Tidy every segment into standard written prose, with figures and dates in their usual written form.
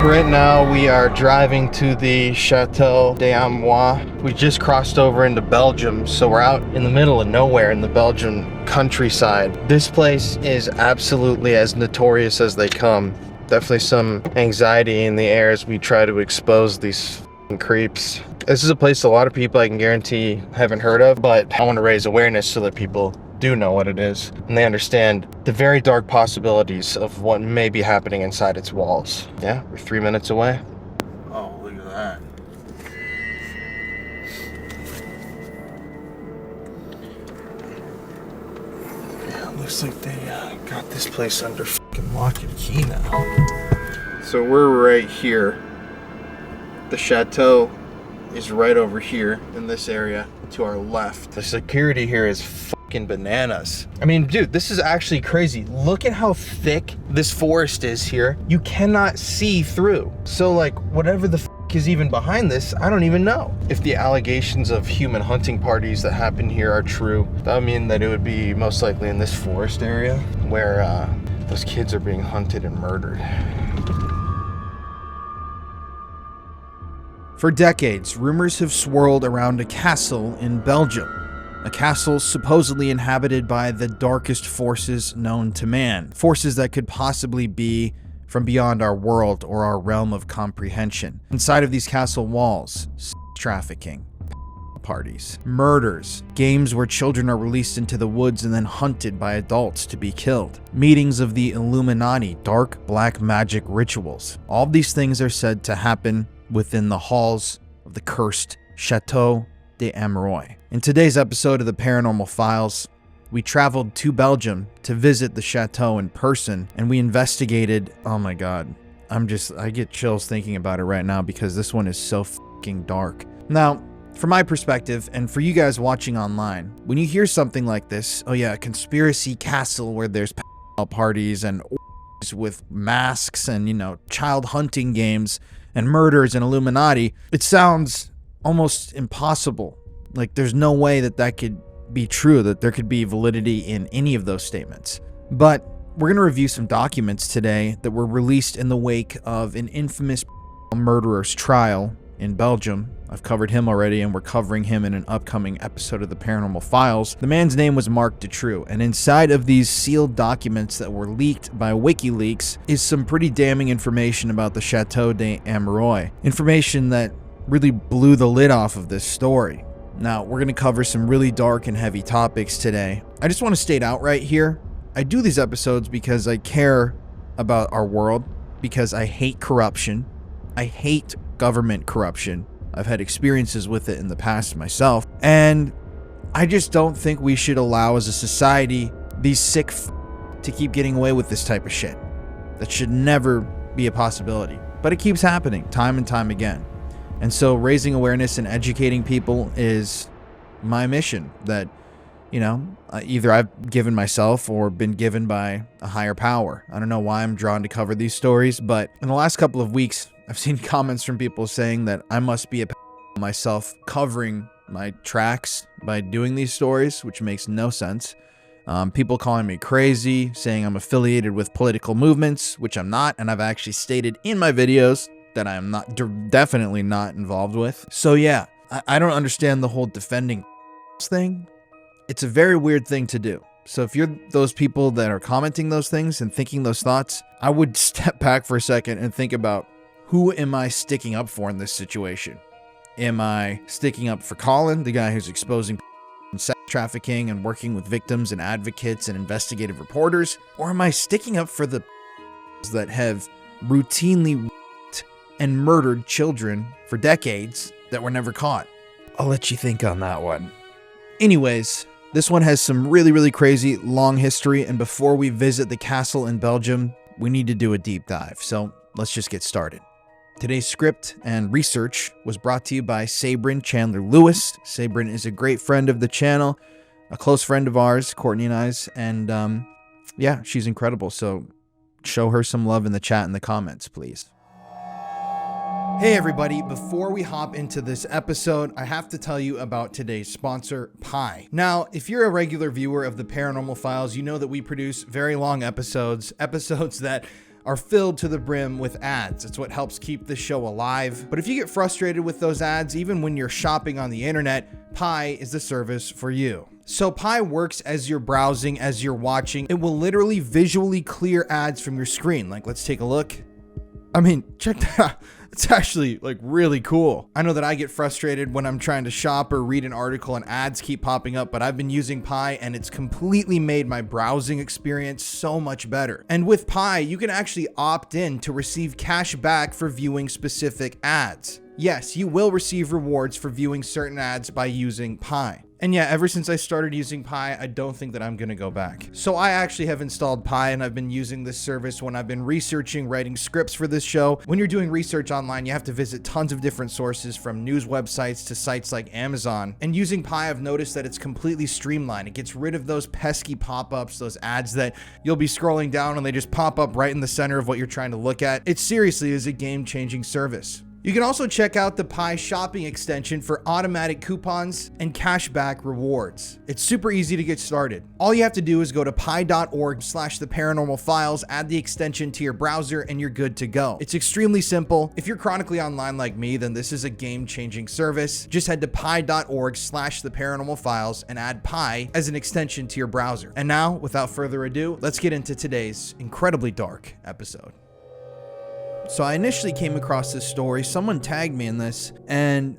Right now we are driving to the Chateau De Amerois. We just crossed over into Belgium, so we're out in the middle of nowhere in the Belgian countryside. This place is absolutely as notorious as they come. Definitely some anxiety in the air as we try to expose these creeps. This is a place a lot of people, I can guarantee, haven't heard of, but I want to raise awareness so that people do know what it is and they understand the very dark possibilities of what may be happening inside its walls. Yeah, we're 3 minutes away. Oh, look at that. Yeah, looks like they got this place under fucking lock and key now. So we're right here. The chateau is right over here in this area to our left. The security here is fucking bananas. I mean, dude, this is actually crazy. Look at how thick this forest is here. You cannot see through. So like whatever the fuck is even behind this, I don't even know. If the allegations of human hunting parties that happen here are true, that would mean that it would be most likely in this forest area where those kids are being hunted and murdered. For decades, rumors have swirled around a castle in Belgium. A castle supposedly inhabited by the darkest forces known to man. Forces that could possibly be from beyond our world or our realm of comprehension. Inside of these castle walls, trafficking, parties, murders, games where children are released into the woods and then hunted by adults to be killed, meetings of the Illuminati, dark black magic rituals. All of these things are said to happen within the halls of the cursed Chateau De Amerois. In today's episode of the Paranormal Files, we traveled to Belgium to visit the chateau in person, and we investigated. Oh my god, I get chills thinking about it right now because this one is so fucking dark. Now, from my perspective, and for you guys watching online, when you hear something like this, oh yeah, a conspiracy castle where there's parties and with masks and, you know, child hunting games and murders and Illuminati, it sounds almost impossible. Like there's no way that could be true, that there could be validity in any of those statements. But we're going to review some documents today that were released in the wake of an infamous murderer's trial in Belgium. I've covered him already, and we're covering him in an upcoming episode of the Paranormal Files. The man's name was Marc Dutroux, and inside of these sealed documents that were leaked by WikiLeaks is some pretty damning information about the Chateau de Amerois. Information that really blew the lid off of this story. Now, we're going to cover some really dark and heavy topics today. I just want to state outright here, I do these episodes because I care about our world, because I hate corruption. I hate government corruption. I've had experiences with it in the past myself, and I just don't think we should allow as a society these sick to keep getting away with this type of shit. That should never be a possibility, but it keeps happening time and time again. And so raising awareness and educating people is my mission that, you know, either I've given myself or been given by a higher power. I don't know why I'm drawn to cover these stories, but in the last couple of weeks, I've seen comments from people saying that I must be a myself covering my tracks by doing these stories, which makes no sense. People calling me crazy, saying I'm affiliated with political movements, which I'm not, and I've actually stated in my videos that I am definitely not involved with. So yeah, I don't understand the whole defending thing. It's a very weird thing to do. So if you're those people that are commenting those things and thinking those thoughts, I would step back for a second and think about, who am I sticking up for in this situation? Am I sticking up for Colin, the guy who's exposing sex trafficking and working with victims and advocates and investigative reporters? Or am I sticking up for the that have routinely raped and murdered children for decades that were never caught? I'll let you think on that one. Anyways, this one has some really, really crazy long history, and before we visit the castle in Belgium, we need to do a deep dive. So let's just get started. Today's script and research was brought to you by Sabrin Chandler Lewis. Sabrin is a great friend of the channel, a close friend of ours, Courtney and I's, and yeah, she's incredible. So show her some love in the chat and the comments, please. Hey everybody, before we hop into this episode, I have to tell you about today's sponsor, Pi. Now, if you're a regular viewer of the Paranormal Files, you know that we produce very long episodes that are filled to the brim with ads. It's what helps keep the show alive. But if you get frustrated with those ads, even when you're shopping on the internet, Pi is the service for you. So Pi works as you're browsing, as you're watching. It will literally visually clear ads from your screen. Like, let's take a look. I mean, check that out. It's actually like really cool. I know that I get frustrated when I'm trying to shop or read an article and ads keep popping up, but I've been using Pi and it's completely made my browsing experience so much better. And with Pi, you can actually opt in to receive cash back for viewing specific ads. Yes, you will receive rewards for viewing certain ads by using Pi. And yeah, ever since I started using Pi, I don't think that I'm gonna go back. So I actually have installed Pi and I've been using this service when I've been researching, writing scripts for this show. When you're doing research online, you have to visit tons of different sources, from news websites to sites like Amazon. And using Pi, I've noticed that it's completely streamlined. It gets rid of those pesky pop-ups, those ads that you'll be scrolling down and they just pop up right in the center of what you're trying to look at. It seriously is a game-changing service. You can also check out the Pi shopping extension for automatic coupons and cashback rewards. It's super easy to get started. All you have to do is go to pi.org/theparanormalfiles, add the extension to your browser, and you're good to go. It's extremely simple. If you're chronically online like me, then this is a game-changing service. Just head to pi.org/theparanormalfiles and add Pi as an extension to your browser. And now, without further ado, let's get into today's incredibly dark episode. So I initially came across this story, someone tagged me in this, and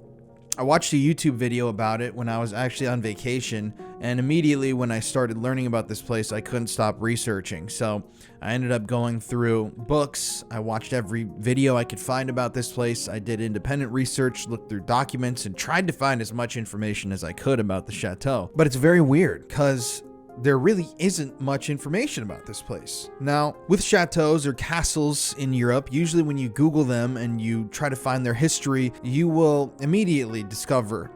I watched a YouTube video about it when I was actually on vacation, and immediately when I started learning about this place, I couldn't stop researching. So I ended up going through books, I watched every video I could find about this place, I did independent research, looked through documents, and tried to find as much information as I could about the chateau. But it's very weird, because there really isn't much information about this place. Now, with chateaus or castles in Europe, usually when you Google them and you try to find their history, you will immediately discover,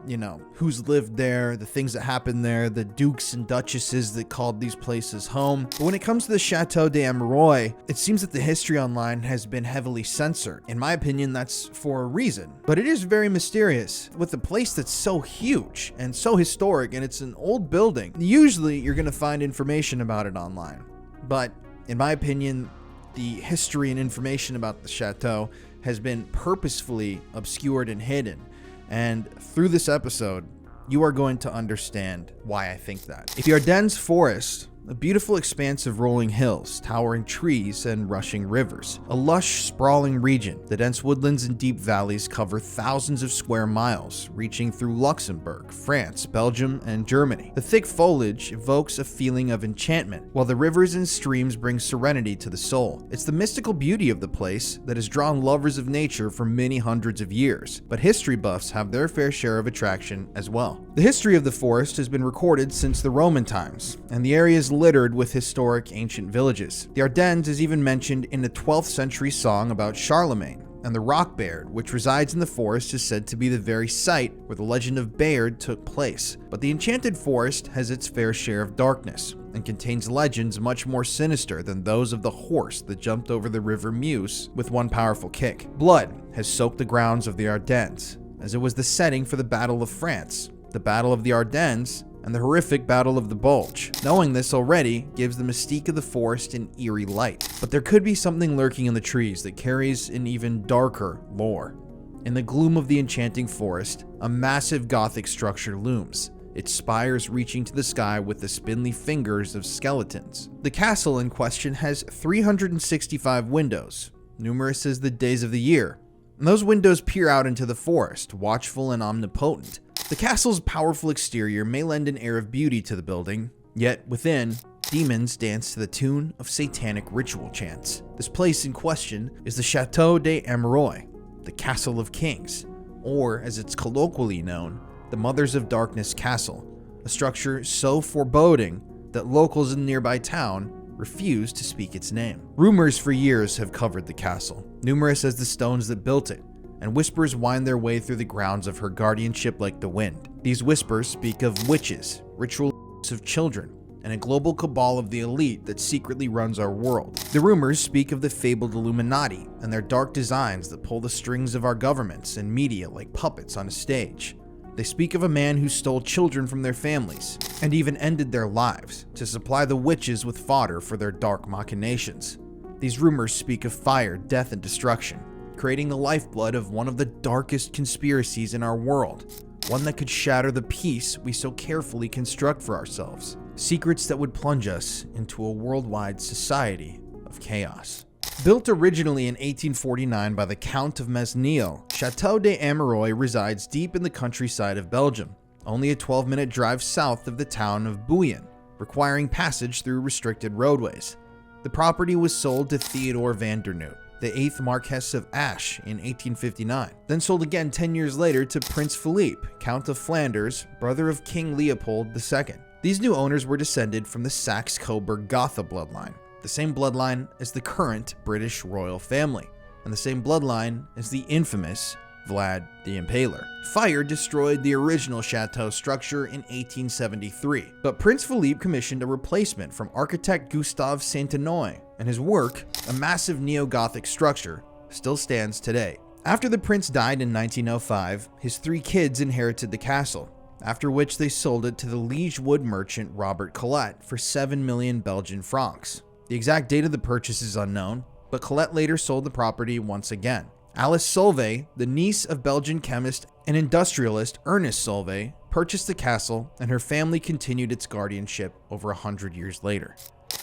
who's lived there, the things that happened there, the dukes and duchesses that called these places home. But when it comes to the Chateau De Amerois, it seems that the history online has been heavily censored. In my opinion, that's for a reason. But it is very mysterious. With a place that's so huge and so historic, and it's an old building, usually you're going to find information about it online. But in my opinion, the history and information about the chateau has been purposefully obscured and hidden. And through this episode, you are going to understand why I think that. The Ardennes Forest, a beautiful expanse of rolling hills, towering trees, and rushing rivers. A lush, sprawling region. The dense woodlands and deep valleys cover thousands of square miles, reaching through Luxembourg, France, Belgium, and Germany. The thick foliage evokes a feeling of enchantment, while the rivers and streams bring serenity to the soul. It's the mystical beauty of the place that has drawn lovers of nature for many hundreds of years, but history buffs have their fair share of attraction as well. The history of the forest has been recorded since the Roman times, and the area is littered with historic ancient villages. The Ardennes is even mentioned in a 12th century song about Charlemagne, and the rock Bayard, which resides in the forest, is said to be the very site where the legend of Bayard took place. But the enchanted forest has its fair share of darkness, and contains legends much more sinister than those of the horse that jumped over the river Meuse with one powerful kick. Blood has soaked the grounds of the Ardennes, as it was the setting for the Battle of France, the Battle of the Ardennes, and the horrific Battle of the Bulge. Knowing this already gives the mystique of the forest an eerie light. But there could be something lurking in the trees that carries an even darker lore. In the gloom of the enchanting forest, a massive Gothic structure looms, its spires reaching to the sky with the spindly fingers of skeletons. The castle in question has 365 windows, numerous as the days of the year, and those windows peer out into the forest, watchful and omnipotent. The castle's powerful exterior may lend an air of beauty to the building, yet within, demons dance to the tune of satanic ritual chants. This place in question is the Chateau De Amerois, the Castle of Kings, or as it's colloquially known, the Mothers of Darkness Castle, a structure so foreboding that locals in the nearby town refuse to speak its name. Rumors for years have covered the castle, numerous as the stones that built it, and whispers wind their way through the grounds of her guardianship like the wind. These whispers speak of witches, ritual of children, and a global cabal of the elite that secretly runs our world. The rumors speak of the fabled Illuminati and their dark designs that pull the strings of our governments and media like puppets on a stage. They speak of a man who stole children from their families and even ended their lives to supply the witches with fodder for their dark machinations. These rumors speak of fire, death, and destruction, creating the lifeblood of one of the darkest conspiracies in our world, one that could shatter the peace we so carefully construct for ourselves. Secrets that would plunge us into a worldwide society of chaos. Built originally in 1849 by the Count of Mesnil, Chateau De Amerois resides deep in the countryside of Belgium, only a 12-minute drive south of the town of Bouillon, requiring passage through restricted roadways. The property was sold to Theodore van der Noot, the 8th Marquess of Asch, in 1859, then sold again 10 years later to Prince Philippe, Count of Flanders, brother of King Leopold II. These new owners were descended from the Saxe-Coburg-Gotha bloodline, the same bloodline as the current British royal family, and the same bloodline as the infamous Vlad the Impaler. Fire destroyed the original chateau structure in 1873, but Prince Philippe commissioned a replacement from architect Gustave Saint-Honoré, and his work, a massive neo-Gothic structure, still stands today. After the prince died in 1905, his 3 kids inherited the castle, after which they sold it to the liege wood merchant Robert Collet for 7 million Belgian francs. The exact date of the purchase is unknown, but Collet later sold the property once again. Alice Solvay, the niece of Belgian chemist and industrialist Ernest Solvay, purchased the castle, and her family continued its guardianship over 100 years later.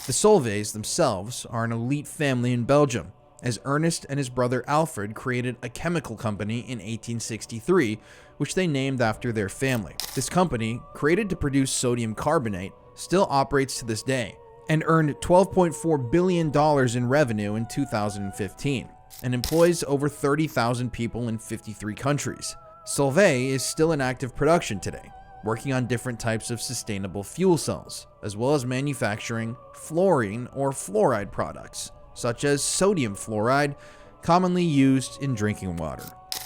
The Solvays themselves are an elite family in Belgium, as Ernest and his brother Alfred created a chemical company in 1863, which they named after their family. This company, created to produce sodium carbonate, still operates to this day, and earned $12.4 billion in revenue in 2015, and employs over 30,000 people in 53 countries. Solvay is still in active production today, working on different types of sustainable fuel cells, as well as manufacturing fluorine or fluoride products, such as sodium fluoride, commonly used in drinking water.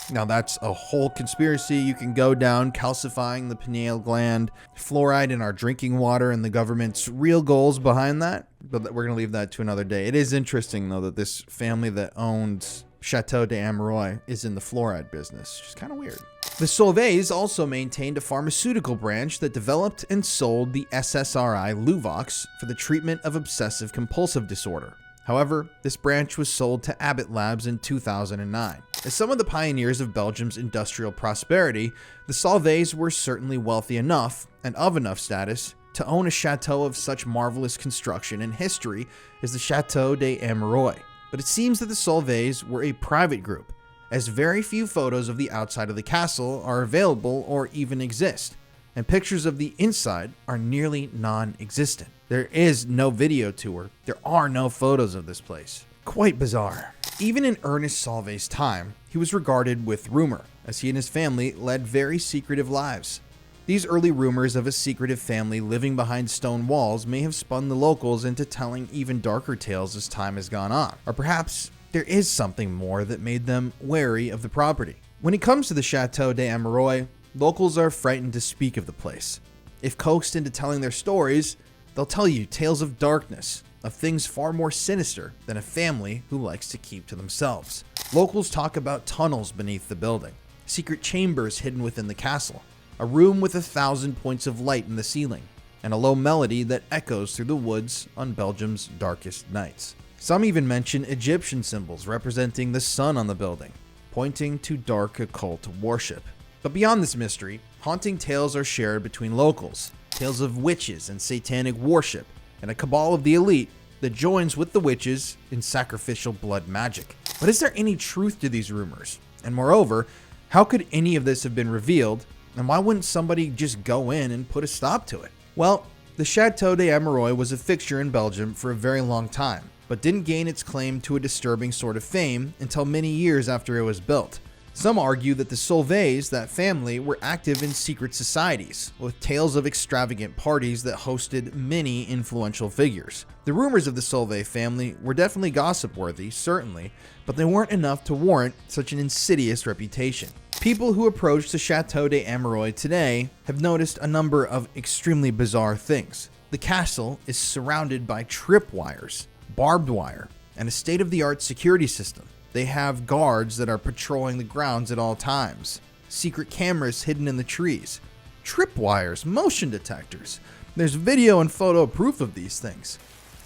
Now that's a whole conspiracy you can go down, calcifying the pineal gland, fluoride in our drinking water, and the government's real goals behind that. But we're going to leave that to another day. It is interesting, though, that this family that owns Chateau De Amerois is in the fluoride business, which is kind of weird. The Solvays also maintained a pharmaceutical branch that developed and sold the SSRI Luvox for the treatment of obsessive compulsive disorder. However, this branch was sold to Abbott Labs in 2009. As some of the pioneers of Belgium's industrial prosperity, the Solvays were certainly wealthy enough and of enough status to own a chateau of such marvelous construction and history as the Chateau de Amerois. But it seems that the Solvays were a private group, as very few photos of the outside of the castle are available or even exist, and pictures of the inside are nearly non-existent. There is no video tour. There are no photos of this place. Quite bizarre. Even in Ernest Solvay's time, he was regarded with rumor, as he and his family led very secretive lives. These early rumors of a secretive family living behind stone walls may have spun the locals into telling even darker tales as time has gone on. Or perhaps there is something more that made them wary of the property. When it comes to the Chateau de Amerois, locals are frightened to speak of the place. If coaxed into telling their stories, they'll tell you tales of darkness, of things far more sinister than a family who likes to keep to themselves. Locals talk about tunnels beneath the building, secret chambers hidden within the castle, a room with 1,000 points of light in the ceiling, and a low melody that echoes through the woods on Belgium's darkest nights. Some even mention Egyptian symbols representing the sun on the building, pointing to dark occult worship. But beyond this mystery, haunting tales are shared between locals, tales of witches and satanic worship, and a cabal of the elite that joins with the witches in sacrificial blood magic. But is there any truth to these rumors? And moreover, how could any of this have been revealed, and why wouldn't somebody just go in and put a stop to it? Well, the Chateau de Amerois was a fixture in Belgium for a very long time, but didn't gain its claim to a disturbing sort of fame until many years after it was built. Some argue that the Solvays, that family, were active in secret societies, with tales of extravagant parties that hosted many influential figures. The rumors of the Solvay family were definitely gossip-worthy, certainly, but they weren't enough to warrant such an insidious reputation. People who approach the Chateau de Amerois today have noticed a number of extremely bizarre things. The castle is surrounded by tripwires, barbed wire, and a state-of-the-art security system. They have guards that are patrolling the grounds at all times, secret cameras hidden in the trees, tripwires, motion detectors. There's video and photo proof of these things.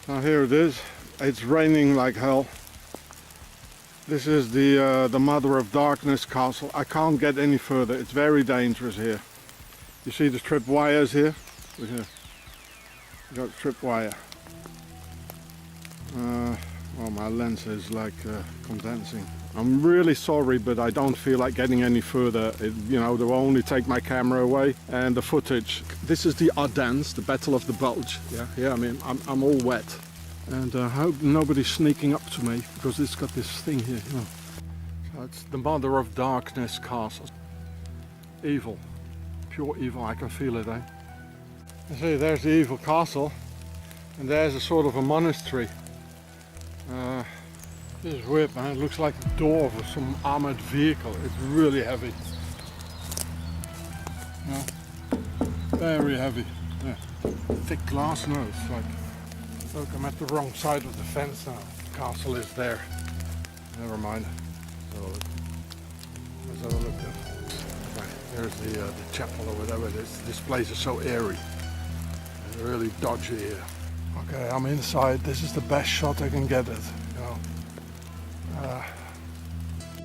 Oh, here it is. It's raining like hell. This is the Mother of Darkness castle. I can't get any further. It's very dangerous here. You see the trip wires here? Look here. You got trip wire. Well, my lens is like condensing. I'm really sorry, but I don't feel like getting any further. You know, they will only take my camera away and the footage. This is the Ardennes, the Battle of the Bulge. Yeah. I mean, I'm all wet, and I hope nobody's sneaking up to me because it's got this thing here. You know. So it's the Mother of Darkness castle. Evil, pure evil. I can feel it. You see, there's the evil castle, and there's a sort of a monastery. This is weird, man. It looks like the door of some armored vehicle. It's really heavy. Yeah. Very heavy. Yeah. Thick glass. No, it's like... Look, I'm at the wrong side of the fence now. The castle is there. Never mind. Let's have a look there. Okay, there's the chapel or whatever it is. This place is so eerie. It's really dodgy here. Okay, I'm inside. This is the best shot I can get at. You know.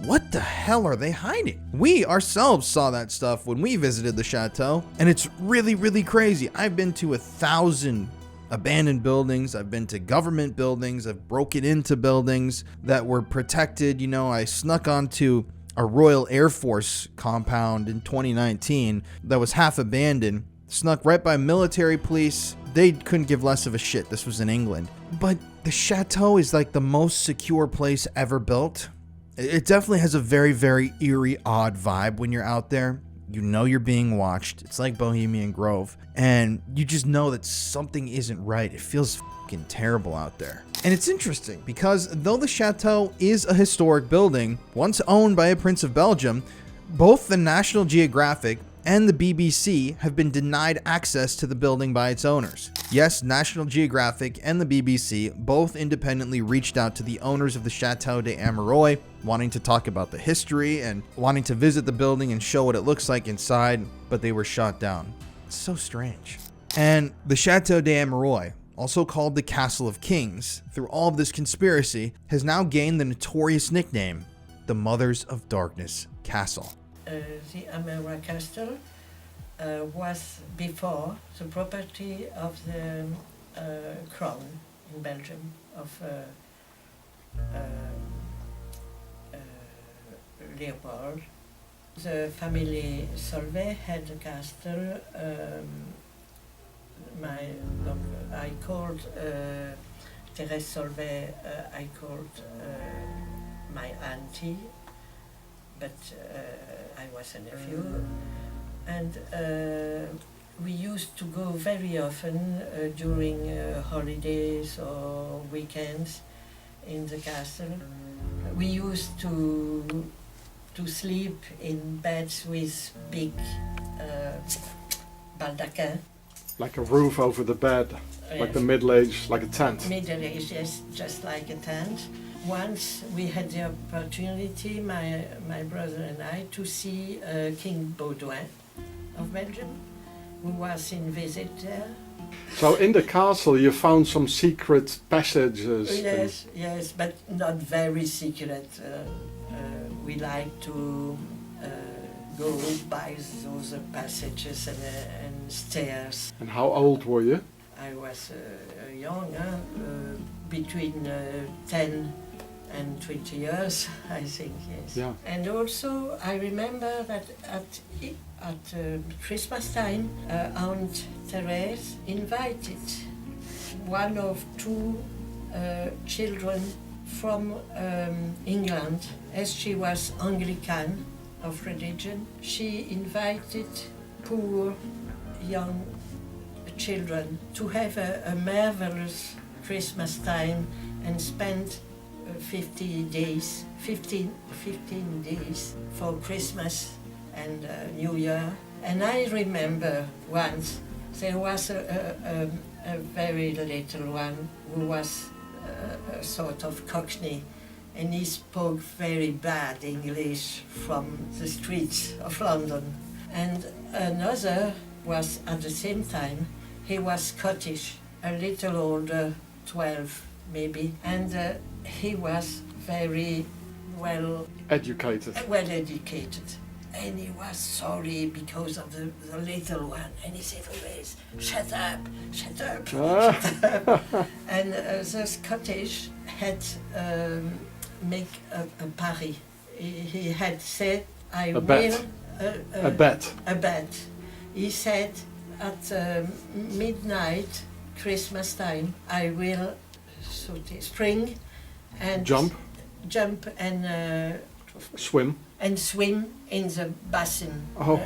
What the hell are they hiding? We ourselves saw that stuff when we visited the chateau, and it's really, really crazy. I've been to 1,000 abandoned buildings. I've been to government buildings. I've broken into buildings that were protected. You know, I snuck onto a Royal Air Force compound in 2019 that was half abandoned. Snuck right by military police. They couldn't give less of a shit. This was in England. But the chateau is like the most secure place ever built. It definitely has a very, very eerie, odd vibe when you're out there. You know you're being watched. It's like Bohemian Grove. And you just know that something isn't right. It feels fucking terrible out there. And it's interesting because though the chateau is a historic building, once owned by a Prince of Belgium, both the National Geographic and the BBC have been denied access to the building by its owners. Yes, National Geographic and the BBC both independently reached out to the owners of the Chateau De Amerois, wanting to talk about the history and wanting to visit the building and show what it looks like inside, but they were shot down. It's so strange. And the Chateau De Amerois, also called the Castle of Kings, through all of this conspiracy, has now gained the notorious nickname, the Mothers of Darkness Castle. The Amerois Castle was before the property of the crown in Belgium of Leopold. The family Solvay had a castle. I called Thérèse Solvay, I called my auntie, but I was a nephew, and we used to go very often during holidays or weekends in the castle. We used to sleep in beds with big baldachin. Like a roof over the bed, like the Middle Age, like a tent. Middle Age, yes, just like a tent. Once we had the opportunity, my brother and I, to see King Baudouin of Belgium, who was in visit there. So in the castle you found some secret passages. Yes, but not very secret. We like to go by those passages and stairs. And how old were you? I was young, between 10 and 20 years, I think, yes. Yeah. And also, I remember that at Christmas time, Aunt Therese invited one of two children from England, as she was Anglican of religion. She invited poor young children to have a marvelous Christmas time and spend 15 days for Christmas and New Year. And I remember once there was a very little one who was a sort of Cockney, and he spoke very bad English from the streets of London. And another was at the same time, he was Scottish, a little older, 12 maybe. And he was very well Educated. educated. And he was sorry because of the little one. And he said always, shut up, shut up, shut up. And the Scottish had make a party. He had said, I A will... bet. A bet. A bet. He said, at midnight, Christmas time, I will spring and Jump. and Swim. swim in the basin. Oh.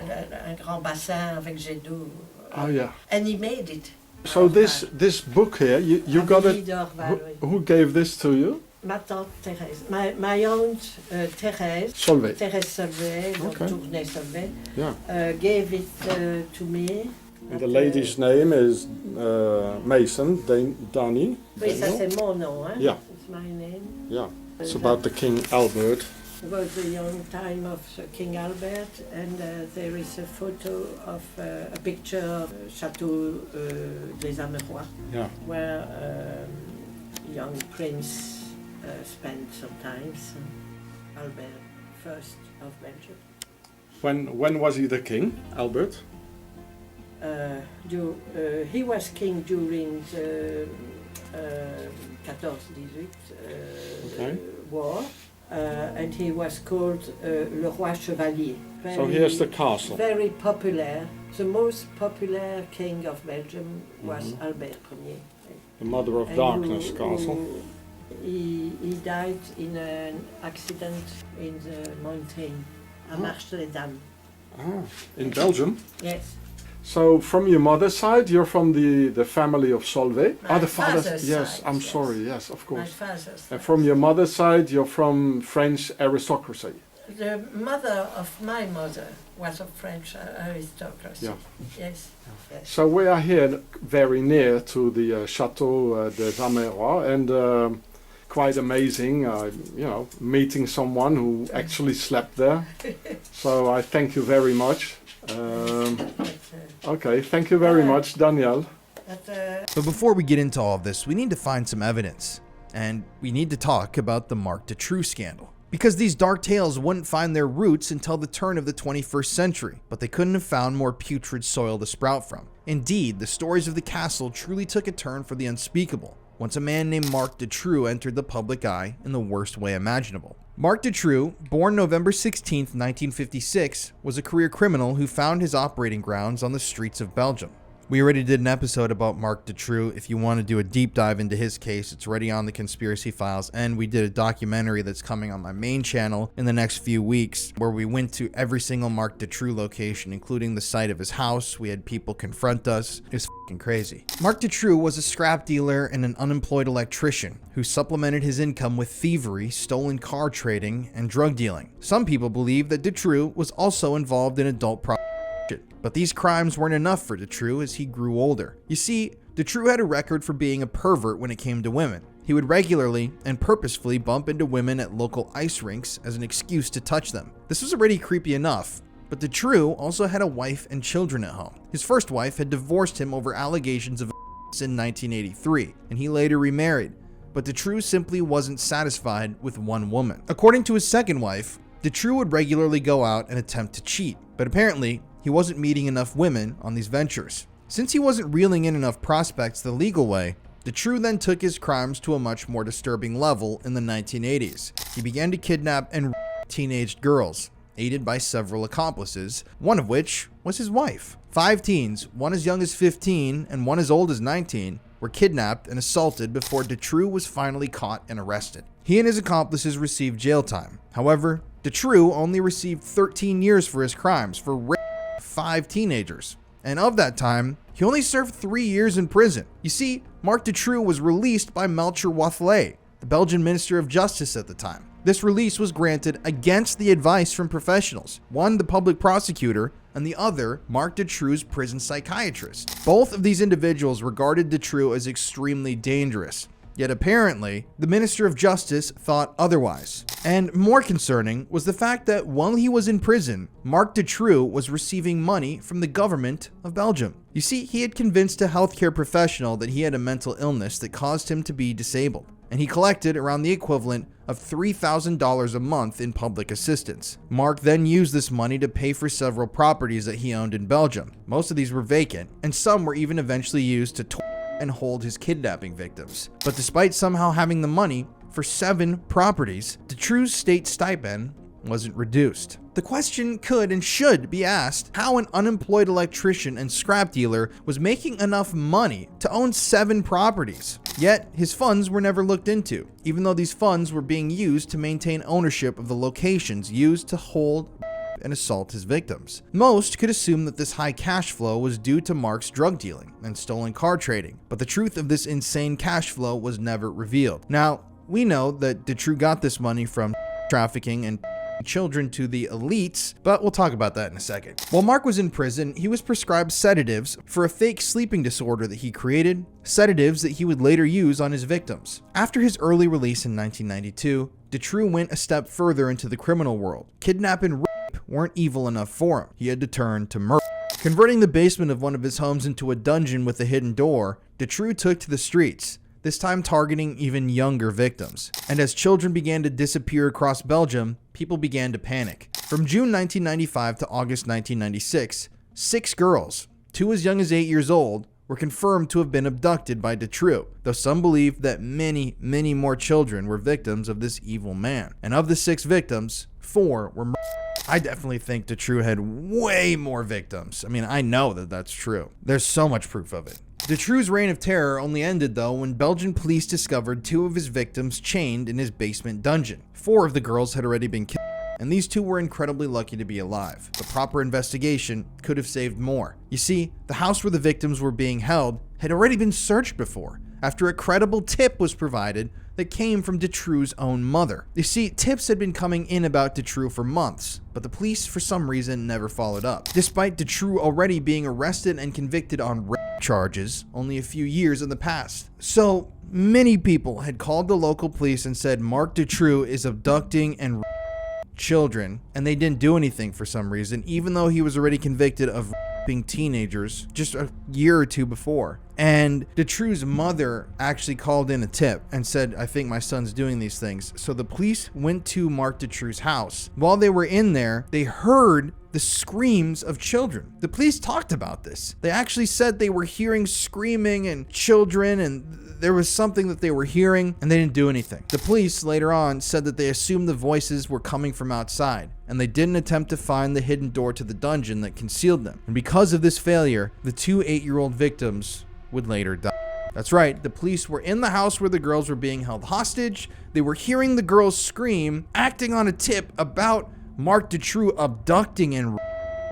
Un grand bassin avec jet d'eau. Oh yeah. And he made it. So this book here, you got it. Who gave this to you? Ma tante Thérèse. My aunt Thérèse. Solveig. Thérèse Solveig, Okay. Tournai Solveig, Yeah. gave it to me. The lady's name is Mason Danny. Oui, ça c'est mon nom, hein? Yeah. It's my name. Yeah. It's about the King Albert. About the young time of King Albert, and there is a photo of a picture of Chateau De Amerois, Yeah. where young prince spent some time. Albert first of Belgium. When was he the king, Albert? He was king during the 14-18 Okay. war, and he was called Le Roi Chevalier. So here's the castle. Very popular. The most popular king of Belgium was Albert Ier. The Mother of And Darkness castle. He died in an accident in the mountain, à Marche les Dames. Ah, in Belgium. Yes. So from your mother's side, you're from the family of Solveig? My the father's Yes, side, I'm yes. sorry. Yes, of My course. father's And from your mother's side, you're from French aristocracy. The mother of my mother was of French aristocracy. Yeah. Yes. Yes. So we are here very near to the Chateau De Amerois, and quite amazing, meeting someone who actually slept there. So I thank you very much. Okay, thank you very much, Danielle. But before we get into all of this, we need to find some evidence. And we need to talk about the Marc Dutroux scandal. Because these dark tales wouldn't find their roots until the turn of the 21st century, but they couldn't have found more putrid soil to sprout from. Indeed, the stories of the castle truly took a turn for the unspeakable, once a man named Marc Dutroux entered the public eye in the worst way imaginable. Marc Dutroux, born November 16, 1956, was a career criminal who found his operating grounds on the streets of Belgium. We already did an episode about Marc Dutroux. If you want to do a deep dive into his case, it's already on the Conspiracy Files, and we did a documentary that's coming on my main channel in the next few weeks, where we went to every single Marc Dutroux location, including the site of his house. We had people confront us. It was fucking crazy. Marc Dutroux was a scrap dealer and an unemployed electrician who supplemented his income with thievery, stolen car trading, and drug dealing. Some people believe that Dutroux was also involved in adult prostitution. But these crimes weren't enough for Dutroux as he grew older. You see, Dutroux had a record for being a pervert when it came to women. He would regularly and purposefully bump into women at local ice rinks as an excuse to touch them. This was already creepy enough, but Dutroux also had a wife and children at home. His first wife had divorced him over allegations of in 1983, and he later remarried. But Dutroux simply wasn't satisfied with one woman. According to his second wife, Dutroux would regularly go out and attempt to cheat, but apparently, he wasn't meeting enough women on these ventures. Since he wasn't reeling in enough prospects the legal way, Dutroux then took his crimes to a much more disturbing level in the 1980s. He began to kidnap and teenaged girls, aided by several accomplices, one of which was his wife. 5 teens, one as young as 15 and one as old as 19, were kidnapped and assaulted before Dutroux was finally caught and arrested. He and his accomplices received jail time. However, Dutroux only received 13 years for his crimes for raping 5 teenagers. And of that time, he only served 3 years in prison. You see, Marc Dutroux was released by Melchior Wathelet, the Belgian Minister of Justice at the time. This release was granted against the advice from professionals, one the public prosecutor, and the other Marc Dutroux's prison psychiatrist. Both of these individuals regarded Dutroux as extremely dangerous, Yet apparently, the Minister of Justice thought otherwise. And more concerning was the fact that while he was in prison, Marc Dutroux was receiving money from the government of Belgium. You see, he had convinced a healthcare professional that he had a mental illness that caused him to be disabled, and he collected around the equivalent of $3,000 a month in public assistance. Marc then used this money to pay for several properties that he owned in Belgium. Most of these were vacant, and some were even eventually used to and hold his kidnapping victims. But despite somehow having the money for 7 properties, Dutroux's state stipend wasn't reduced. The question could and should be asked how an unemployed electrician and scrap dealer was making enough money to own 7 properties. Yet his funds were never looked into, even though these funds were being used to maintain ownership of the locations used to hold and assault his victims. Most could assume that this high cash flow was due to Marc's drug dealing and stolen car trading, but the truth of this insane cash flow was never revealed. Now, we know that Dutroux got this money from trafficking and children to the elites, but we'll talk about that in a second. While Marc was in prison, he was prescribed sedatives for a fake sleeping disorder that he created, sedatives that he would later use on his victims. After his early release in 1992, Dutroux went a step further into the criminal world. Kidnap and rape weren't evil enough for him. He had to turn to murder. Converting the basement of one of his homes into a dungeon with a hidden door, Dutroux took to the streets, this time targeting even younger victims. And as children began to disappear across Belgium, people began to panic. From June 1995 to August 1996, 6 girls, 2 as young as 8 years old, were confirmed to have been abducted by Dutroux, though some believe that many more children were victims of this evil man. And of the 6 victims, 4 were murdered. I definitely think Dutroux had way more victims. I mean, I know that that's true. There's so much proof of it. Dutroux's reign of terror only ended, though, when Belgian police discovered 2 of his victims chained in his basement dungeon. 4 of the girls had already been killed, and these 2 were incredibly lucky to be alive. The proper investigation could have saved more. You see, the house where the victims were being held had already been searched before, after a credible tip was provided that came from Dutroux's own mother. You see, tips had been coming in about Dutroux for months, but the police, for some reason, never followed up, despite Dutroux already being arrested and convicted on rape charges only a few years in the past. So many people had called the local police and said Marc Dutroux is abducting and raping children, and they didn't do anything for some reason, even though he was already convicted of raping teenagers just a year or 2 before. And Dutroux's mother actually called in a tip and said, I think my son's doing these things. So the police went to Marc Dutroux's house. While they were in there, they heard the screams of children. The police talked about this. They actually said they were hearing screaming and children, and there was something that they were hearing, and they didn't do anything. The police later on said that they assumed the voices were coming from outside, and they didn't attempt to find the hidden door to the dungeon that concealed them. And because of this failure, the 2 8-year-old victims would later die. That's right, the police were in the house where the girls were being held hostage. They were hearing the girls scream, acting on a tip about Marc Dutroux abducting and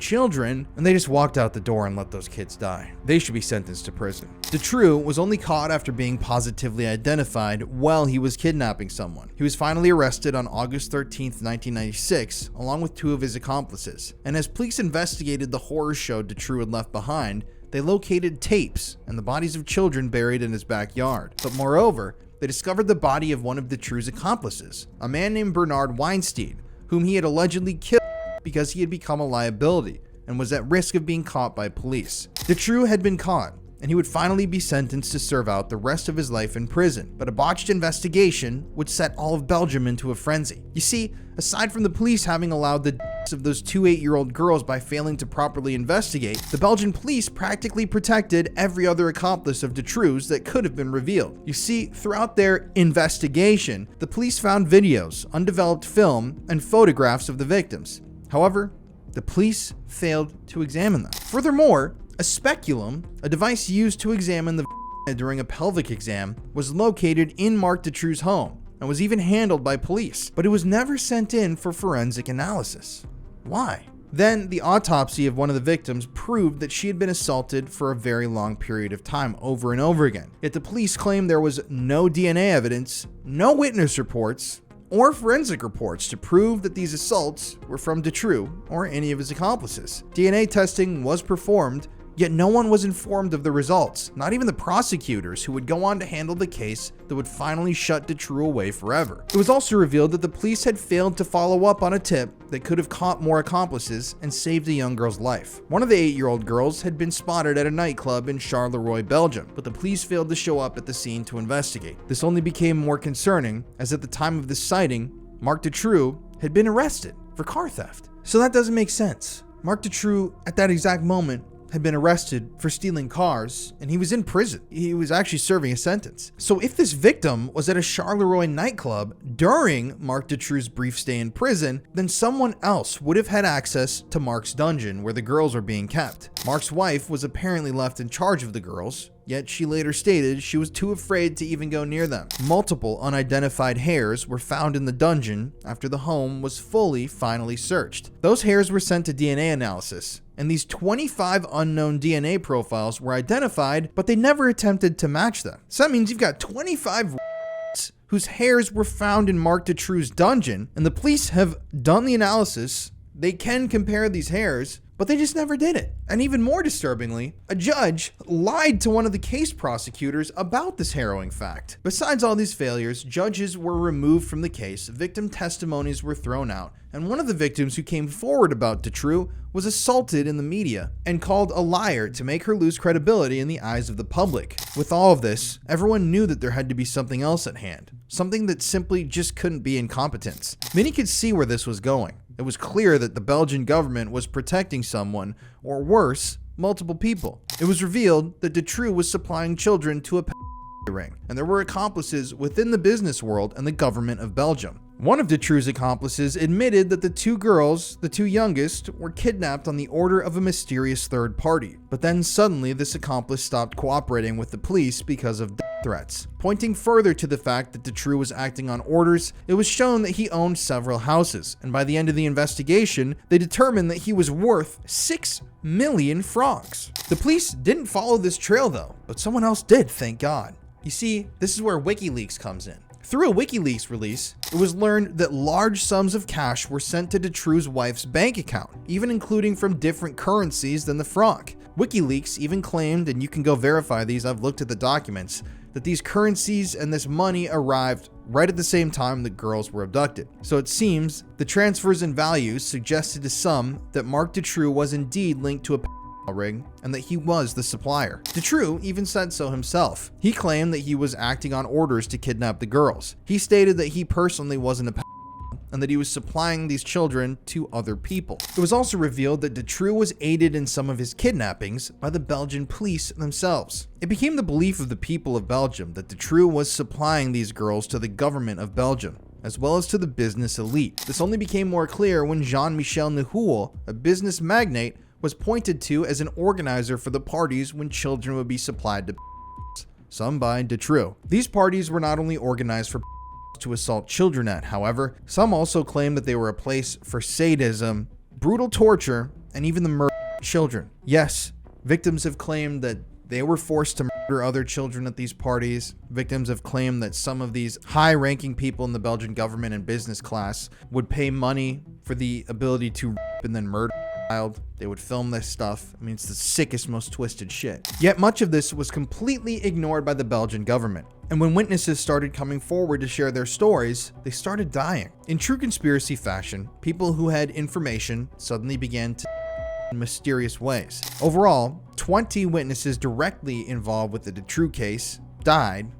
children, and they just walked out the door and let those kids die. They should be sentenced to prison. Dutroux was only caught after being positively identified while he was kidnapping someone. He was finally arrested on August 13th, 1996, along with 2 of his accomplices. And as police investigated the horror show Dutroux had left behind, they located tapes and the bodies of children buried in his backyard. But moreover, they discovered the body of one of Dutroux's accomplices, a man named Bernard Weinstein, whom he had allegedly killed because he had become a liability and was at risk of being caught by police. Dutroux had been caught, and he would finally be sentenced to serve out the rest of his life in prison. But a botched investigation would set all of Belgium into a frenzy. You see, aside from the police having allowed the deaths of those 2 8-year-old girls by failing to properly investigate, the Belgian police practically protected every other accomplice of Dutroux's that could have been revealed. You see, throughout their investigation, the police found videos, undeveloped film, and photographs of the victims. However, the police failed to examine them. Furthermore, a speculum, a device used to examine the during a pelvic exam, was located in Marc Dutroux's home and was even handled by police, but it was never sent in for forensic analysis. Why? Then the autopsy of one of the victims proved that she had been assaulted for a very long period of time over and over again. Yet the police claimed there was no DNA evidence, no witness reports, or forensic reports to prove that these assaults were from Dutroux or any of his accomplices. DNA testing was performed, Yet no one was informed of the results, not even the prosecutors, who would go on to handle the case that would finally shut Dutroux away forever. It was also revealed that the police had failed to follow up on a tip that could have caught more accomplices and saved a young girl's life. One of the 8-year-old girls had been spotted at a nightclub in Charleroi, Belgium, but the police failed to show up at the scene to investigate. This only became more concerning as at the time of this sighting, Marc Dutroux had been arrested for car theft. So that doesn't make sense. Marc Dutroux, at that exact moment, had been arrested for stealing cars, and he was in prison. He was actually serving a sentence. So if this victim was at a Charleroi nightclub during Marc Dutroux's brief stay in prison, then someone else would have had access to Marc's dungeon where the girls were being kept. Marc's wife was apparently left in charge of the girls, yet she later stated she was too afraid to even go near them. Multiple unidentified hairs were found in the dungeon after the home was finally searched. Those hairs were sent to DNA analysis, and these 25 unknown DNA profiles were identified, but they never attempted to match them. So that means you've got 25 whose hairs were found in Marc Dutroux's dungeon, and the police have done the analysis. They can compare these hairs, but they just never did it. And even more disturbingly, a judge lied to one of the case prosecutors about this harrowing fact. Besides all these failures, judges were removed from the case, victim testimonies were thrown out, and one of the victims who came forward about Dutroux was assaulted in the media and called a liar to make her lose credibility in the eyes of the public. With all of this, everyone knew that there had to be something else at hand, something that simply just couldn't be incompetence. Many could see where this was going. It was clear that the Belgian government was protecting someone, or worse, multiple people. It was revealed that Dutroux was supplying children to a ring, and there were accomplices within the business world and the government of Belgium. One of Dutroux's accomplices admitted that the 2 girls, the 2 youngest, were kidnapped on the order of a mysterious third party. But then suddenly this accomplice stopped cooperating with the police because of death threats. Pointing further to the fact that Dutroux was acting on orders, it was shown that he owned several houses, and by the end of the investigation, they determined that he was worth 6 million francs. The police didn't follow this trail though, but someone else did, thank God. You see, this is where WikiLeaks comes in. Through a WikiLeaks release, it was learned that large sums of cash were sent to Dutroux's wife's bank account, even including from different currencies than the franc. WikiLeaks even claimed, and you can go verify these, I've looked at the documents, that these currencies and this money arrived right at the same time the girls were abducted. So it seems the transfers in values suggested to some that Marc Dutroux was indeed linked to a ring and that he was the supplier. Dutroux even said so himself. He claimed that he was acting on orders to kidnap the girls. He stated that he personally wasn't a and that he was supplying these children to other people. It was also revealed that Dutroux was aided in some of his kidnappings by the Belgian police themselves. It became the belief of the people of Belgium that Dutroux was supplying these girls to the government of Belgium, as well as to the business elite. This only became more clear when Jean-Michel Nihoul, a business magnate, was pointed to as an organizer for the parties when children would be supplied to some by Dutroux. These parties were not only organized for to assault children at, however, some also claimed that they were a place for sadism, brutal torture, and even the murder of children. Yes, victims have claimed that they were forced to murder other children at these parties. Victims have claimed that some of these high-ranking people in the Belgian government and business class would pay money for the ability to rape and then murder a child. They would film this stuff. I mean, it's the sickest, most twisted shit. Yet much of this was completely ignored by the Belgian government. And when witnesses started coming forward to share their stories, they started dying. In true conspiracy fashion, people who had information suddenly began to in mysterious ways. Overall, 20 witnesses directly involved with the Dutroux case died.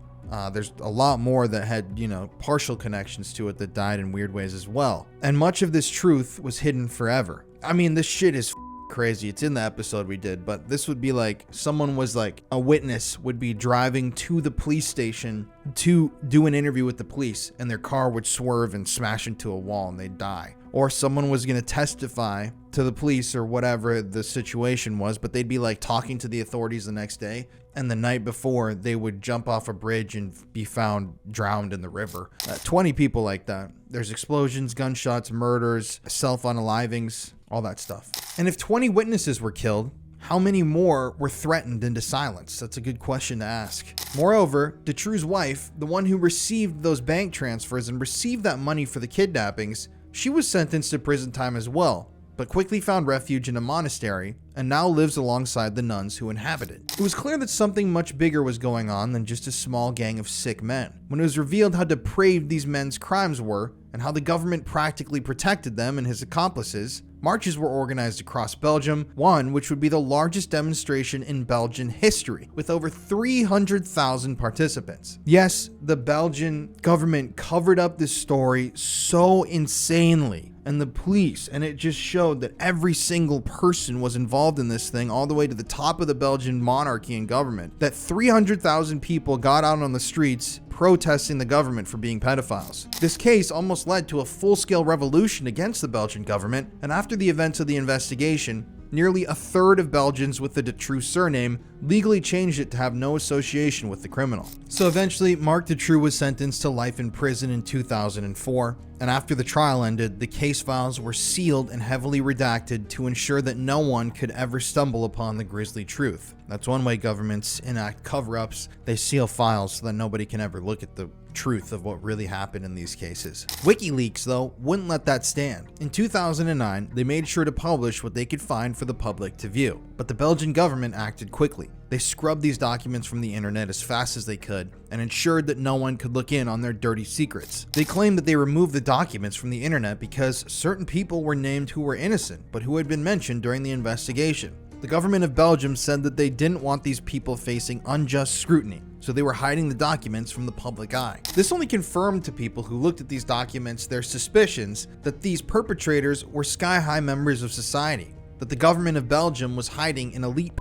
There's a lot more that had, partial connections to it that died in weird ways as well. And much of this truth was hidden forever. I mean, this shit is crazy. It's in the episode we did, but this would be like someone was like a witness would be driving to the police station to do an interview with the police, and their car would swerve and smash into a wall and they'd die. Or someone was going to testify to the police or whatever the situation was, but they'd be like talking to the authorities the next day, and the night before they would jump off a bridge and be found drowned in the river. 20 people like that. There's explosions, gunshots, murders, self-unalivings, all that stuff. And if 20 witnesses were killed, how many more were threatened into silence? That's a good question to ask. Moreover, Dutroux's wife, the one who received those bank transfers and received that money for the kidnappings, she was sentenced to prison time as well. but quickly found refuge in a monastery and now lives alongside the nuns who inhabit it. It was clear that something much bigger was going on than just a small gang of sick men. When it was revealed how depraved these men's crimes were and how the government practically protected them and his accomplices, marches were organized across Belgium, one which would be the largest demonstration in Belgian history, with over 300,000 participants. Yes, the Belgian government covered up this story so insanely, and the police, and it just showed that every single person was involved in this thing all the way to the top of the Belgian monarchy and government, that 300,000 people got out on the streets protesting the government for being pedophiles. This case almost led to a full-scale revolution against the Belgian government, and after the events of the investigation, nearly a third of Belgians with the Dutroux surname legally changed it to have no association with the criminal. So eventually, Marc Dutroux was sentenced to life in prison in 2004, and after the trial ended, the case files were sealed and heavily redacted to ensure that no one could ever stumble upon the grisly truth. That's one way governments enact cover-ups. They seal files so that nobody can ever look at the truth of what really happened in these cases. WikiLeaks, though, wouldn't let that stand. In 2009, they made sure to publish what they could find for the public to view. But the Belgian government acted quickly. They scrubbed these documents from the internet as fast as they could and ensured that no one could look in on their dirty secrets. They claimed that they removed the documents from the internet because certain people were named who were innocent, but who had been mentioned during the investigation. The government of Belgium said that they didn't want these people facing unjust scrutiny, so they were hiding the documents from the public eye. This only confirmed to people who looked at these documents their suspicions that these perpetrators were sky-high members of society, that the government of Belgium was hiding an elite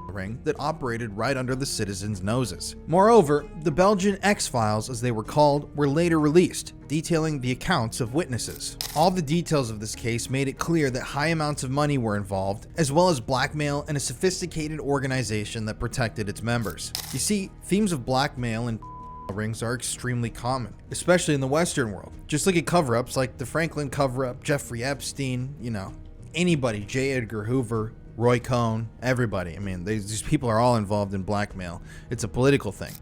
ring that operated right under the citizens' noses. Moreover, the Belgian X-Files, as they were called, were later released, detailing the accounts of witnesses. All the details of this case made it clear that high amounts of money were involved, as well as blackmail and a sophisticated organization that protected its members. You see, themes of blackmail and rings are extremely common, especially in the Western world. Just look at cover-ups like the Franklin cover-up, Jeffrey Epstein, anybody, J. Edgar Hoover, Roy Cohn, everybody. I mean, these people are all involved in blackmail. It's a political thing.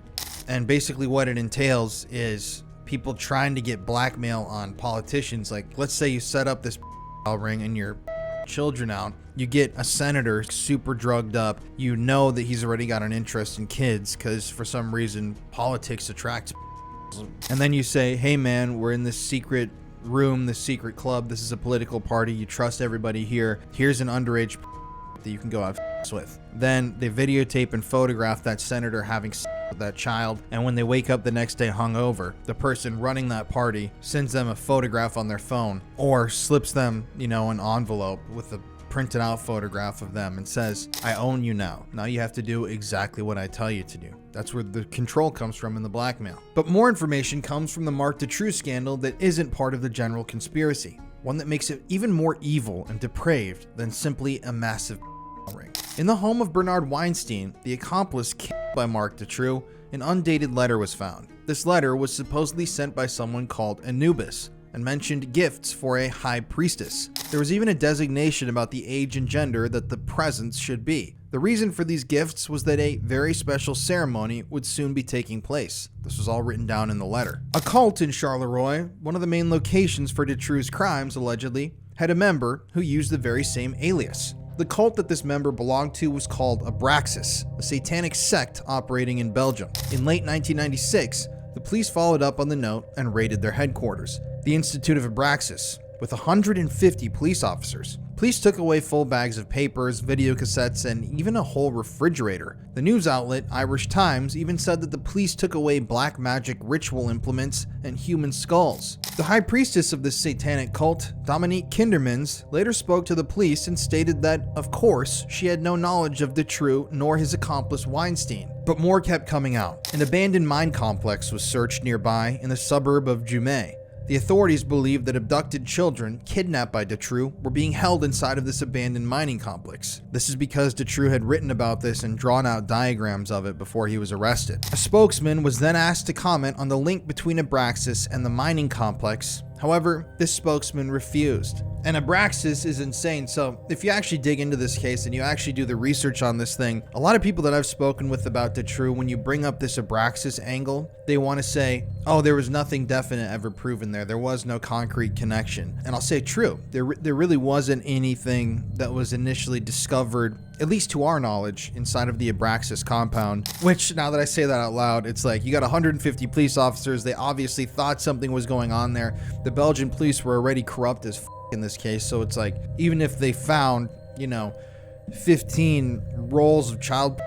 And basically what it entails is people trying to get blackmail on politicians. Like, let's say you set up this ring and your children out. You get a senator super drugged up. You know that he's already got an interest in kids because for some reason politics attracts. And then you say, hey man, we're in this secret room, this secret club. This is a political party. You trust everybody here. Here's an underage that you can go have sex with. Then they videotape and photograph that senator having sex with that child, and when they wake up the next day hungover, the person running that party sends them a photograph on their phone or slips them, an envelope with a printed out photograph of them and says, I own you now. Now you have to do exactly what I tell you to do. That's where the control comes from in the blackmail. But more information comes from the Marc Dutroux scandal that isn't part of the general conspiracy. One that makes it even more evil and depraved than simply a massive ring. In the home of Bernard Weinstein, the accomplice killed by Marc Dutroux, an undated letter was found. This letter was supposedly sent by someone called Anubis and mentioned gifts for a high priestess. There was even a designation about the age and gender that the presents should be. The reason for these gifts was that a very special ceremony would soon be taking place. This was all written down in the letter. A cult in Charleroi, one of the main locations for Dutroux's crimes allegedly, had a member who used the very same alias. The cult that this member belonged to was called Abraxas, a satanic sect operating in Belgium. In late 1996, the police followed up on the note and raided their headquarters, the Institute of Abraxas, with 150 police officers. Police took away full bags of papers, video cassettes, and even a whole refrigerator. The news outlet Irish Times even said that the police took away black magic ritual implements and human skulls. The high priestess of this satanic cult, Dominique Kindermans, later spoke to the police and stated that, of course, she had no knowledge of Dutroux nor his accomplice Weinstein. But more kept coming out. An abandoned mine complex was searched nearby in the suburb of Jumet. The authorities believed that abducted children kidnapped by Dutroux were being held inside of this abandoned mining complex. This is because Dutroux had written about this and drawn out diagrams of it before he was arrested. A spokesman was then asked to comment on the link between Abraxas and the mining complex. However, this spokesman refused. And Abraxas is insane. So if you actually dig into this case and you actually do the research on this thing, a lot of people that I've spoken with about Dutroux, when you bring up this Abraxas angle, they want to say, oh, there was nothing definite ever proven there. There was no concrete connection. And I'll say true. There really wasn't anything that was initially discovered, at least to our knowledge, inside of the Abraxas compound, which now that I say that out loud, it's like you got 150 police officers. They obviously thought something was going on there. The Belgian police were already corrupt as in this case. So it's like, even if they found, 15 rolls of child,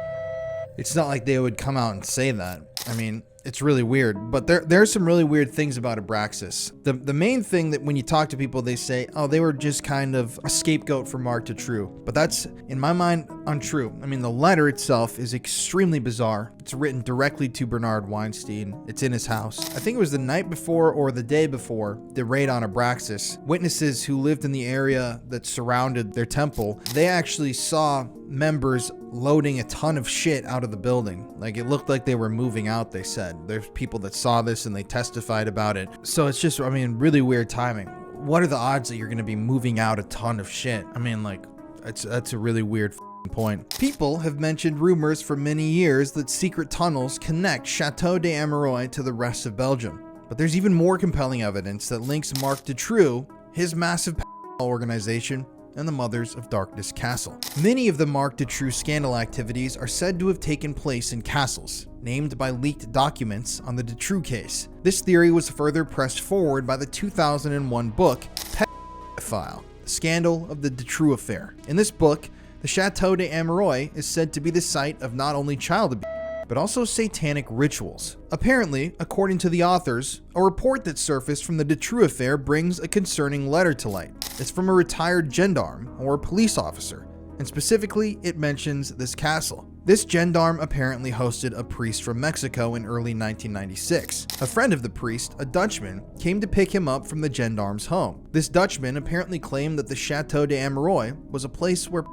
it's not like they would come out and say that. I mean, it's really weird, but there's some really weird things about Abraxas. The main thing that when you talk to people, they say, oh, they were just kind of a scapegoat for Marc Dutroux. But that's, in my mind, untrue. I mean, the letter itself is extremely bizarre. It's written directly to Bernard Weinstein. It's in his house. I think it was the night before or the day before the raid on Abraxas. Witnesses who lived in the area that surrounded their temple, they actually saw members loading a ton of shit out of the building. Like, it looked like they were moving out, they said. There's people that saw this and they testified about it. So it's just, really weird timing. What are the odds that you're going to be moving out a ton of shit? I mean, like, that's a really weird point. People have mentioned rumors for many years that secret tunnels connect Chateau De Amerois to the rest of Belgium. But there's even more compelling evidence that links Marc Dutroux, his massive organization, and the Mothers of Darkness Castle. Many of the Marc Dutroux scandal activities are said to have taken place in castles, named by leaked documents on the Dutroux case. This theory was further pressed forward by the 2001 book, PEDOPHILE, The Scandal of the Dutroux Affair. In this book, the Chateau de Amerois is said to be the site of not only child abuse, but also satanic rituals. Apparently, according to the authors, a report that surfaced from the Dutroux affair brings a concerning letter to light. It's from a retired gendarme or police officer, and specifically, it mentions this castle. This gendarme apparently hosted a priest from Mexico in early 1996. A friend of the priest, a Dutchman, came to pick him up from the gendarme's home. This Dutchman apparently claimed that the Chateau de Amerois was a place where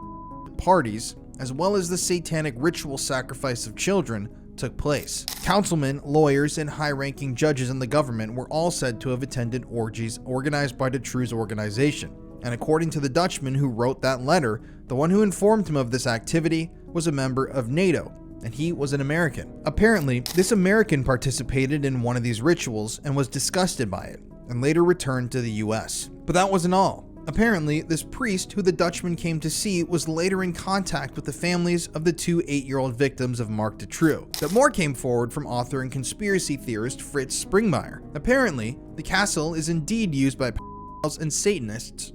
parties, as well as the satanic ritual sacrifice of children, took place. Councilmen, lawyers, and high-ranking judges in the government were all said to have attended orgies organized by Dutroux's organization. And according to the Dutchman who wrote that letter, the one who informed him of this activity was a member of NATO, and he was an American. Apparently, this American participated in one of these rituals and was disgusted by it, and later returned to the US. But that wasn't all. Apparently, this priest who the Dutchman came to see was later in contact with the families of the two 8-year-old victims of Marc Dutroux. But more came forward from author and conspiracy theorist Fritz Springmeier. Apparently, the castle is indeed used by pedophiles and Satanists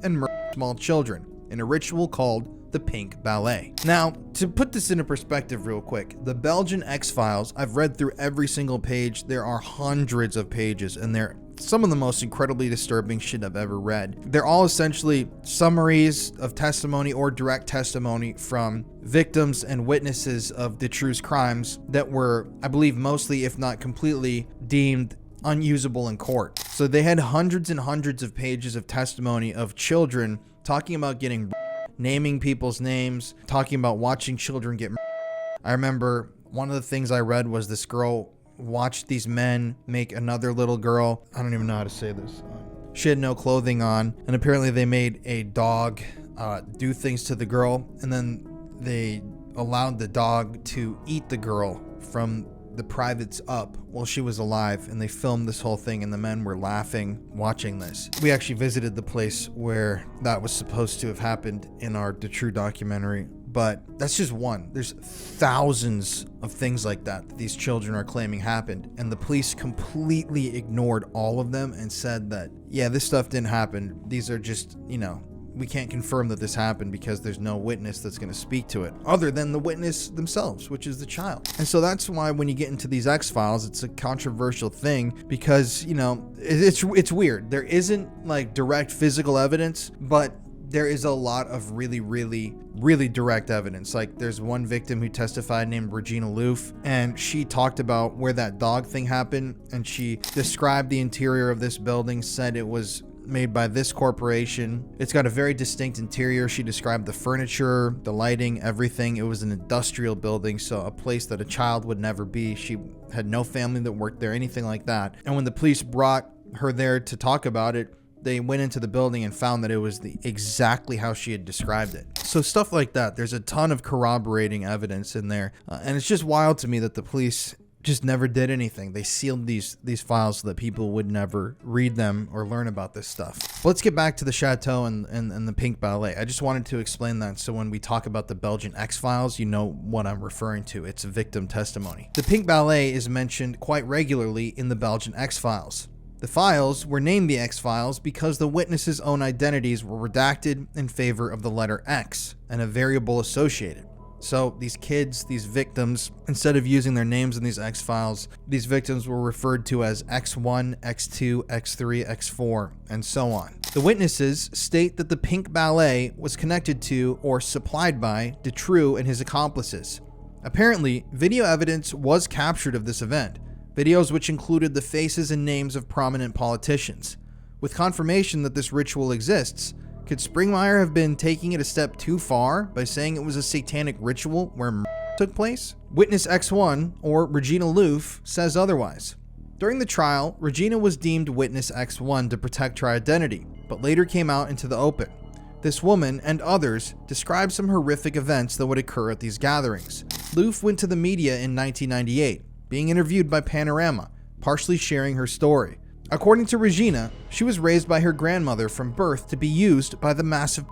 and murder small children in a ritual called the Pink Ballet. Now, to put this into perspective real quick, the Belgian X-Files, I've read through every single page. There are hundreds of pages, and they're some of the most incredibly disturbing shit I've ever read. They're all essentially summaries of testimony or direct testimony from victims and witnesses of Dutroux's crimes that were, I believe, mostly, if not completely, deemed unusable in court. So they had hundreds and hundreds of pages of testimony of children talking about getting, naming people's names, talking about watching children get. I remember one of the things I read was this girl watched these men make another little girl, I don't even know how to say this, she had no clothing on, and apparently they made a dog do things to the girl, and then they allowed the dog to eat the girl from the privates up while she was alive, and they filmed this whole thing, and the men were laughing watching this. We actually visited the place where that was supposed to have happened in our Dutroux documentary. But that's just one. There's thousands of things like that these children are claiming happened. And the police completely ignored all of them and said that, yeah, this stuff didn't happen. These are just, we can't confirm that this happened because there's no witness that's going to speak to it other than the witness themselves, which is the child. And so that's why when you get into these X-Files, it's a controversial thing because, it's weird. There isn't like direct physical evidence, but there is a lot of really, really, really direct evidence. Like there's one victim who testified named Regina Loof, and she talked about where that dog thing happened, and she described the interior of this building, said it was made by this corporation. It's got a very distinct interior. She described the furniture, the lighting, everything. It was an industrial building, so a place that a child would never be. She had no family that worked there, anything like that. And when the police brought her there to talk about it, they went into the building and found that it was exactly how she had described it. So stuff like that, there's a ton of corroborating evidence in there. And it's just wild to me that the police just never did anything. They sealed these files so that people would never read them or learn about this stuff. But let's get back to the chateau and the pink ballet. I just wanted to explain that so when we talk about the Belgian X-Files, you know what I'm referring to. It's victim testimony. The pink ballet is mentioned quite regularly in the Belgian X-Files. The files were named the X-Files because the witnesses' own identities were redacted in favor of the letter X and a variable associated. So these kids, these victims, instead of using their names in these X-Files, these victims were referred to as X1, X2, X3, X4, and so on. The witnesses state that the pink ballet was connected to or supplied by Dutroux and his accomplices. Apparently, video evidence was captured of this event, videos which included the faces and names of prominent politicians. With confirmation that this ritual exists, could Springmeier have been taking it a step too far by saying it was a satanic ritual where took place? Witness X1, or Regina Loof, says otherwise. During the trial, Regina was deemed witness X1 to protect her identity, but later came out into the open. This woman and others described some horrific events that would occur at these gatherings. Loof went to the media in 1998, being interviewed by Panorama, partially sharing her story. According to Regina, she was raised by her grandmother from birth to be used by the massive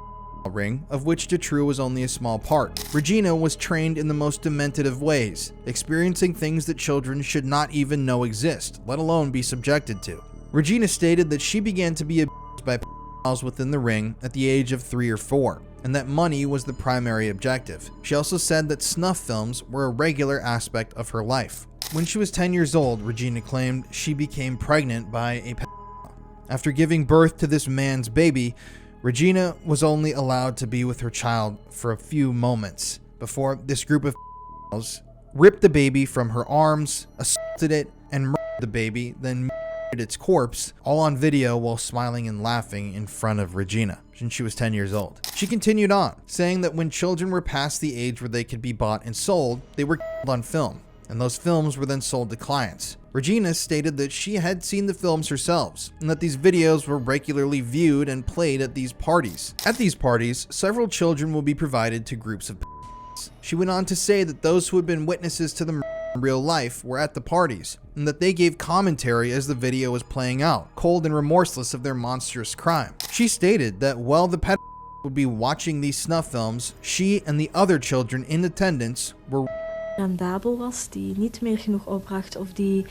ring, of which Dutroux was only a small part. Regina was trained in the most demented of ways, experiencing things that children should not even know exist, let alone be subjected to. Regina stated that she began to be abused by pedophiles within the ring at the age of 3 or 4, and that money was the primary objective. She also said that snuff films were a regular aspect of her life. When she was 10 years old, Regina claimed she became pregnant by a pedophile. After giving birth to this man's baby, Regina was only allowed to be with her child for a few moments before this group of pedophiles ripped the baby from her arms, assaulted it, and murdered the baby, then murdered its corpse, all on video while smiling and laughing in front of Regina, since she was 10 years old. She continued on, saying that when children were past the age where they could be bought and sold, they were killed on film, and those films were then sold to clients. Regina stated that she had seen the films herself, and that these videos were regularly viewed and played at these parties. At these parties, several children will be provided to groups of pedophiles. She went on to say that those who had been witnesses to the murder in real life were at the parties, and that they gave commentary as the video was playing out, cold and remorseless of their monstrous crime. She stated that while the pedophiles would be watching these snuff films, she and the other children in attendance were rendabel was, die niet meer genoeg opbracht of die,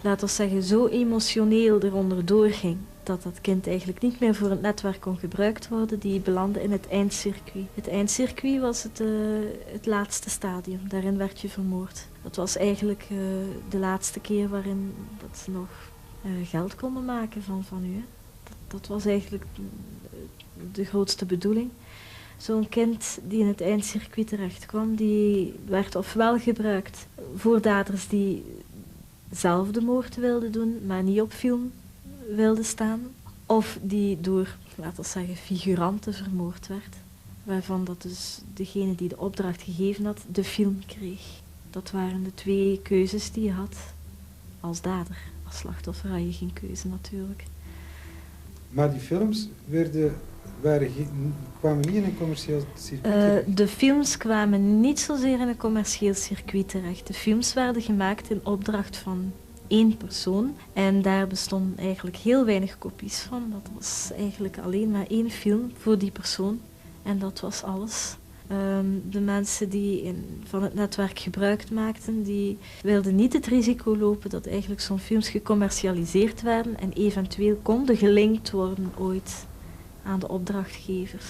laten we zeggen, zo emotioneel eronder doorging dat dat kind eigenlijk niet meer voor het netwerk kon gebruikt worden, die belandde in het eindcircuit. Het eindcircuit was het laatste stadium, daarin werd je vermoord. Dat was eigenlijk de laatste keer waarin dat ze nog geld konden maken van u. Hè. Dat was eigenlijk de grootste bedoeling. Zo'n kind die in het eindcircuit terecht kwam, die werd ofwel gebruikt voor daders die zelf de moord wilden doen, maar niet op film wilden staan. Of die door, laten we zeggen, figuranten vermoord werd. Waarvan dat dus degene die de opdracht gegeven had, de film kreeg. Dat waren de twee keuzes die je had als dader. Als slachtoffer had je geen keuze natuurlijk. Maar die films kwamen niet in een commercieel circuit? De films kwamen niet zozeer in een commercieel circuit terecht. De films werden gemaakt in opdracht van 1 persoon. En daar bestonden eigenlijk heel weinig kopies van. Dat was eigenlijk alleen maar 1 film voor die persoon. En dat was alles. De mensen die van het netwerk gebruik maakten, die wilden niet het risico lopen dat eigenlijk zo'n films gecommercialiseerd werden en eventueel konden gelinkt worden ooit aan de opdrachtgevers.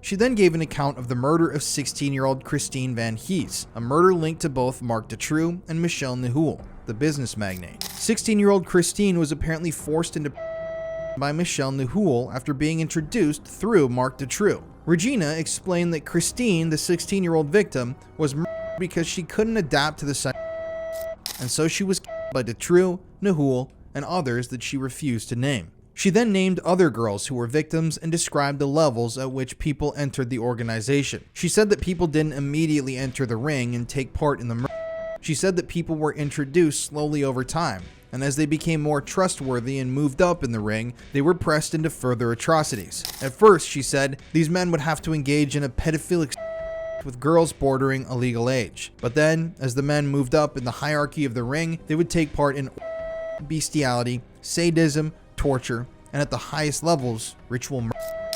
She then gave an account of the murder of 16-year-old Christine Van Hees, a murder linked to both Marc Dutroux and Michel Nihoul, the business magnate. 16-year-old Christine was apparently forced into by Michel Nihoul after being introduced through Marc Dutroux. Regina explained that Christine, the 16-year-old victim, was murdered because she couldn't adapt to the site, and so she was killed by Dutroux, Nihoul, and others that she refused to name. She then named other girls who were victims and described the levels at which people entered the organization. She said that people didn't immediately enter the ring and take part in the murder. She said that people were introduced slowly over time, and as they became more trustworthy and moved up in the ring, they were pressed into further atrocities. At first, she said, these men would have to engage in a pedophilic with girls bordering a legal age. But then, as the men moved up in the hierarchy of the ring, they would take part in bestiality, sadism, torture, and at the highest levels, ritual murder.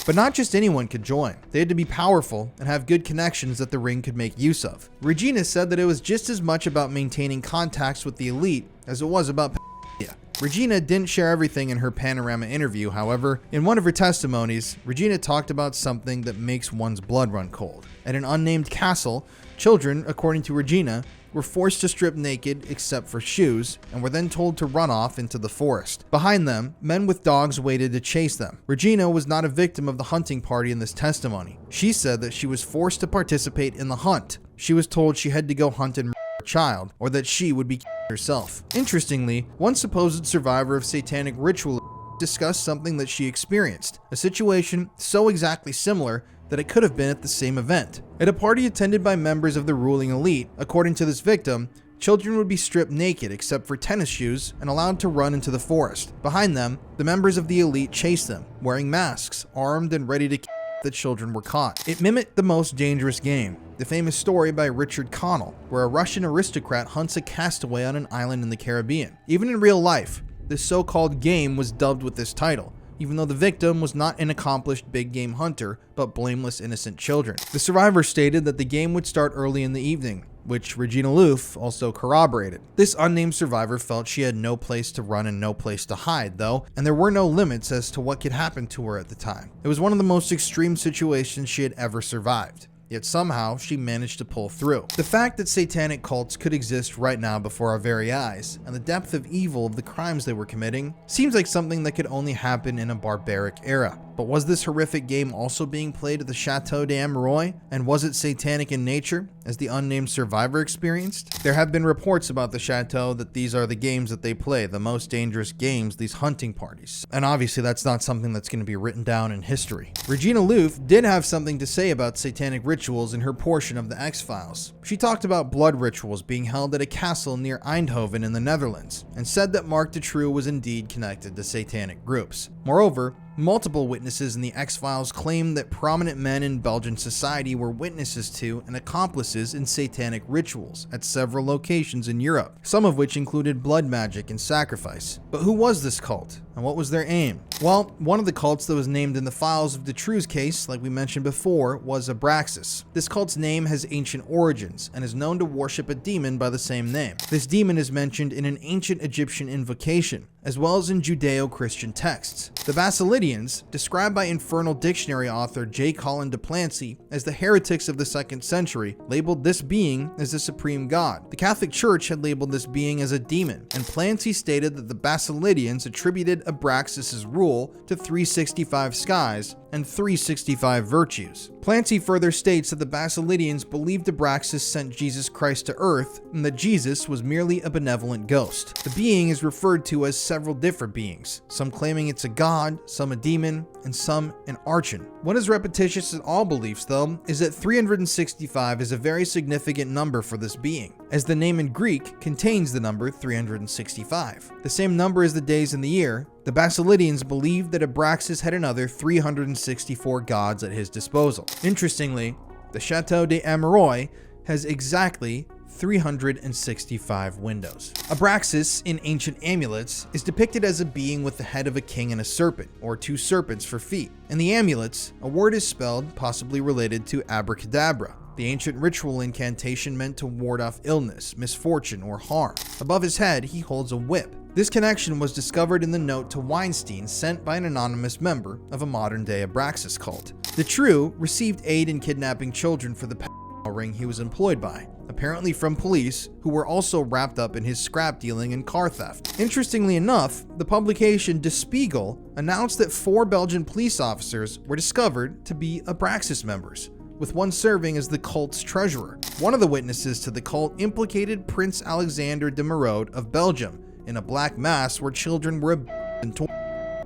But not just anyone could join. They had to be powerful and have good connections that the ring could make use of. Regina said that it was just as much about maintaining contacts with the elite as it was about pedophilia. Regina didn't share everything in her Panorama interview, however. In one of her testimonies, Regina talked about something that makes one's blood run cold. At an unnamed castle, children, according to Regina, were forced to strip naked except for shoes and were then told to run off into the forest. Behind them, men with dogs waited to chase them. Regina was not a victim of the hunting party in this testimony. She said that she was forced to participate in the hunt. She was told she had to go hunt and murder a child, or that she would be killed herself. Interestingly, one supposed survivor of satanic ritual discussed something that she experienced, a situation so exactly similar that it could have been at the same event. At a party attended by members of the ruling elite, according to this victim, children would be stripped naked except for tennis shoes and allowed to run into the forest. Behind them, the members of the elite chased them, wearing masks, armed and ready to kill the children were caught. It mimicked the most dangerous game, the famous story by Richard Connell, where a Russian aristocrat hunts a castaway on an island in the Caribbean. Even in real life, this so-called game was dubbed with this title, even though the victim was not an accomplished big game hunter, but blameless innocent children. The survivor stated that the game would start early in the evening, which Regina Louf also corroborated. This unnamed survivor felt she had no place to run and no place to hide, though, and there were no limits as to what could happen to her at the time. It was one of the most extreme situations she had ever survived. Yet somehow, she managed to pull through. The fact that satanic cults could exist right now before our very eyes, and the depth of evil of the crimes they were committing, seems like something that could only happen in a barbaric era. But was this horrific game also being played at the Chateau De Amerois? And was it satanic in nature, as the unnamed survivor experienced? There have been reports about the Chateau that these are the games that they play, the most dangerous games, these hunting parties. And obviously that's not something that's going to be written down in history. Regina Louf did have something to say about satanic rituals in her portion of the X-Files. She talked about blood rituals being held at a castle near Eindhoven in the Netherlands, and said that Mark Dutroux was indeed connected to satanic groups. Moreover, multiple witnesses in the X-Files claimed that prominent men in Belgian society were witnesses to and accomplices in satanic rituals at several locations in Europe, some of which included blood magic and sacrifice. But who was this cult, and what was their aim? Well, one of the cults that was named in the files of Dutroux's case, like we mentioned before, was Abraxas. This cult's name has ancient origins, and is known to worship a demon by the same name. This demon is mentioned in an ancient Egyptian invocation, as well as in Judeo-Christian texts. The Basilidians, described by Infernal Dictionary author J. Colin de Plancy as the heretics of the 2nd century, labeled this being as the supreme god. The Catholic Church had labeled this being as a demon, and Plancy stated that the Basilidians attributed Abraxas' rule to 365 skies and 365 virtues. Plancy further states that the Basilidians believed Abraxas sent Jesus Christ to Earth, and that Jesus was merely a benevolent ghost. The being is referred to as several different beings, some claiming it's a god, some a demon, and some an archon. What is repetitious in all beliefs, though, is that 365 is a very significant number for this being, as the name in Greek contains the number 365. The same number as the days in the year. The Basilidians believed that Abraxas had another 364 gods at his disposal. Interestingly, the Chateau De Amerois has exactly 365 windows. Abraxas, in ancient amulets, is depicted as a being with the head of a king and a serpent, or two serpents for feet. In the amulets, a word is spelled, possibly related to abracadabra, the ancient ritual incantation meant to ward off illness, misfortune, or harm. Above his head, he holds a whip. This connection was discovered in the note to Weinstein sent by an anonymous member of a modern-day Abraxas cult. Dutroux received aid in kidnapping children for the pedophile ring he was employed by, apparently from police who were also wrapped up in his scrap dealing and car theft. Interestingly enough, the publication Der Spiegel announced that 4 Belgian police officers were discovered to be Abraxas members, with one serving as the cult's treasurer. One of the witnesses to the cult implicated Prince Alexander de Merode of Belgium in a black mass where children were and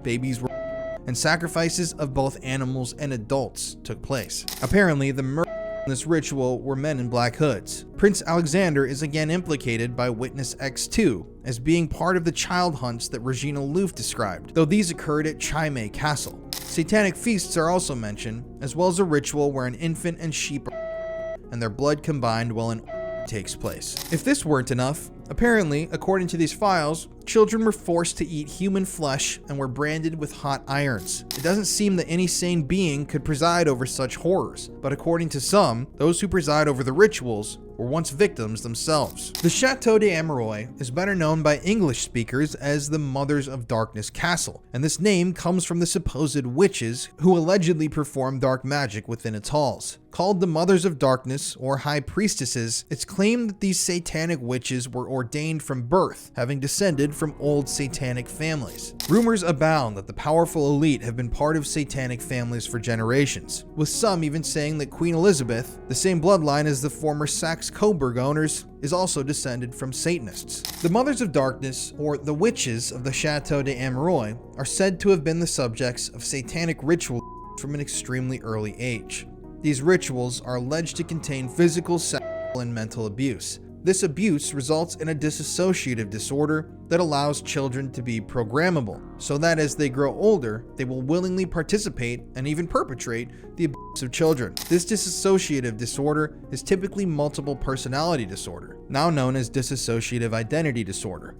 babies were and sacrifices of both animals and adults took place. Apparently, the in this ritual were men in black hoods. Prince Alexander is again implicated by Witness X2 as being part of the child hunts that Regina Louf described, though these occurred at Chimay Castle. Satanic feasts are also mentioned, as well as a ritual where an infant and sheep are and their blood combined while an takes place. If this weren't enough, apparently, according to these files, children were forced to eat human flesh and were branded with hot irons. It doesn't seem that any sane being could preside over such horrors, but according to some, those who preside over the rituals were once victims themselves. The Chateau De Amerois is better known by English speakers as the Mothers of Darkness Castle, and this name comes from the supposed witches who allegedly perform dark magic within its halls. Called the Mothers of Darkness or High Priestesses, it's claimed that these satanic witches were ordained from birth, having descended from old satanic families. Rumors abound that the powerful elite have been part of satanic families for generations, with some even saying that Queen Elizabeth, the same bloodline as the former Saxe-Coburg owners, is also descended from Satanists. The Mothers of Darkness, or the witches of the Chateau de Amerois, are said to have been the subjects of satanic rituals from an extremely early age. These rituals are alleged to contain physical, sexual, and mental abuse. This abuse results in a dissociative disorder that allows children to be programmable, so that as they grow older, they will willingly participate and even perpetrate the abuse of children. This dissociative disorder is typically multiple personality disorder, now known as dissociative identity disorder.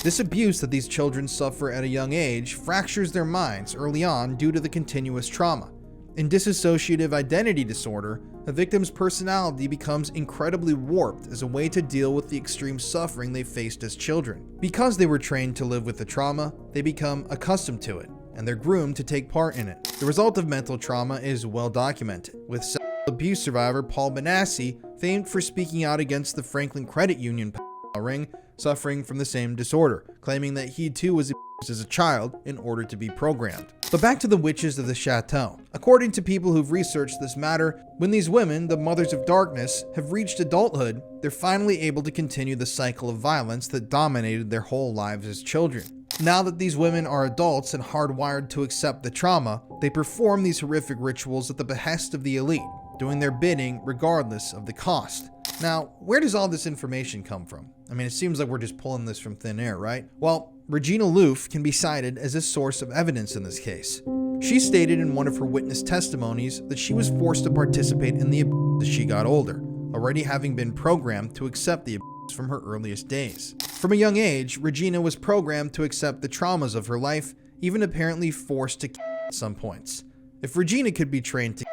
This abuse that these children suffer at a young age fractures their minds early on due to the continuous trauma. In dissociative identity disorder, a victim's personality becomes incredibly warped as a way to deal with the extreme suffering they faced as children. Because they were trained to live with the trauma, they become accustomed to it, and they're groomed to take part in it. The result of mental trauma is well documented, with sexual abuse survivor Paul Benassi, famed for speaking out against the Franklin Credit Union ring, suffering from the same disorder, claiming that he too was abused as a child in order to be programmed. But back to the witches of the chateau. According to people who've researched this matter, when these women, the Mothers of Darkness, have reached adulthood, they're finally able to continue the cycle of violence that dominated their whole lives as children. Now that these women are adults and hardwired to accept the trauma, they perform these horrific rituals at the behest of the elite, doing their bidding regardless of the cost. Now, where does all this information come from? I mean, it seems like we're just pulling this from thin air, right? Well, Regina Louf can be cited as a source of evidence in this case. She stated in one of her witness testimonies that she was forced to participate in the abuse as she got older, already having been programmed to accept the abuse from her earliest days. From a young age, Regina was programmed to accept the traumas of her life, even apparently forced to at some points. If Regina could be trained to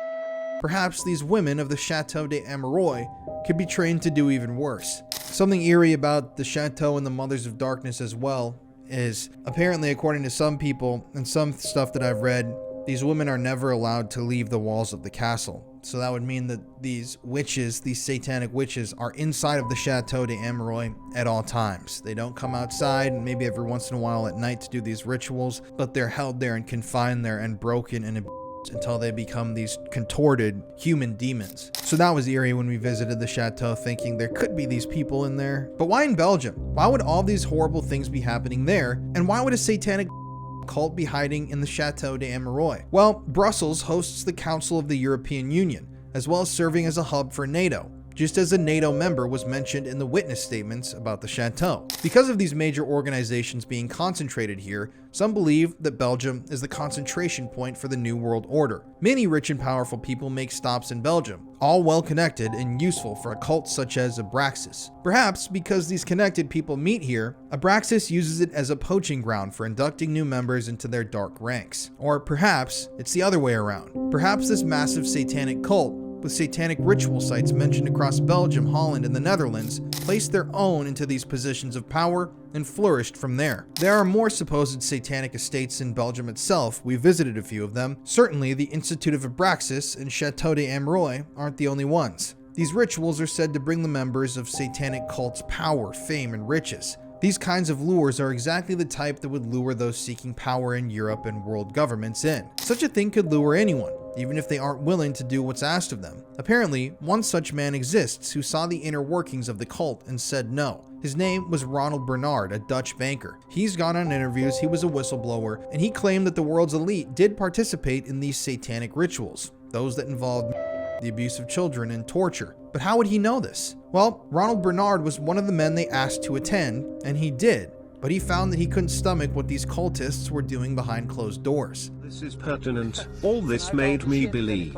perhaps these women of the Chateau de Amerois could be trained to do even worse. Something eerie about the Chateau and the Mothers of Darkness as well is, apparently according to some people and some stuff that I've read, these women are never allowed to leave the walls of the castle. So that would mean that these witches, these satanic witches, are inside of the Chateau de Amerois at all times. They don't come outside, maybe every once in a while at night to do these rituals, but they're held there and confined there and broken and abused until they become these contorted human demons. So that was eerie when we visited the chateau, thinking there could be these people in there. But why in Belgium? Why would all these horrible things be happening there? And why would a satanic cult be hiding in the Chateau de Amerois? Well, Brussels hosts the Council of the European Union, as well as serving as a hub for NATO, just as a NATO member was mentioned in the witness statements about the chateau. Because of these major organizations being concentrated here, some believe that Belgium is the concentration point for the New World Order. Many rich and powerful people make stops in Belgium, all well connected and useful for a cult such as Abraxas. Perhaps because these connected people meet here, Abraxas uses it as a poaching ground for inducting new members into their dark ranks. Or perhaps it's the other way around. Perhaps this massive satanic cult, with satanic ritual sites mentioned across Belgium, Holland, and the Netherlands, placed their own into these positions of power and flourished from there. There are more supposed satanic estates in Belgium itself. We visited a few of them. Certainly, the Institute of Abraxas and Chateau de Amerois aren't the only ones. These rituals are said to bring the members of satanic cults power, fame, and riches. These kinds of lures are exactly the type that would lure those seeking power in Europe and world governments in. Such a thing could lure anyone, even if they aren't willing to do what's asked of them. Apparently, one such man exists who saw the inner workings of the cult and said no. His name was Ronald Bernard, a Dutch banker. He's gone on interviews, he was a whistleblower, and he claimed that the world's elite did participate in these satanic rituals, those that involved the abuse of children, and torture. But how would he know this? Well, Ronald Bernard was one of the men they asked to attend, and he did. But he found that he couldn't stomach what these cultists were doing behind closed doors. This is pertinent. All this made me believe.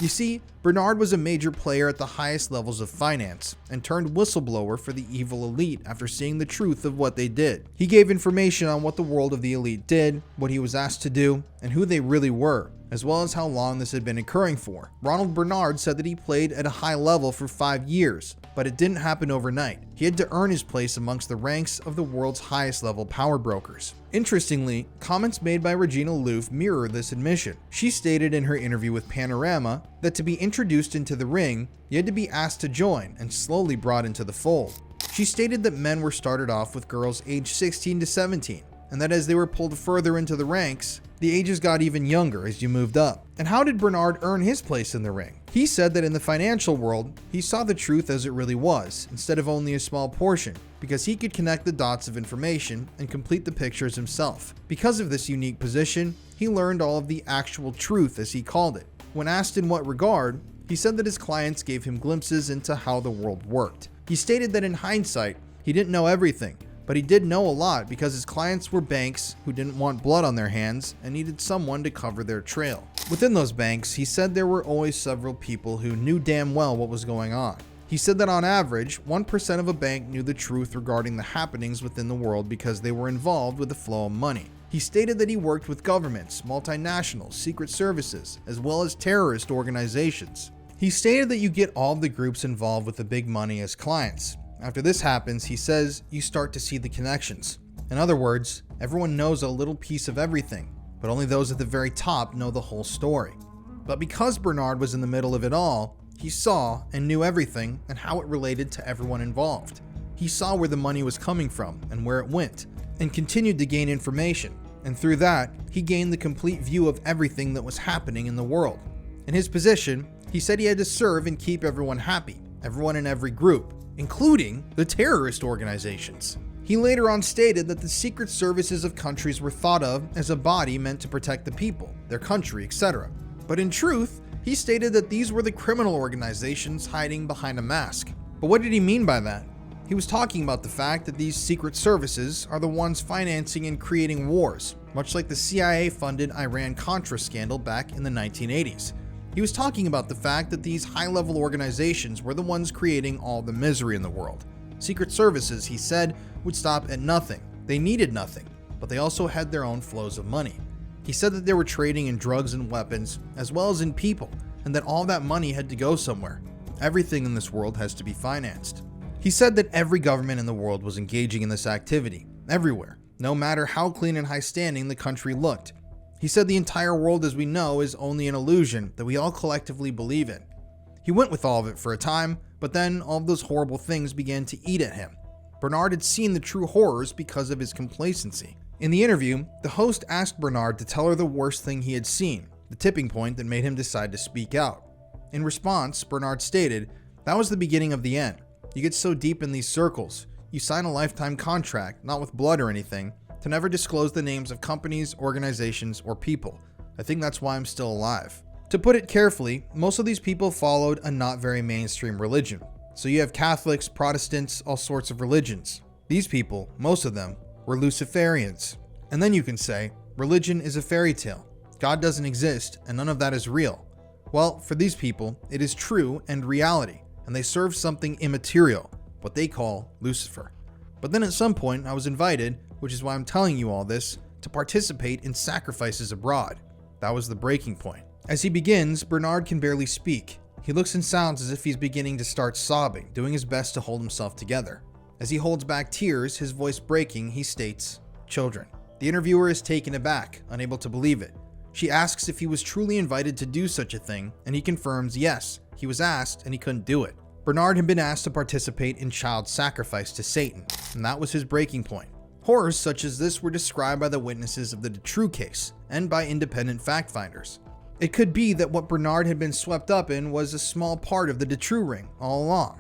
You see, Bernard was a major player at the highest levels of finance and turned whistleblower for the evil elite after seeing the truth of what they did. He gave information on what the world of the elite did, what he was asked to do, and who they really were, as well as how long this had been occurring for. Ronald Bernard said that he played at a high level for 5 years, but it didn't happen overnight. He had to earn his place amongst the ranks of the world's highest level power brokers. Interestingly, comments made by Regina Louf mirror this admission. She stated in her interview with Panorama that to be introduced into the ring, you had to be asked to join and slowly brought into the fold. She stated that men were started off with girls aged 16 to 17, and that as they were pulled further into the ranks, the ages got even younger as you moved up. And how did Bernard earn his place in the ring? He said that in the financial world, he saw the truth as it really was, instead of only a small portion, because he could connect the dots of information and complete the pictures himself. Because of this unique position, he learned all of the actual truth, as he called it. When asked in what regard, he said that his clients gave him glimpses into how the world worked. He stated that in hindsight, he didn't know everything, but he did know a lot because his clients were banks who didn't want blood on their hands and needed someone to cover their trail. Within those banks, he said there were always several people who knew damn well what was going on. He said that on average, 1% of a bank knew the truth regarding the happenings within the world because they were involved with the flow of money. He stated that he worked with governments, multinationals, secret services, as well as terrorist organizations. He stated that you get all of the groups involved with the big money as clients. After this happens, he says, you start to see the connections. In other words, everyone knows a little piece of everything, but only those at the very top know the whole story. But because Bernard was in the middle of it all, he saw and knew everything and how it related to everyone involved. He saw where the money was coming from and where it went, and continued to gain information. And through that, he gained the complete view of everything that was happening in the world. In his position, he said he had to serve and keep everyone happy, everyone in every group, including the terrorist organizations. He later on stated that the secret services of countries were thought of as a body meant to protect the people, their country, etc. But in truth, he stated that these were the criminal organizations hiding behind a mask. But what did he mean by that? He was talking about the fact that these secret services are the ones financing and creating wars, much like the CIA-funded Iran-Contra scandal back in the 1980s. He was talking about the fact that these high-level organizations were the ones creating all the misery in the world. Secret services, he said, would stop at nothing. They needed nothing, but they also had their own flows of money. He said that they were trading in drugs and weapons, as well as in people, and that all that money had to go somewhere. Everything in this world has to be financed. He said that every government in the world was engaging in this activity, everywhere, no matter how clean and high-standing the country looked. He said the entire world as we know is only an illusion that we all collectively believe in. He went with all of it for a time, but then all of those horrible things began to eat at him. Bernard had seen the true horrors because of his complacency. In the interview, the host asked Bernard to tell her the worst thing he had seen, the tipping point that made him decide to speak out. In response, Bernard stated, "That was the beginning of the end. You get so deep in these circles, you sign a lifetime contract, not with blood or anything, to never disclose the names of companies, organizations, or people. I think that's why I'm still alive." To put it carefully, most of these people followed a not very mainstream religion. So you have Catholics, Protestants, all sorts of religions. These people, most of them, were Luciferians. And then you can say, religion is a fairy tale. God doesn't exist, and none of that is real. Well, for these people, it is true and reality, and they serve something immaterial, what they call Lucifer. But then at some point, I was invited, which is why I'm telling you all this, to participate in sacrifices abroad. That was the breaking point. As he begins, Bernard can barely speak. He looks and sounds as if he's beginning to start sobbing, doing his best to hold himself together. As he holds back tears, his voice breaking, he states, "Children." The interviewer is taken aback, unable to believe it. She asks if he was truly invited to do such a thing, and he confirms yes, he was asked and he couldn't do it. Bernard had been asked to participate in child sacrifice to Satan, and that was his breaking point. Horrors such as this were described by the witnesses of the Detrue case and by independent fact-finders. It could be that what Bernard had been swept up in was a small part of the Detrue ring all along.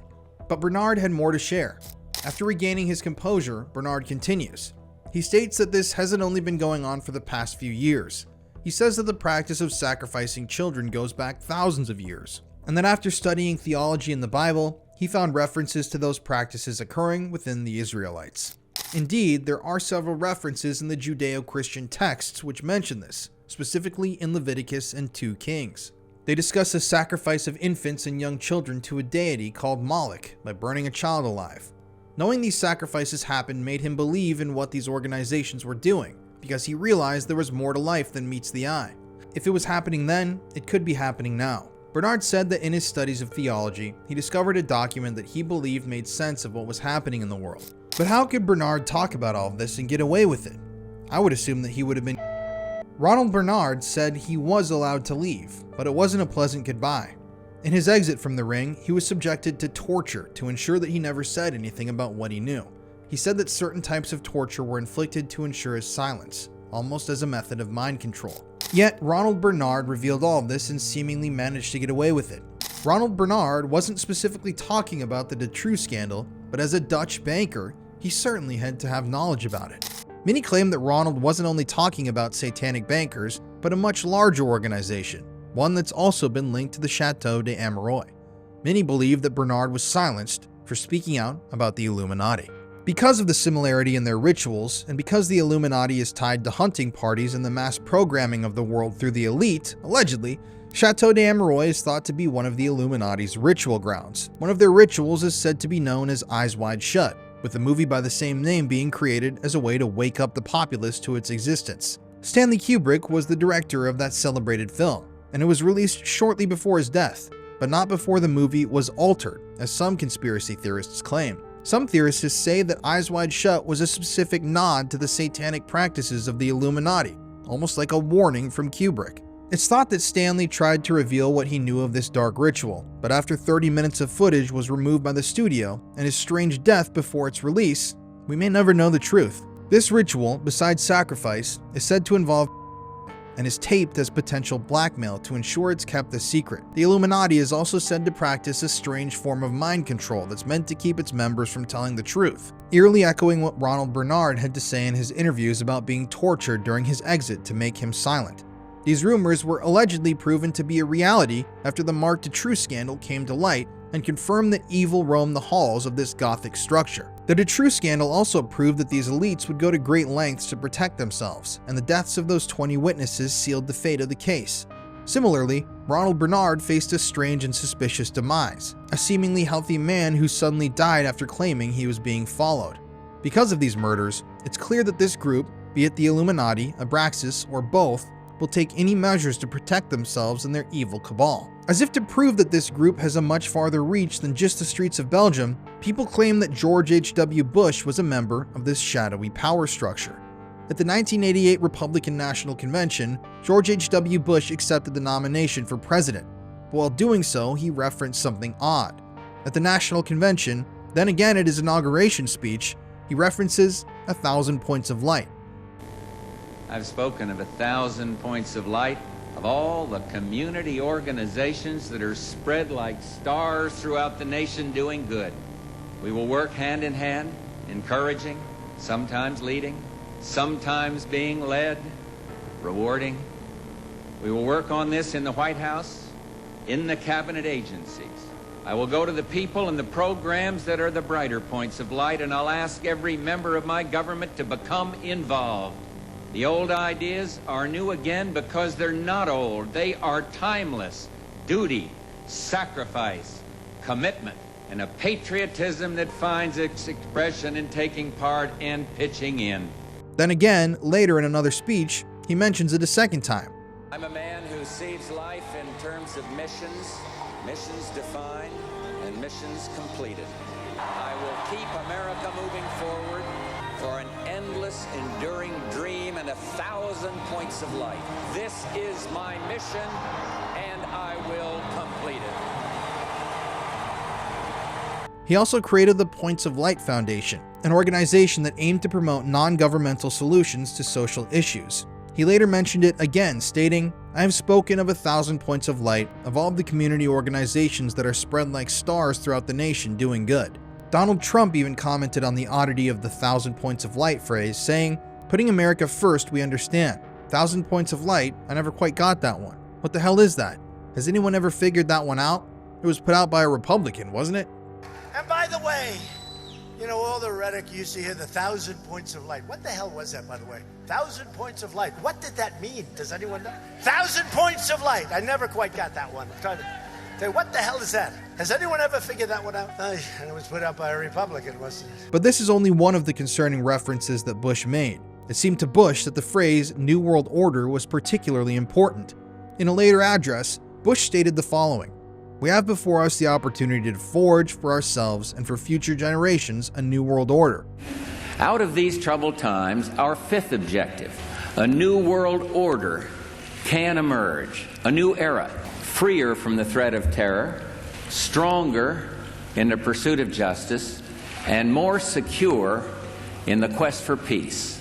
But Bernard had more to share. After regaining his composure, Bernard continues. He states that this hasn't only been going on for the past few years. He says that the practice of sacrificing children goes back thousands of years, and that after studying theology in the Bible, he found references to those practices occurring within the Israelites. Indeed, there are several references in the Judeo-Christian texts which mention this, specifically in Leviticus and 2 Kings. They discuss the sacrifice of infants and young children to a deity called Moloch by burning a child alive. Knowing these sacrifices happened made him believe in what these organizations were doing, because he realized there was more to life than meets the eye. If it was happening then, it could be happening now. Bernard said that in his studies of theology, he discovered a document that he believed made sense of what was happening in the world. But how could Bernard talk about all of this and get away with it? I would assume that he would have been. Ronald Bernard said he was allowed to leave, but it wasn't a pleasant goodbye. In his exit from the ring, he was subjected to torture to ensure that he never said anything about what he knew. He said that certain types of torture were inflicted to ensure his silence, almost as a method of mind control. Yet, Ronald Bernard revealed all of this and seemingly managed to get away with it. Ronald Bernard wasn't specifically talking about the Dutroux scandal, but as a Dutch banker, he certainly had to have knowledge about it. Many claim that Ronald wasn't only talking about satanic bankers, but a much larger organization, one that's also been linked to the Chateau De Amerois. Many believe that Bernard was silenced for speaking out about the Illuminati. Because of the similarity in their rituals, and because the Illuminati is tied to hunting parties and the mass programming of the world through the elite, allegedly, Chateau de Amerois is thought to be one of the Illuminati's ritual grounds. One of their rituals is said to be known as Eyes Wide Shut, with a movie by the same name being created as a way to wake up the populace to its existence. Stanley Kubrick was the director of that celebrated film, and it was released shortly before his death, but not before the movie was altered, as some conspiracy theorists claim. Some theorists say that Eyes Wide Shut was a specific nod to the satanic practices of the Illuminati, almost like a warning from Kubrick. It's thought that Stanley tried to reveal what he knew of this dark ritual, but after 30 minutes of footage was removed by the studio and his strange death before its release, we may never know the truth. This ritual, besides sacrifice, is said to involve and is taped as potential blackmail to ensure it's kept a secret. The Illuminati is also said to practice a strange form of mind control that's meant to keep its members from telling the truth, eerily echoing what Ronald Bernard had to say in his interviews about being tortured during his exit to make him silent. These rumors were allegedly proven to be a reality after the Mark Dutroux scandal came to light and confirmed that evil roamed the halls of this Gothic structure. The Dutroux scandal also proved that these elites would go to great lengths to protect themselves, and the deaths of those 20 witnesses sealed the fate of the case. Similarly, Ronald Bernard faced a strange and suspicious demise, a seemingly healthy man who suddenly died after claiming he was being followed. Because of these murders, it's clear that this group, be it the Illuminati, Abraxas, or both, will take any measures to protect themselves and their evil cabal. As if to prove that this group has a much farther reach than just the streets of Belgium, people claim that George H.W. Bush was a member of this shadowy power structure. At the 1988 Republican National Convention, George H.W. Bush accepted the nomination for president, but while doing so, he referenced something odd. At the National Convention, then again at his inauguration speech, he references 1,000 points of light. I've spoken of 1,000 points of light, of all the community organizations that are spread like stars throughout the nation doing good. We will work hand in hand, encouraging, sometimes leading, sometimes being led, rewarding. We will work on this in the White House, in the cabinet agencies. I will go to the people and the programs that are the brighter points of light, and I'll ask every member of my government to become involved. The old ideas are new again because they're not old. They are timeless. Duty, sacrifice, commitment, and a patriotism that finds its expression in taking part and pitching in. Then again, later in another speech, he mentions it a second time. I'm a man who sees life in terms of missions, missions defined, and missions completed. I will keep America moving forward for an endless, enduring dream and 1,000 points of light. This is my mission, and I will complete it. He also created the Points of Light Foundation, an organization that aimed to promote non-governmental solutions to social issues. He later mentioned it again, stating, "I have spoken of 1,000 points of light of all of the community organizations that are spread like stars throughout the nation doing good." Donald Trump even commented on the oddity of the 1,000 points of light phrase, saying, "Putting America first, we understand. 1,000 points of light, I never quite got that one. What the hell is that? Has anyone ever figured that one out?" It was put out by a Republican, wasn't it? And by the way, you know, all the rhetoric you used to hear, the 1,000 points of light. What the hell was that, by the way? 1,000 points of light. What did that mean? Does anyone know? 1,000 points of light. I never quite got that one. I'm trying to say, what the hell is that? Has anyone ever figured that one out? And it was put out by a Republican, wasn't it? But this is only one of the concerning references that Bush made. It seemed to Bush that the phrase New World Order was particularly important. In a later address, Bush stated the following: "We have before us the opportunity to forge for ourselves and for future generations a new world order." Out of these troubled times, our fifth objective, a new world order, can emerge. A new era, freer from the threat of terror, stronger in the pursuit of justice, and more secure in the quest for peace.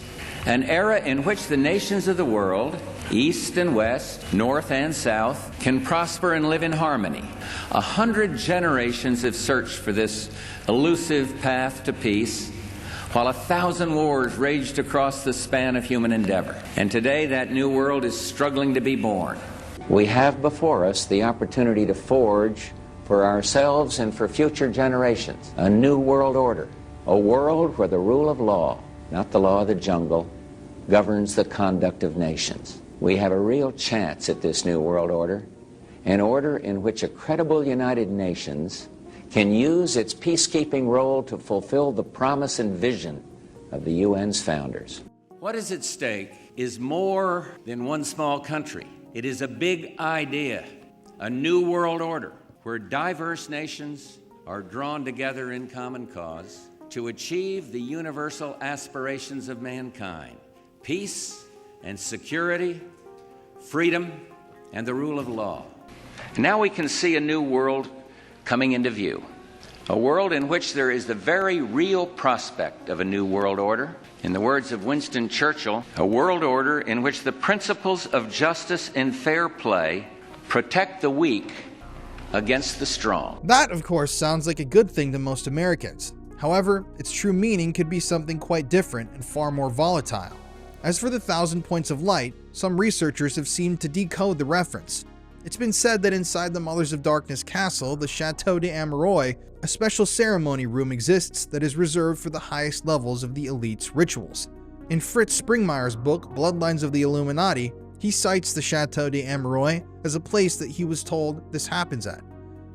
An era in which the nations of the world, East and West, North and South, can prosper and live in harmony. 100 generations have searched for this elusive path to peace, while 1,000 wars raged across the span of human endeavor. And today that new world is struggling to be born. We have before us the opportunity to forge for ourselves and for future generations a new world order, a world where the rule of law, not the law of the jungle, governs the conduct of nations. We have a real chance at this new world order, an order in which a credible United Nations can use its peacekeeping role to fulfill the promise and vision of the UN's founders. What is at stake is more than one small country. It is a big idea, a new world order where diverse nations are drawn together in common cause to achieve the universal aspirations of mankind: peace and security, freedom, and the rule of law. Now we can see a new world coming into view, a world in which there is the very real prospect of a new world order. In the words of Winston Churchill, a world order in which the principles of justice and fair play protect the weak against the strong. That, of course, sounds like a good thing to most Americans. However, its true meaning could be something quite different and far more volatile. As for the 1,000 points of light, some researchers have seemed to decode the reference. It's been said that inside the Mothers of Darkness castle, the Chateau De Amerois, a special ceremony room exists that is reserved for the highest levels of the elite's rituals. In Fritz Springmeier's book, Bloodlines of the Illuminati, he cites the Chateau De Amerois as a place that he was told this happens at.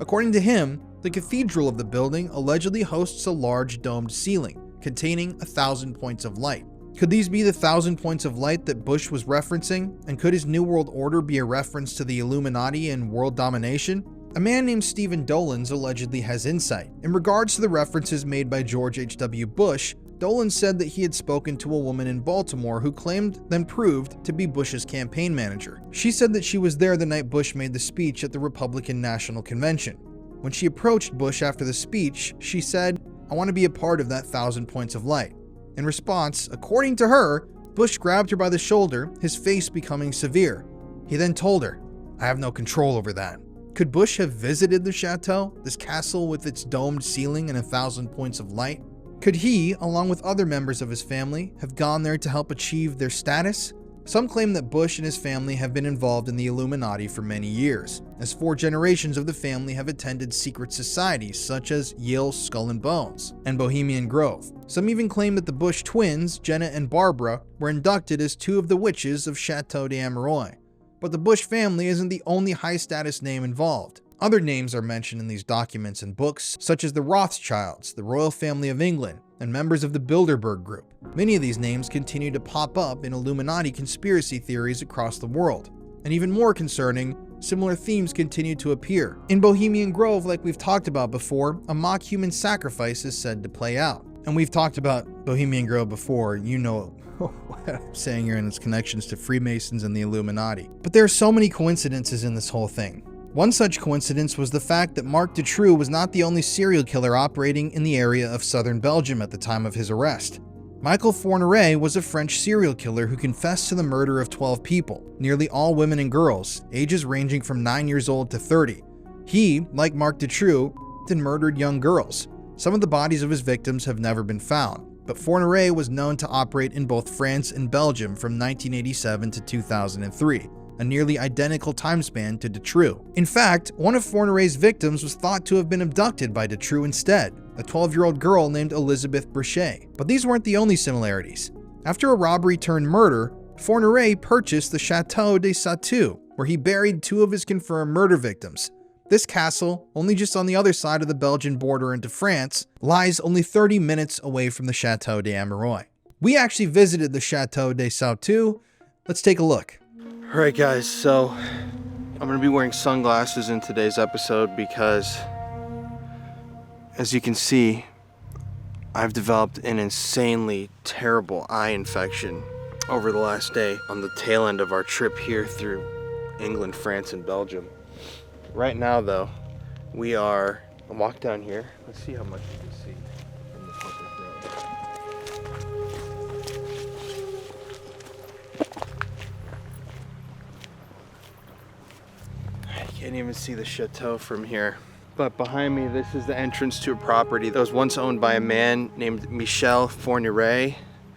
According to him, the cathedral of the building allegedly hosts a large domed ceiling containing 1,000 points of light. Could these be the 1,000 points of light that Bush was referencing? And could his New World Order be a reference to the Illuminati and world domination? A man named Stephen Dolan's allegedly has insight. In regards to the references made by George H.W. Bush, Dolan said that he had spoken to a woman in Baltimore who claimed, then proved, to be Bush's campaign manager. She said that she was there the night Bush made the speech at the Republican National Convention. When she approached Bush after the speech, she said, "I want to be a part of that 1,000 points of light." In response, according to her, Bush grabbed her by the shoulder, his face becoming severe. He then told her, "I have no control over that." Could Bush have visited the chateau, this castle with its domed ceiling and 1,000 points of light? Could he, along with other members of his family, have gone there to help achieve their status? Some claim that Bush and his family have been involved in the Illuminati for many years, as 4 generations of the family have attended secret societies such as Yale's Skull and Bones and Bohemian Grove. Some even claim that the Bush twins, Jenna and Barbara, were inducted as 2 of the witches of Chateau De Amerois. But the Bush family isn't the only high-status name involved. Other names are mentioned in these documents and books, such as the Rothschilds, the Royal Family of England, and members of the Bilderberg Group. Many of these names continue to pop up in Illuminati conspiracy theories across the world. And even more concerning, similar themes continue to appear. In Bohemian Grove, like we've talked about before, a mock human sacrifice is said to play out. And we've talked about Bohemian Grove before, you know what I'm saying here in its connections to Freemasons and the Illuminati. But there are so many coincidences in this whole thing. One such coincidence was the fact that Marc Dutroux was not the only serial killer operating in the area of southern Belgium at the time of his arrest. Michael Fourniret was a French serial killer who confessed to the murder of 12 people, nearly all women and girls, ages ranging from 9 years old to 30. He, like Marc Dutroux, had murdered young girls. Some of the bodies of his victims have never been found, but Fourniret was known to operate in both France and Belgium from 1987 to 2003, a nearly identical time span to Dutroux. In fact, one of Fourniret's victims was thought to have been abducted by Dutroux instead, a 12-year-old girl named Elizabeth Brichet. But these weren't the only similarities. After a robbery turned murder, Fourniret purchased the Chateau de Amerois, where he buried 2 of his confirmed murder victims. This castle, only just on the other side of the Belgian border into France, lies only 30 minutes away from the Chateau De Amerois. We actually visited the Chateau de Amerois. Let's take a look. Alright guys, so I'm going to be wearing sunglasses in today's episode because, as you can see, I've developed an insanely terrible eye infection over the last day on the tail end of our trip here through England, France, and Belgium. Right now though, I'll walk down here. Let's see how much you can see from the public road. You can't even see the chateau from here. But behind me, this is the entrance to a property that was once owned by a man named Michel Fournier. I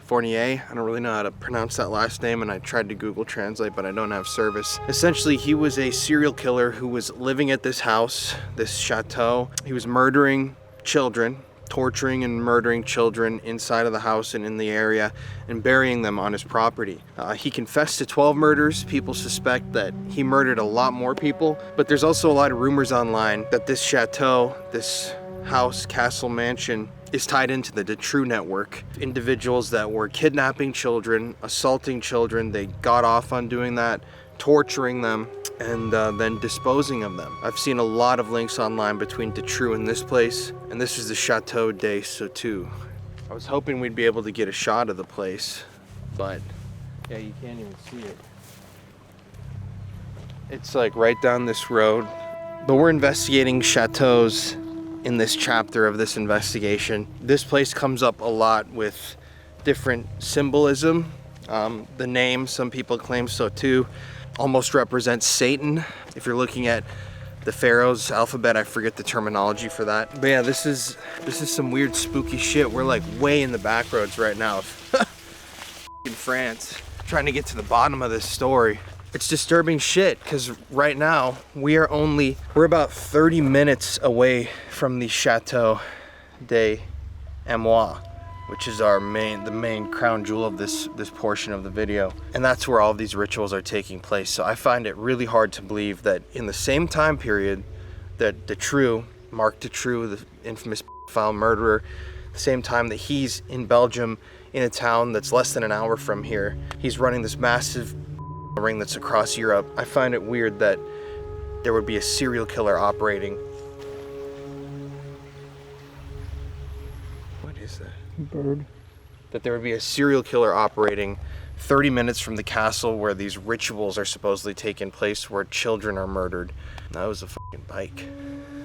don't really know how to pronounce that last name, and I tried to Google Translate, but I don't have service. Essentially, he was a serial killer who was living at this house, this chateau. He was murdering children, torturing and murdering children inside of the house and in the area, and burying them on his property. He confessed to 12 murders. People suspect that he murdered a lot more people, but there's also a lot of rumors online that this chateau, this house, castle, mansion, is tied into the Dutroux network. Individuals that were kidnapping children, assaulting children, they got off on doing that, torturing them, and then disposing of them. I've seen a lot of links online between Dutroux and this is the Chateau de Amerois. I was hoping we'd be able to get a shot of the place, but yeah, you can't even see it. It's like right down this road, but we're investigating chateaus in this chapter of this investigation. This place comes up a lot with different symbolism. The name, some people claim so too, almost represents Satan. If you're looking at the Pharaoh's alphabet, I forget the terminology for that. But yeah, this is some weird spooky shit. We're like way in the back roads right now of in France, trying to get to the bottom of this story. It's disturbing shit because right now we're about 30 minutes away from the Chateau De Amerois, which is the main crown jewel of this portion of the video. And that's where all of these rituals are taking place. So I find it really hard to believe that in the same time period that Marc Dutroux, the infamous pedophile murderer, the same time that he's in Belgium in a town that's less than an hour from here, he's running this massive ring that's across Europe. I find it weird that there would be a serial killer operating. What is that? Bird. That there would be a serial killer operating 30 minutes from the castle where these rituals are supposedly taking place, where children are murdered. That was a fucking bike.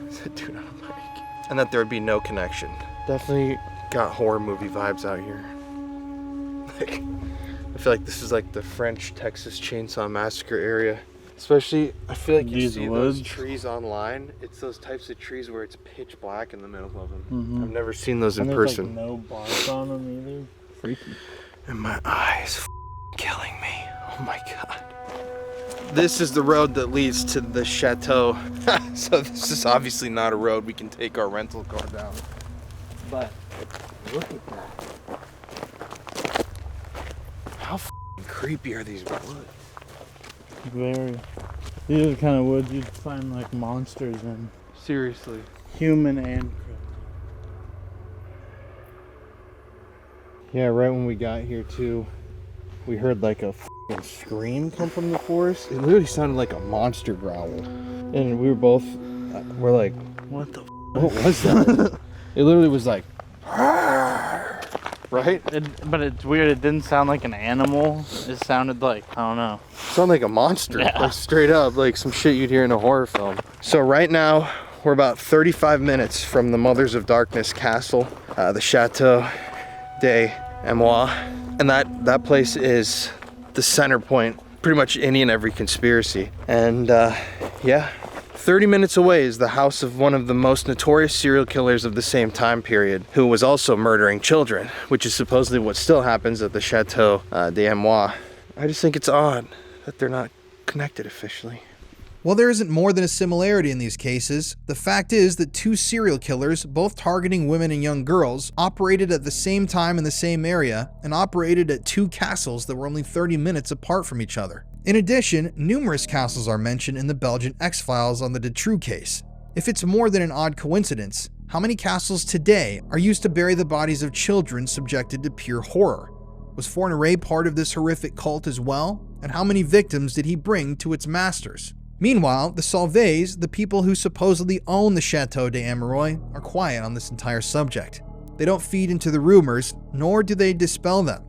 It's a dude on a bike. And that there would be no connection. Definitely got horror movie vibes out here. I feel like this is like the French Texas Chainsaw Massacre area. Especially, I feel like you see those trees online. It's those types of trees where it's pitch black in the middle of them. Mm-hmm. I've never seen those in person. Like no bark on them either. Freaky. And my eye is killing me. Oh my god. This is the road that leads to the chateau. So this is obviously not a road we can take our rental car down. But look at that. How creepy are these woods? Very. These are the kind of woods you'd find like monsters in. Seriously. Human and cryptid. Yeah, right when we got here too, we heard like a scream come from the forest. It literally sounded like a monster growl. And we were both, we're like, what the what was that? It literally was like, right? But it's weird, it didn't sound like an animal. It sounded like, I don't know. It sounded like a monster, yeah. Like straight up, like some shit you'd hear in a horror film. So right now, we're about 35 minutes from the Mothers of Darkness castle, the Chateau De Amerois. And that place is the center point, pretty much any and every conspiracy. And yeah, 30 minutes away is the house of one of the most notorious serial killers of the same time period, who was also murdering children, which is supposedly what still happens at the Chateau De Amerois. I just think it's odd that they're not connected officially. While there isn't more than a similarity in these cases, the fact is that two serial killers, both targeting women and young girls, operated at the same time in the same area and operated at two castles that were only 30 minutes apart from each other. In addition, numerous castles are mentioned in the Belgian X-Files on the Dutroux case. If it's more than an odd coincidence, how many castles today are used to bury the bodies of children subjected to pure horror? Was Forneray part of this horrific cult as well? And how many victims did he bring to its masters? Meanwhile, the Sauves, the people who supposedly own the Chateau De Amerois, are quiet on this entire subject. They don't feed into the rumors, nor do they dispel them.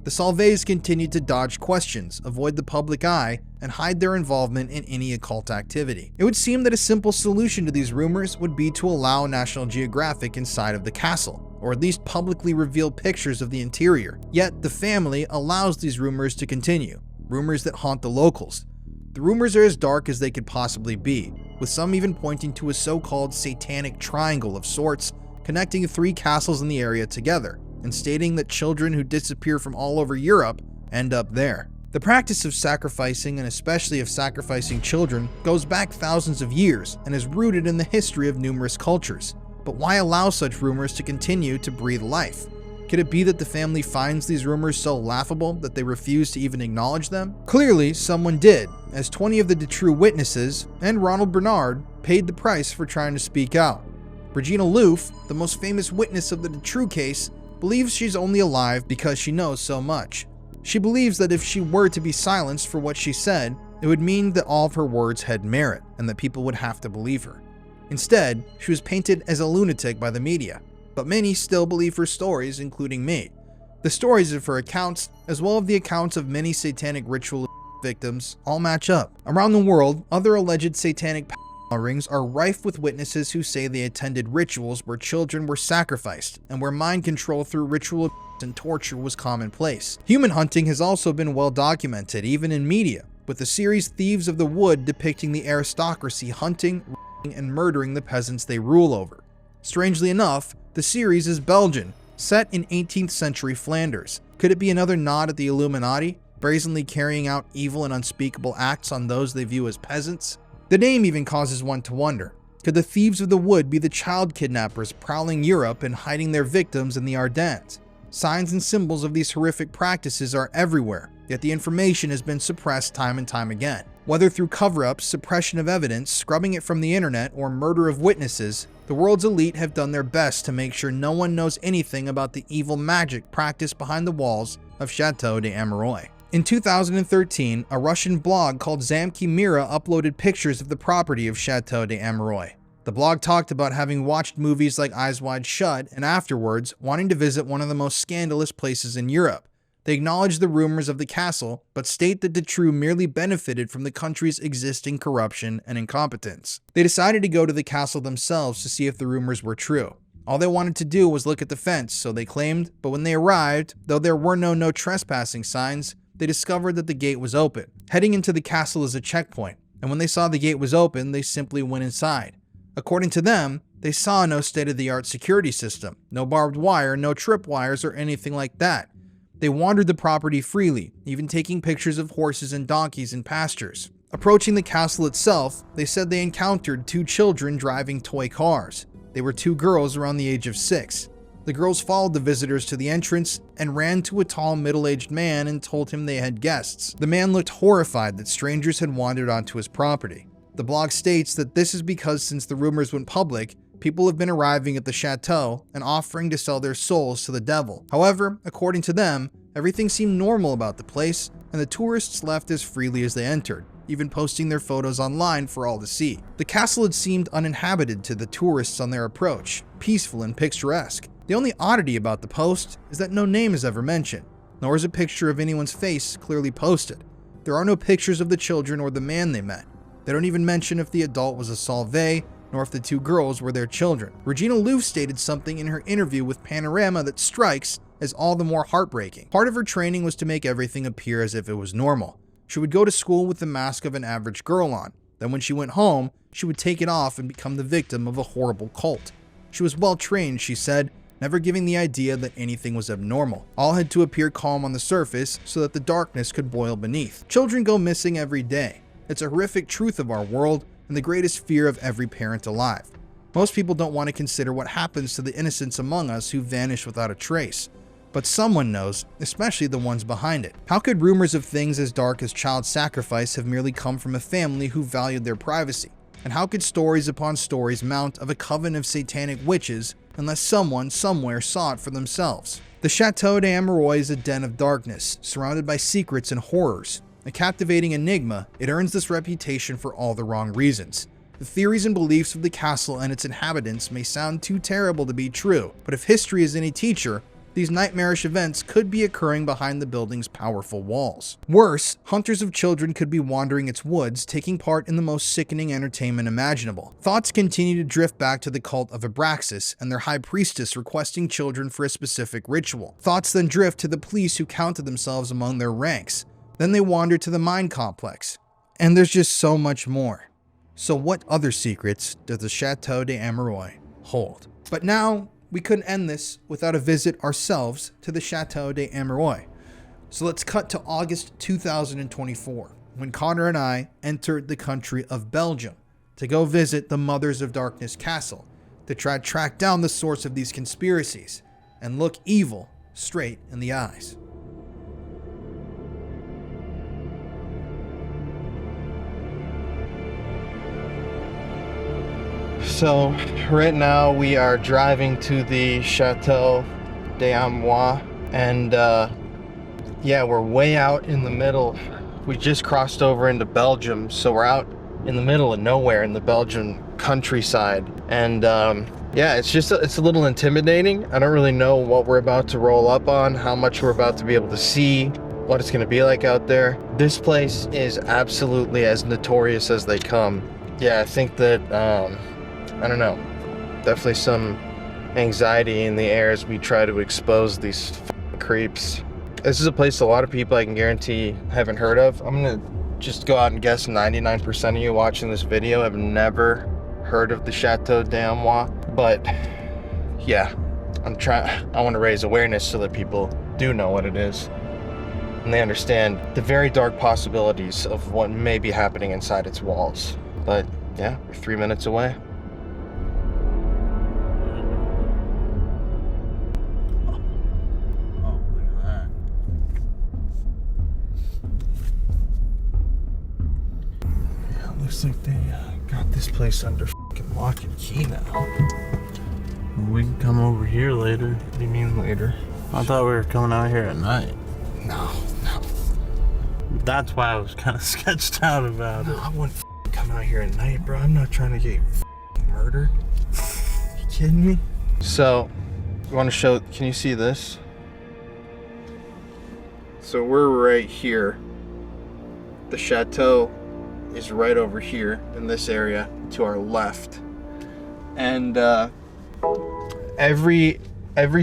The Sauves continue to dodge questions, avoid the public eye, and hide their involvement in any occult activity. It would seem that a simple solution to these rumors would be to allow National Geographic inside of the castle, or at least publicly reveal pictures of the interior. Yet, the family allows these rumors to continue, rumors that haunt the locals. The rumors are as dark as they could possibly be, with some even pointing to a so-called satanic triangle of sorts connecting three castles in the area together, and stating that children who disappear from all over Europe end up there. The practice of sacrificing, and especially of sacrificing children, goes back thousands of years and is rooted in the history of numerous cultures. But why allow such rumors to continue to breathe life? Could it be that the family finds these rumors so laughable that they refuse to even acknowledge them? Clearly, someone did, as 20 of the Dutroux witnesses, and Ronald Bernard, paid the price for trying to speak out. Regina Louf, the most famous witness of the Dutroux case, believes she's only alive because she knows so much. She believes that if she were to be silenced for what she said, it would mean that all of her words had merit and that people would have to believe her. Instead, she was painted as a lunatic by the media, but many still believe her stories, including me. The stories of her accounts, as well as the accounts of many satanic ritual victims, all match up. Around the world, other alleged satanic rings are rife with witnesses who say they attended rituals where children were sacrificed and where mind control through ritual and torture was commonplace. Human hunting has also been well documented, even in media, with the series Thieves of the Wood depicting the aristocracy hunting, and murdering the peasants they rule over. Strangely enough, the series is Belgian, set in 18th century Flanders. Could it be another nod at the Illuminati, brazenly carrying out evil and unspeakable acts on those they view as peasants? The name even causes one to wonder. Could the Thieves of the Wood be the child kidnappers prowling Europe and hiding their victims in the Ardennes? Signs and symbols of these horrific practices are everywhere, yet the information has been suppressed time and time again. Whether through cover-ups, suppression of evidence, scrubbing it from the internet, or murder of witnesses, the world's elite have done their best to make sure no one knows anything about the evil magic practiced behind the walls of Chateau De Amerois. In 2013, a Russian blog called Zamki Mira uploaded pictures of the property of Chateau De Amerois. The blog talked about having watched movies like Eyes Wide Shut and afterwards wanting to visit one of the most scandalous places in Europe. They acknowledge the rumors of the castle, but state that Dutroux merely benefited from the country's existing corruption and incompetence. They decided to go to the castle themselves to see if the rumors were true. All they wanted to do was look at the fence, so they claimed, but when they arrived, though there were no trespassing signs, they discovered that the gate was open. Heading into the castle is a checkpoint, and when they saw the gate was open, they simply went inside. According to them, they saw no state-of-the-art security system, no barbed wire, no tripwires, or anything like that. They wandered the property freely, even taking pictures of horses and donkeys in pastures. Approaching the castle itself, they said they encountered two children driving toy cars. They were two girls around the age of 6. The girls followed the visitors to the entrance and ran to a tall middle-aged man and told him they had guests. The man looked horrified that strangers had wandered onto his property. The blog states that this is because since the rumors went public, people have been arriving at the chateau and offering to sell their souls to the devil. However, according to them, everything seemed normal about the place, and the tourists left as freely as they entered, even posting their photos online for all to see. The castle had seemed uninhabited to the tourists on their approach, peaceful and picturesque. The only oddity about the post is that no name is ever mentioned, nor is a picture of anyone's face clearly posted. There are no pictures of the children or the man they met. They don't even mention if the adult was a Sauve, nor if the two girls were their children. Regina Louf stated something in her interview with Panorama that strikes as all the more heartbreaking. Part of her training was to make everything appear as if it was normal. She would go to school with the mask of an average girl on. Then when she went home, she would take it off and become the victim of a horrible cult. She was well trained, she said, never giving the idea that anything was abnormal. All had to appear calm on the surface so that the darkness could boil beneath. Children go missing every day. It's a horrific truth of our world and the greatest fear of every parent alive. Most people don't want to consider what happens to the innocents among us who vanish without a trace. But someone knows, especially the ones behind it. How could rumors of things as dark as child sacrifice have merely come from a family who valued their privacy? And how could stories upon stories mount of a coven of satanic witches unless someone somewhere saw it for themselves? The Chateau De Amerois is a den of darkness, surrounded by secrets and horrors. A captivating enigma, it earns this reputation for all the wrong reasons. The theories and beliefs of the castle and its inhabitants may sound too terrible to be true, but if history is any teacher, these nightmarish events could be occurring behind the building's powerful walls. Worse, hunters of children could be wandering its woods, taking part in the most sickening entertainment imaginable. Thoughts continue to drift back to the cult of Abraxas and their high priestess requesting children for a specific ritual. Thoughts then drift to the police who counted themselves among their ranks. Then they wander to the mine complex. And there's just so much more. So what other secrets does the Chateau De Amerois hold? But now, we couldn't end this without a visit ourselves to the Chateau De Amerois. So let's cut to August 2024, when Connor and I entered the country of Belgium to go visit the Mothers of Darkness Castle to try to track down the source of these conspiracies and look evil straight in the eyes. So right now we are driving to the Chateau De Amerois, and yeah, we're way out in the middle. We just crossed over into Belgium, so we're out in the middle of nowhere in the Belgian countryside. And yeah, it's a little intimidating. I don't really know what we're about to roll up on, how much we're about to be able to see, what it's going to be like out there. This place is absolutely as notorious as they come. Yeah, I think that I don't know, definitely some anxiety in the air as we try to expose these creeps. This is a place a lot of people, I can guarantee, haven't heard of. I'm gonna just go out and guess 99% of you watching this video have never heard of the Chateau De Amerois. But yeah, I want to raise awareness so that people do know what it is and they understand the very dark possibilities of what may be happening inside its walls. But yeah, we're 3 minutes away. Looks like they got this place under fucking lock and key now. We can come over here later. What do you mean later? I thought we were coming out here at night. No. That's why I was kind of sketched out about it. I wouldn't come out here at night, bro. I'm not trying to get murdered. You kidding me? So, you want to show, can you see this? So we're right here. The chateau is right over here in this area to our left, and every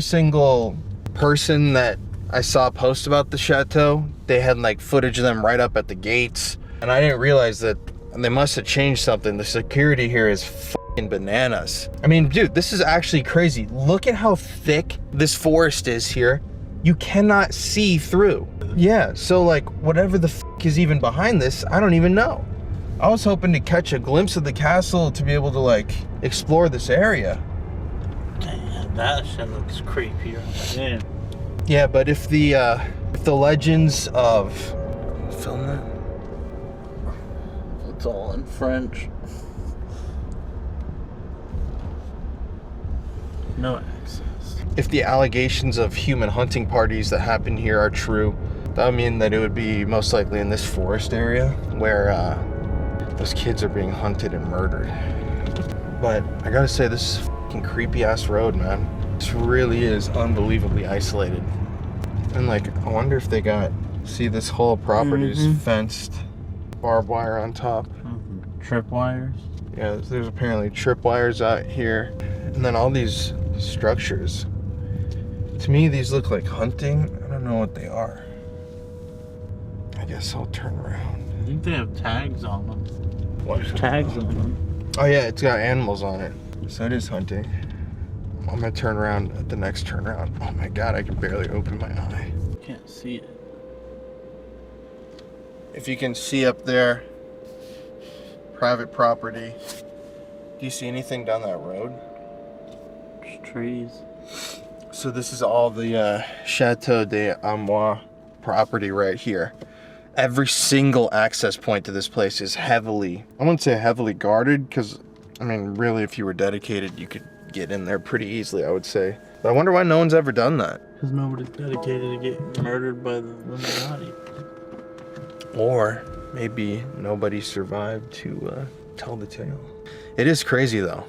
single person that I saw post about the chateau, they had like footage of them right up at the gates, and I didn't realize that they must have changed something. The security here is fucking bananas. I mean, dude, this is actually crazy. Look at how thick this forest is here. You cannot see through. Yeah, so like whatever the fuck is even behind this, I don't even know. I was hoping to catch a glimpse of the castle to be able to like explore this area. Damn, that shit looks creepy right there. Yeah, but if the legends of film that, it's all in French. No access. If the allegations of human hunting parties that happen here are true, that would mean that it would be most likely in this forest area where those kids are being hunted and murdered. But I gotta say, this is a fucking creepy ass road, man. This really is unbelievably isolated. And like, I wonder if they got, see, this whole property is fenced, barbed wire on top. Tripwires? Yeah, there's apparently tripwires out here. And then all these structures. To me, these look like hunting. I don't know what they are. I guess I'll turn around. I think they have tags on them. What? There's tags on them. Oh yeah, it's got animals on it. So it is hunting. I'm gonna turn around at the next turnaround. Oh my god, I can barely open my eye. Can't see it. If you can see up there, private property. Do you see anything down that road? There's trees. So this is all the Chateau De Amerois property right here. Every single access point to this place is heavily, I wouldn't say heavily guarded, because, I mean, really, if you were dedicated, you could get in there pretty easily, I would say. But I wonder why no one's ever done that. Because nobody's dedicated to get murdered by the Illuminati. Or maybe nobody survived to tell the tale. It is crazy, though.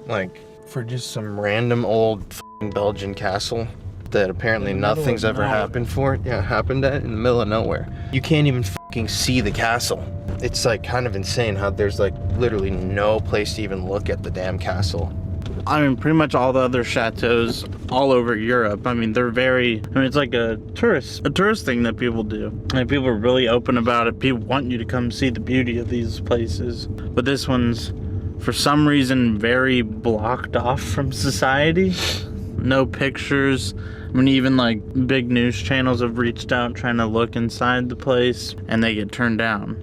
Like, for just some random old f***ing Belgian castle that apparently nothing's ever happened for it. Yeah, happened at in the middle of nowhere. You can't even f***ing see the castle. It's like kind of insane how there's like literally no place to even look at the damn castle. I mean, pretty much all the other chateaus all over Europe. I mean, they're very, I mean, it's like a tourist thing that people do. And people are really open about it. People want you to come see the beauty of these places. But this one's, for some reason, very blocked off from society. No pictures. I mean, even like big news channels have reached out trying to look inside the place and they get turned down.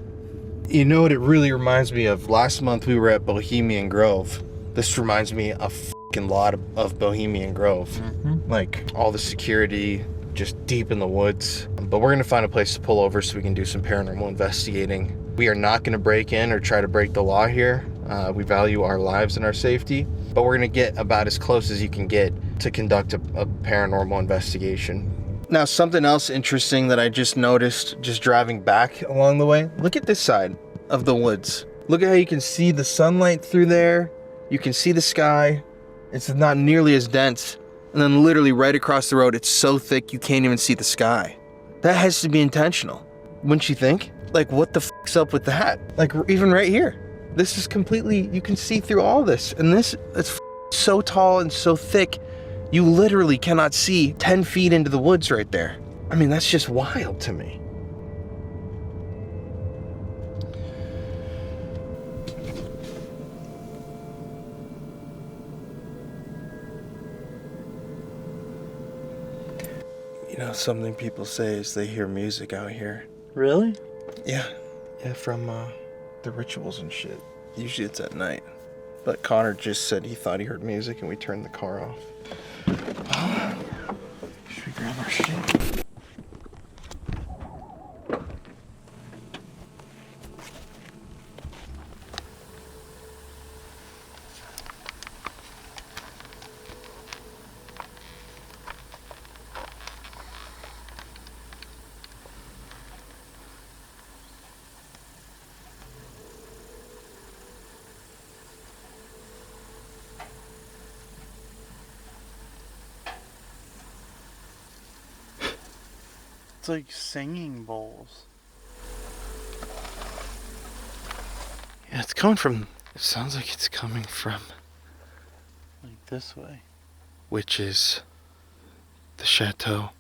You know what it really reminds me of? Last month we were at Bohemian Grove. This reminds me a fucking lot of Bohemian Grove. Mm-hmm. Like all the security just deep in the woods. But we're gonna find a place to pull over so we can do some paranormal investigating. We are not gonna break in or try to break the law here. We value our lives and our safety, but we're gonna get about as close as you can get to conduct a paranormal investigation. Now, something else interesting that I just noticed just driving back along the way, look at this side of the woods. Look at how you can see the sunlight through there. You can see the sky. It's not nearly as dense. And then literally right across the road, it's so thick you can't even see the sky. That has to be intentional, wouldn't you think? Like, what the f***'s up with that? Like, even right here. This is completely, you can see through all this. And this, it's so tall and so thick, you literally cannot see 10 feet into the woods right there. I mean, that's just wild to me. You know, something people say is they hear music out here. Really? Yeah, from the rituals and shit. Usually it's at night. But Connor just said he thought he heard music and we turned the car off. Should we grab our shit? It's like singing bowls. Yeah, it's coming from, it sounds like it's coming from, Like this way. which is the chateau.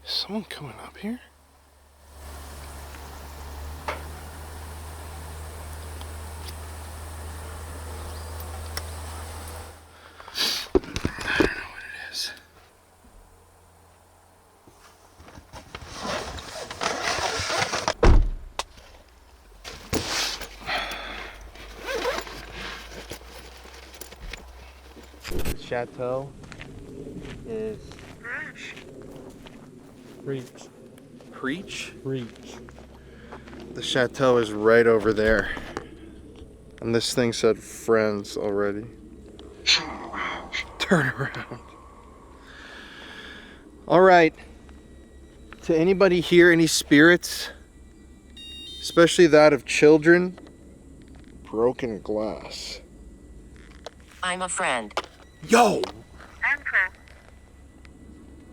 Is someone coming up here? I don't know what it is. The chateau is Preach. Preach? The chateau is right over there. And this thing said friends already. Turn around. Alright. To anybody here, any spirits, especially that of children, broken glass. I'm a friend. Yo!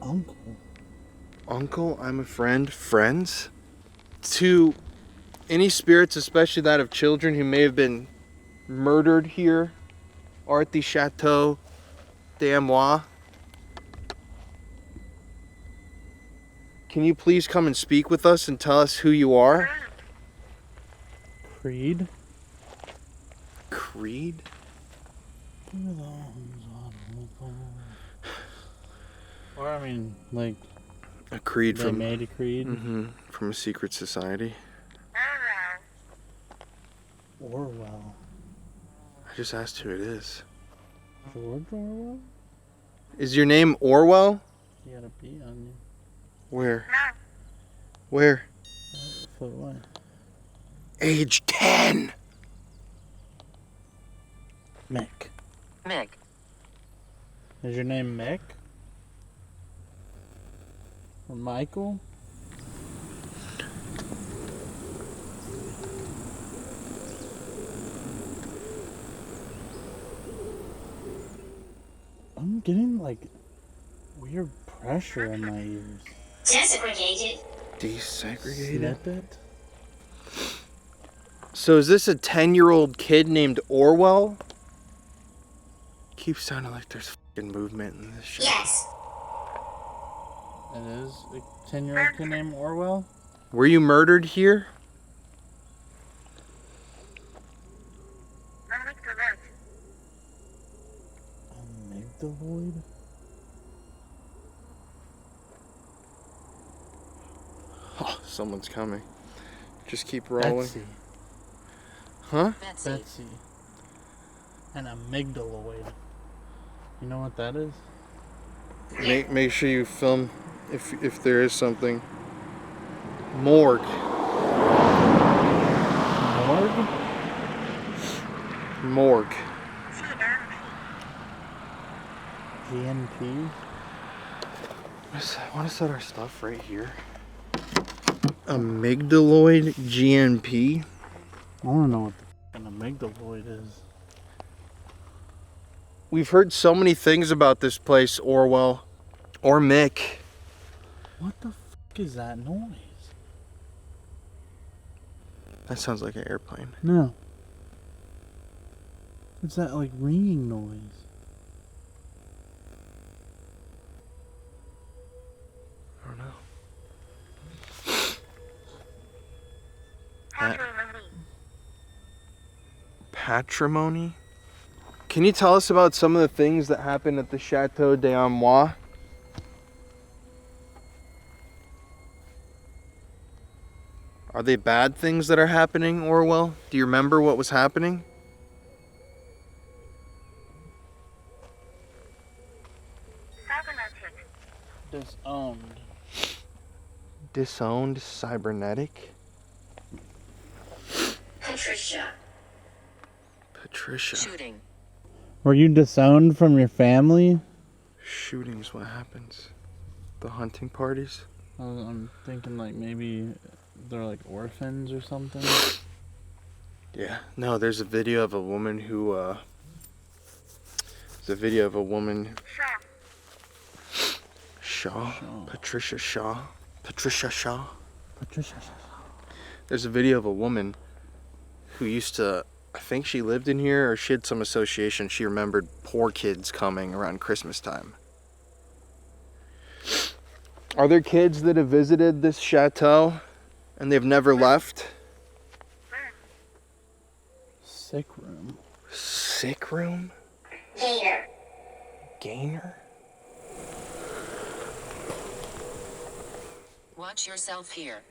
Uncle. Uncle, I'm a friend. Friends? To any spirits, especially that of children who may have been murdered here or at the Chateau De Amerois, can you please come and speak with us and tell us who you are? Creed? Creed? Or, I mean, like... A creed they from... made a creed? From a secret society. Orwell. I just asked who it is. George Orwell? Is your name Orwell? You got a B on you. Where? Where? Foot away. Age 10. Mick. Mick. Is your name Mick? Or Michael? I'm getting like weird pressure in my ears. Desegregated. Desegregated? Snippet? So is this a 10-year-old kid named Orwell? Keeps sounding like there's fucking movement in this shit. Yes. It is a 10-year-old kid named Orwell? Were you murdered here? Amygdaloid? Oh, someone's coming. Just keep rolling. Betsy. Huh? Betsy. An amygdaloid. You know what that is? Make sure you film if there is something. Morgue. Morgue? Morgue. GNP? I want to set our stuff right here. Amygdaloid GNP. I want to know what an amygdaloid is. We've heard so many things about this place, Orwell. Or Mick. What the fuck is that noise? That sounds like an airplane. No. It's that like ringing noise. I don't know. Patrimony? Can you tell us about some of the things that happened at the Chateau De Amerois? Are they bad things that are happening, Orwell? Do you remember what was happening? Disowned. Disowned, cybernetic? Patricia. Patricia. Shooting. Were you disowned from your family? Shootings, what happens? The hunting parties? I'm thinking like maybe they're like orphans or something. Yeah. No, there's a video of a woman who, Shaw. Patricia Shaw. Patricia Shaw. Patricia Shaw. There's a video of a woman who used to, I think she lived in here, or she had some association. She remembered poor kids coming around Christmas time. Are there kids that have visited this chateau and they've never left? Sick room. Sick room? Gainer. Gainer? Watch yourself here.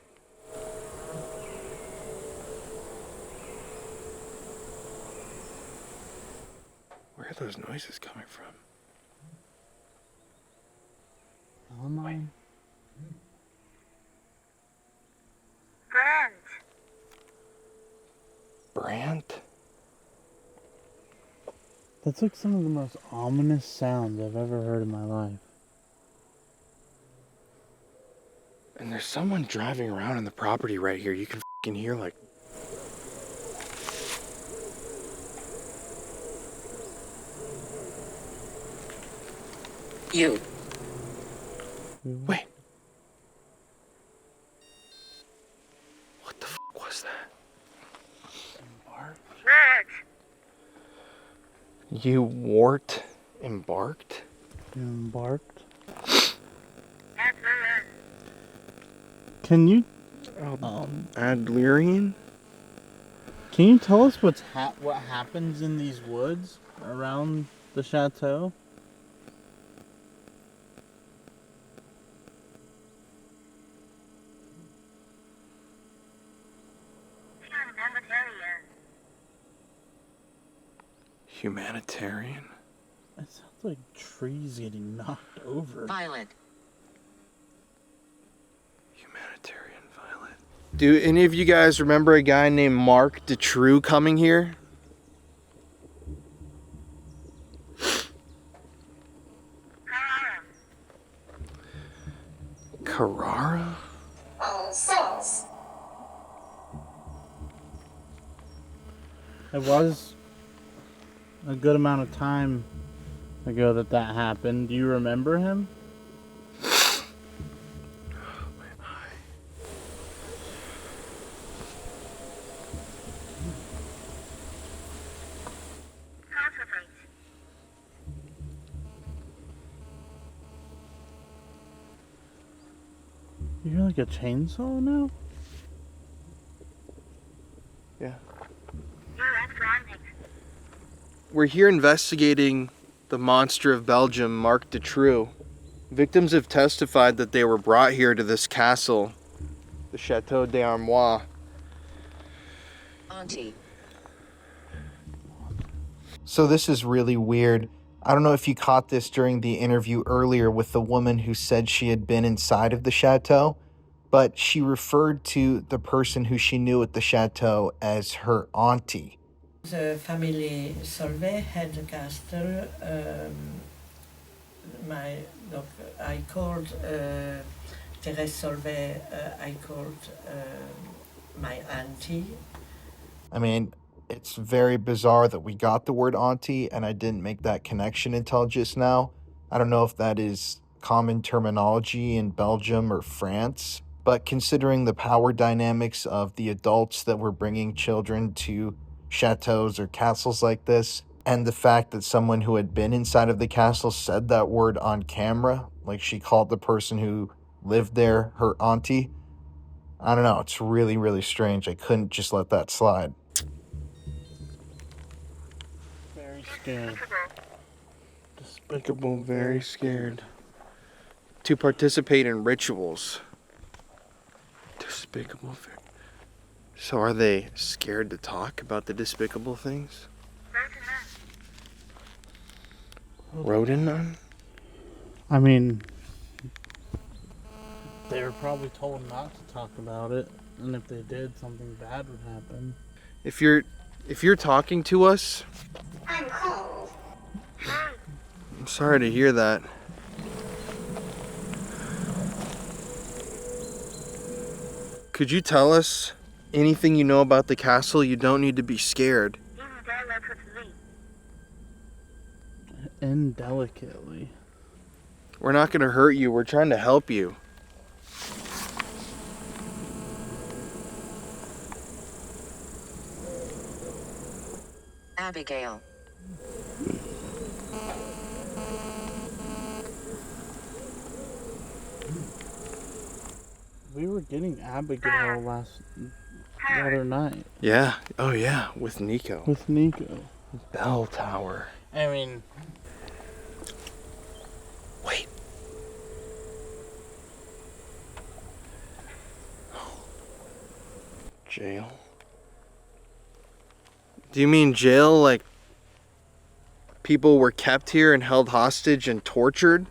Where are those noises coming from? Online. Brant? That's like some of the most ominous sounds I've ever heard in my life. And there's someone driving around on the property right here. You can f***ing hear like... You. Wait. You wart embarked? Embarked? Can you... Adlerian? Can you tell us what happens in these woods around the chateau? Humanitarian? It sounds like trees getting knocked over. Violet. Humanitarian violet. Do any of you guys remember a guy named Mark DeTrue coming here? Carrara? All souls. It was a good amount of time ago that happened. Do you remember him? You hear like a chainsaw now? Yeah. We're here investigating the monster of Belgium, Mark DeTrue. Victims have testified that they were brought here to this castle, the Chateau De Amerois. Auntie. So this is really weird. I don't know if you caught this during the interview earlier with the woman who said she had been inside of the chateau, but she referred to the person who she knew at the chateau as her auntie. The family Solvay had a castle. I called Thérèse Solvay, I called my auntie. I mean, it's very bizarre that we got the word auntie and I didn't make that connection until just now. I don't know if that is common terminology in Belgium or France, but considering the power dynamics of the adults that were bringing children to chateaus or castles like this, and the fact that someone who had been inside of the castle said that word on camera, like she called the person who lived there her auntie, I don't know, it's really, really strange. I couldn't just let that slide. Very scared. Despicable, very scared. To participate in rituals. Despicable. So are they scared to talk about the despicable things? Rodin? I mean, they were probably told not to talk about it, and if they did, something bad would happen. If you're talking to us, I'm cold. I'm sorry to hear that. Could you tell us anything you know about the castle? You don't need to be scared. Indelicately. We're not going to hurt you. We're trying to help you. Abigail. We were getting Abigail the other night. Yeah. Oh, yeah. With Nico. With Nico. Bell Tower. I mean... Wait. Jail? Do you mean jail like people were kept here and held hostage and tortured?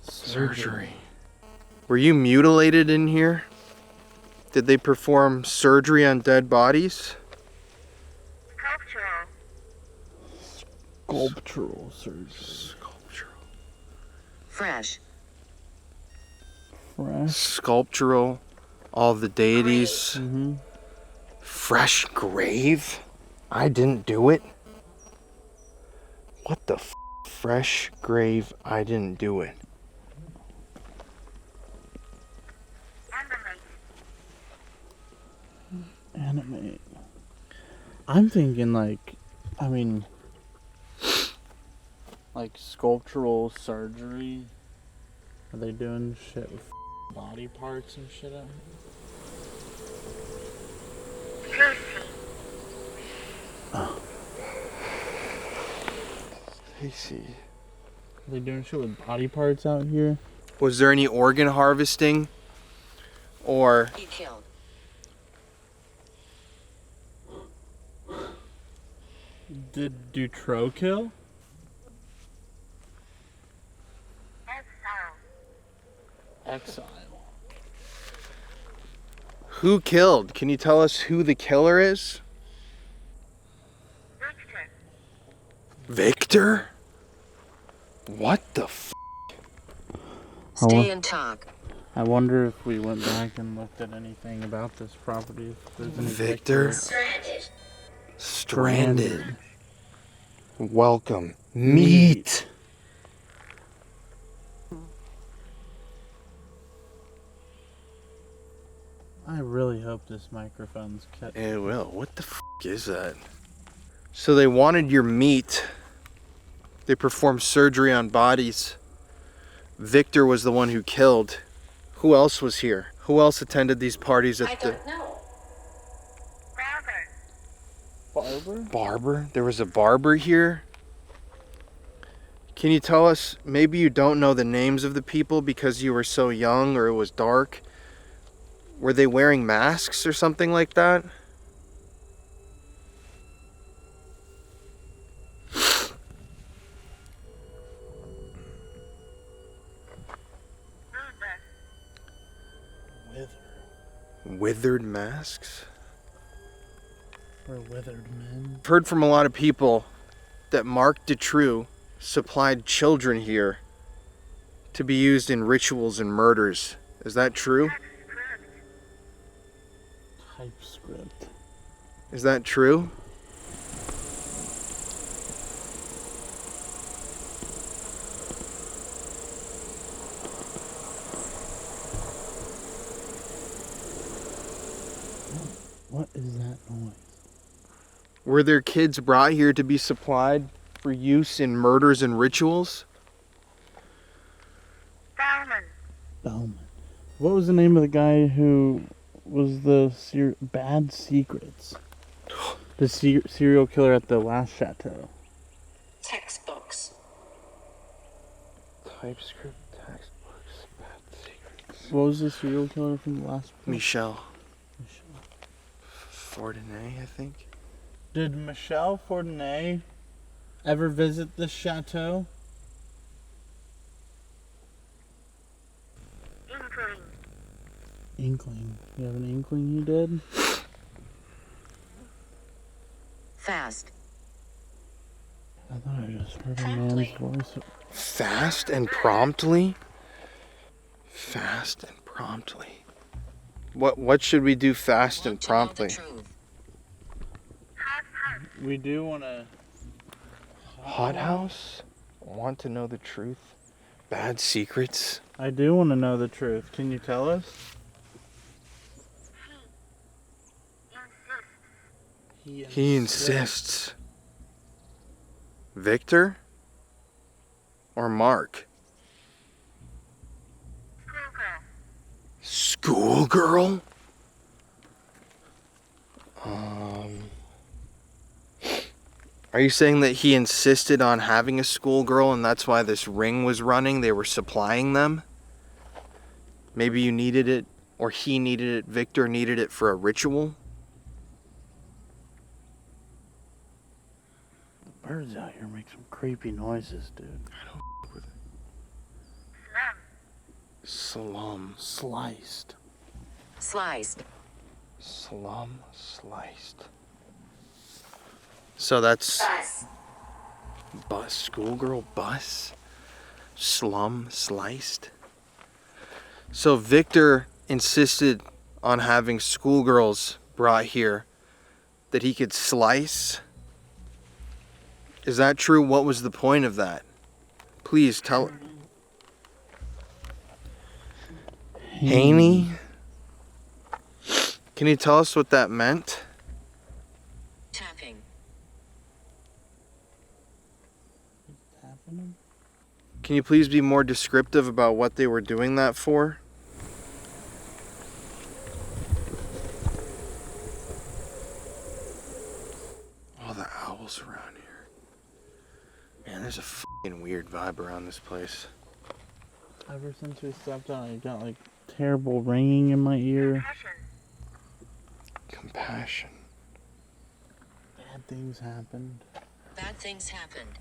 Surgery. Were you mutilated in here? Did they perform surgery on dead bodies? Sculptural surgery. Sculptural. Fresh. Fresh. Sculptural. All the deities. Mm-hmm. Fresh grave? I didn't do it. What the fresh grave? I didn't do it. Animate. I'm thinking like, I mean, like sculptural surgery. Are they doing shit with body parts and shit out here? Oh. Stacy. Are they doing shit with body parts out here? Was there any organ harvesting? Or... He killed. Did Dutro kill? Exile. Who killed? Can you tell us who the killer is? Victor? What the f? Stay and talk. I wonder if we went back and looked at anything about this property. If there's any Victor? Stranded. Welcome. Meet. I really hope this microphone's cut. It will. What the f is that? So they wanted your meat. They performed surgery on bodies. Victor was the one who killed. Who else was here? Who else attended these parties at the... I don't know. Barber? Barber? There was a barber here? Can you tell us, maybe you don't know the names of the people because you were so young or it was dark? Were they wearing masks or something like that? Withered masks? We're withered men. I've heard from a lot of people that Mark Dutroux supplied children here to be used in rituals and murders. Is that true? TypeScript. Is that true? What is that noise? Were there kids brought here to be supplied for use in murders and rituals? Bellman. What was the name of the guy who was the Bad Secrets? The serial killer at the last chateau. Textbooks. TypeScript, textbooks, Bad Secrets. What was the serial killer from the last book? Michel. Fordinay, I think. Did Michel Fordinay ever visit this chateau? Inkling. You have an inkling he did? Fast. I thought I just heard a man's voice. Fast and promptly? Fast and promptly. What should we do fast and promptly? We do want to... Hot house? Want to know the truth? Bad secrets? I do want to know the truth. Can you tell us? He insists. Victor? Or Mark? Schoolgirl? Are you saying that he insisted on having a schoolgirl and that's why this ring was running? They were supplying them? Maybe you needed it, or he needed it, Victor needed it for a ritual? The birds out here make some creepy noises, dude. I don't with it. Slum. Sliced. Sliced. Slum sliced. So that's bus, schoolgirl bus, slum sliced. So Victor insisted on having schoolgirls brought here that he could slice. Is that true? What was the point of that? Please tell. Haney? Can you tell us what that meant? Tapping. Can you please be more descriptive about what they were doing that for? All the owls around here. Man, there's a fucking weird vibe around this place. Ever since we stepped on, I got like terrible ringing in my ear. Compassion. Bad things happened. Bad things happened.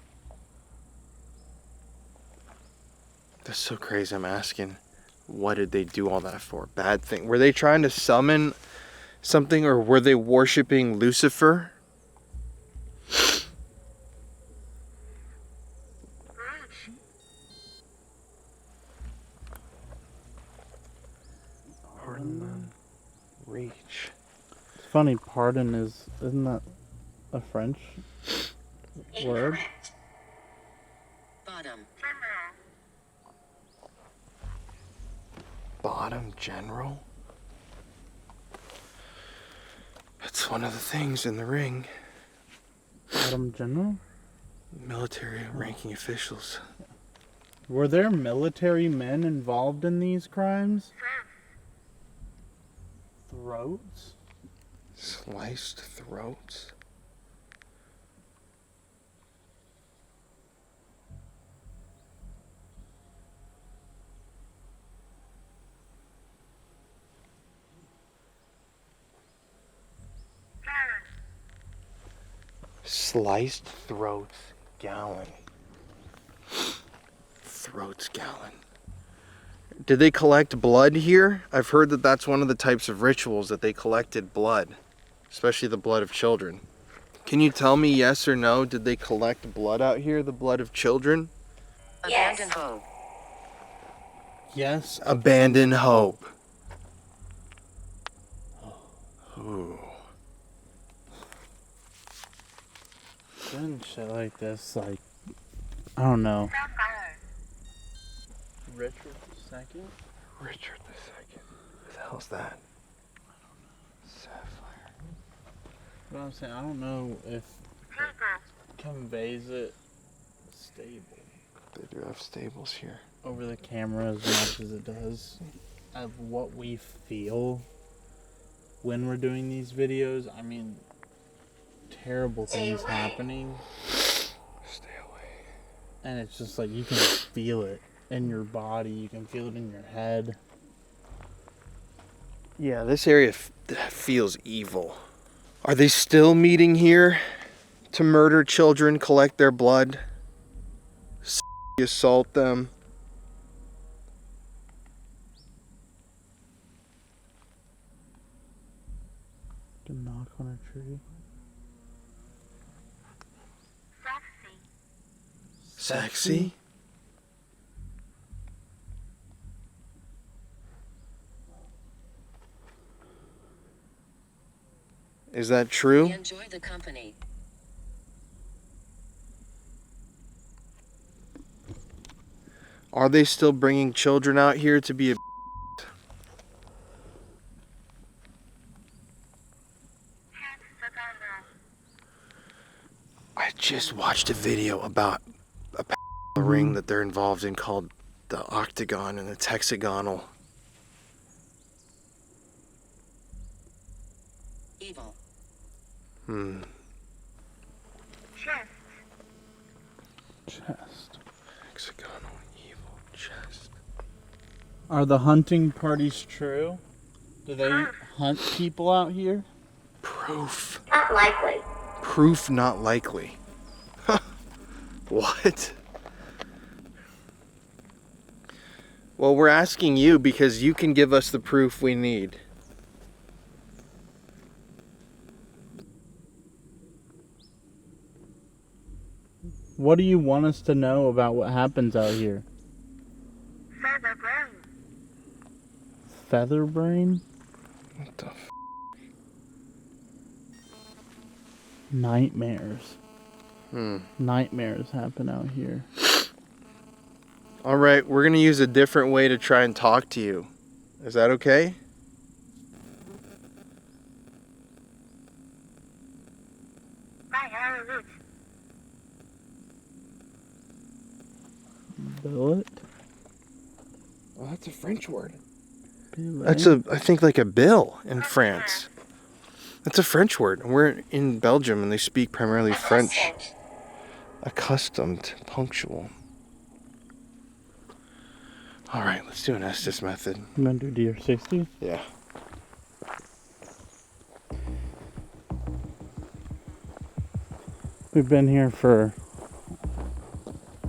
That's so crazy. I'm asking, what did they do all that for? Bad thing. Were they trying to summon something, or were they worshiping Lucifer? Reach. It's funny, pardon isn't that a French word? Bottom. Bottom general? That's one of the things in the ring. Bottom general? Military ranking officials. Were there military men involved in these crimes? Throats? Sliced throats? Sliced throats gallon. Throats gallon. Did they collect blood here? I've heard that that's one of the types of rituals, that they collected blood, especially the blood of children. Can you tell me yes or no? Did they collect blood out here, the blood of children? Abandon hope. Yes. Abandon hope. Ooh. Doing shit like this, like, I don't know. Richard II? Richard II. Who the hell's that? Sapphire. But I'm saying, I don't know if it conveys it stable. They do have stables here. Over the camera as much as it does of what we feel when we're doing these videos. I mean, terrible things happening. Stay away. And it's just like, you can feel it in your body, you can feel it in your head. Yeah, this area feels evil. Are they still meeting here to murder children, collect their blood, assault them? To knock on a tree. Sexy? Is that true? We enjoy the company. Are they still bringing children out here to be I just watched a video about a ring that they're involved in called the octagon and the hexagonal. Evil. Chest. Hexagonal evil chest. Are the hunting parties true? Do they hunt people out here? Proof. Not likely. Proof not likely. What? Well, we're asking you because you can give us the proof we need. What do you want us to know about what happens out here? Feather brain. Feather brain? What the Nightmares. Nightmares happen out here. Alright, we're gonna use a different way to try and talk to you. Is that okay? Billet? Oh, that's a French word. Billet? That's I think like a bill in France. That's a French word. We're in Belgium and they speak primarily French. Accustomed, punctual. Alright, let's do an Estes method. You want to do DR60? Yeah. We've been here for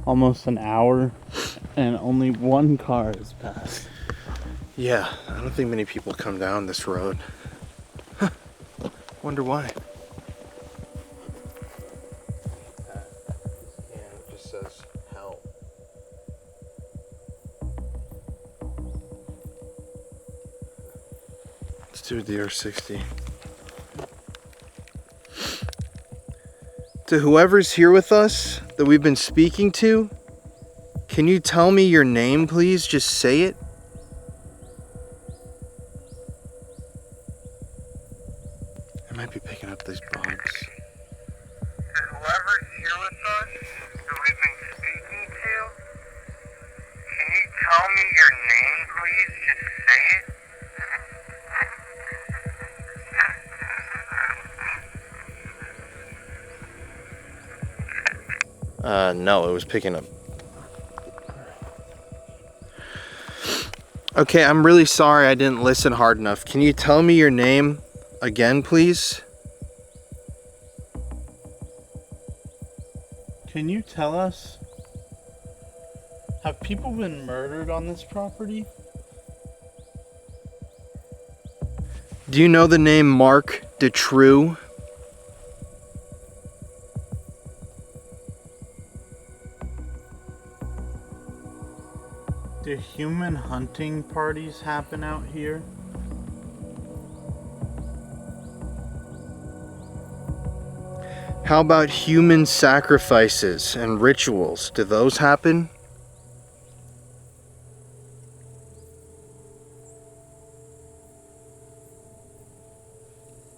almost an hour and only one car has passed. Yeah, I don't think many people come down this road. Huh. Wonder why. Yeah, it just says hell. Let's do a DR60. To whoever's here with us that we've been speaking to, can you tell me your name, please? Just say it. I might be picking up these bugs. Whoever's here with us that we've been speaking to, can you tell me your name, please? Just say it. No, it was picking up. Okay, I'm really sorry I didn't listen hard enough. Can you tell me your name again, please? Can you tell us, have people been murdered on this property? Do you know the name Mark Detrue? Do human hunting parties happen out here? How about human sacrifices and rituals? Do those happen?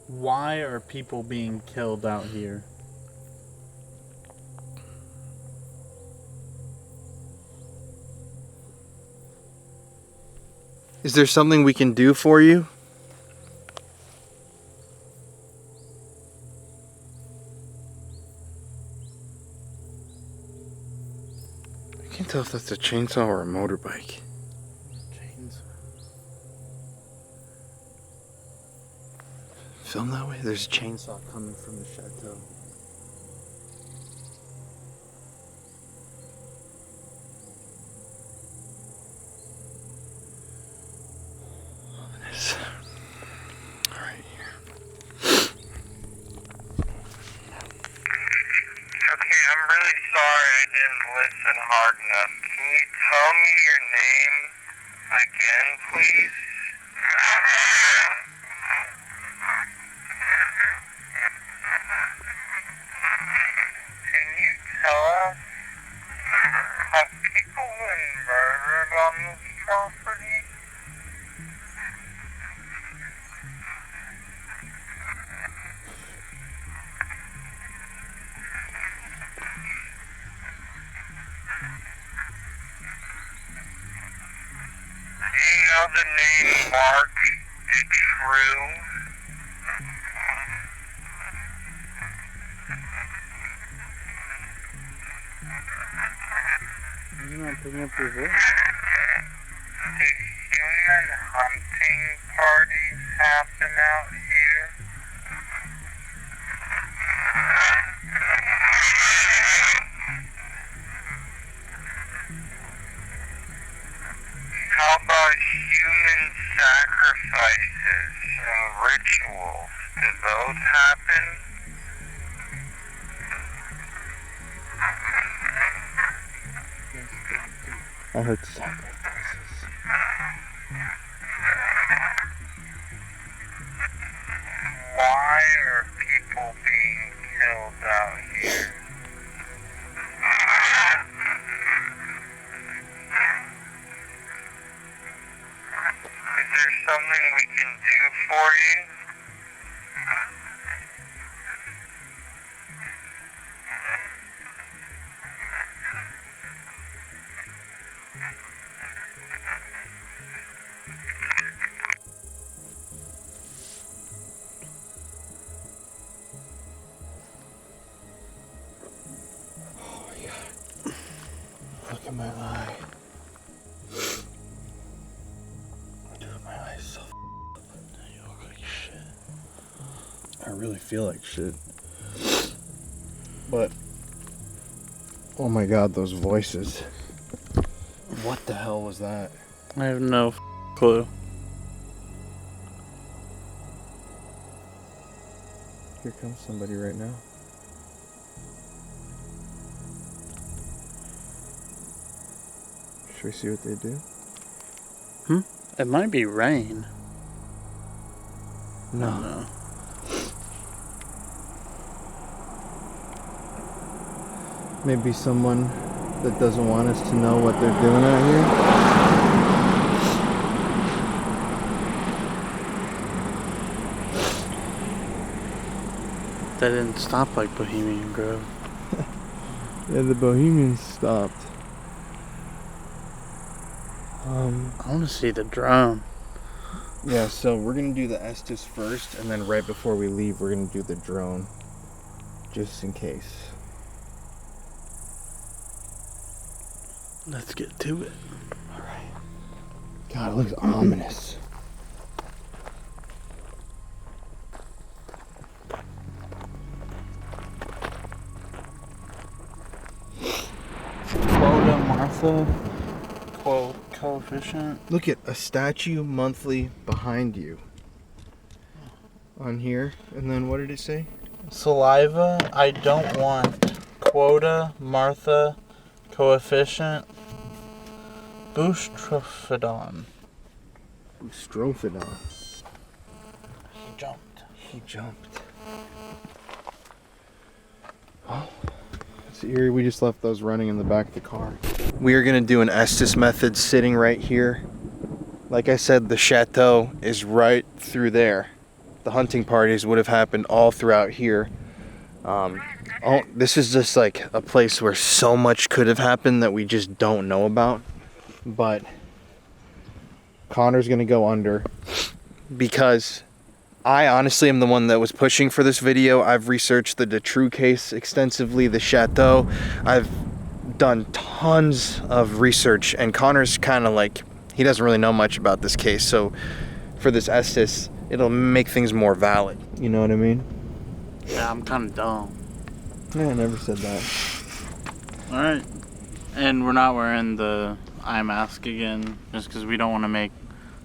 Why are people being killed out here? Is there something we can do for you? I can't tell if that's a chainsaw or a motorbike. Film that way? There's a chainsaw coming from the chateau. Ominous. Alright, here. Okay, I'm really sorry I didn't listen hard enough. Can you tell me your name again, please? Can you tell us, have people been murdered on this property? Do you know the name Mark Detrue? You're not picking up your voice. Do human hunting parties happen out here? How about human sacrifices and rituals? Do those happen? I heard sacrifices. Why are people being killed out here? at my eye. Dude, my eye's so You look like shit. I really feel like shit. But, oh my god, those voices. What the hell was that? I have no clue. Here comes somebody right now. Should we see what they do? It might be rain. No. Maybe someone that doesn't want us to know what they're doing out here. That didn't stop like Bohemian Grove. Yeah, the Bohemians stopped. I want to see the drone. Yeah, so we're gonna do the Estes first, and then right before we leave, we're gonna do the drone, just in case. Let's get to it. Alright. God, it looks ominous. Quota Martha coefficient. Look at a statue monthly behind you. On here, and then what did it say? Saliva, I don't want. Quota Martha coefficient. Boostrophodon. Boostrophodon. He jumped. He jumped. Oh, it's eerie. We just left those running in the back of the car. We are going to do an Estes method sitting right here. Like I said, the chateau is right through there. The hunting parties would have happened all throughout here. This is just like a place where so much could have happened that we just don't know about. But Connor's going to go under because I honestly am the one that was pushing for this video. I've researched the Detrue case extensively, the chateau. I've done tons of research, and Connor's kind of like, he doesn't really know much about this case. So for this Estes, it'll make things more valid. You know what I mean? Yeah, I'm kind of dumb. Yeah, I never said that. Alright. And we're not wearing the eye mask again, just because we don't want to make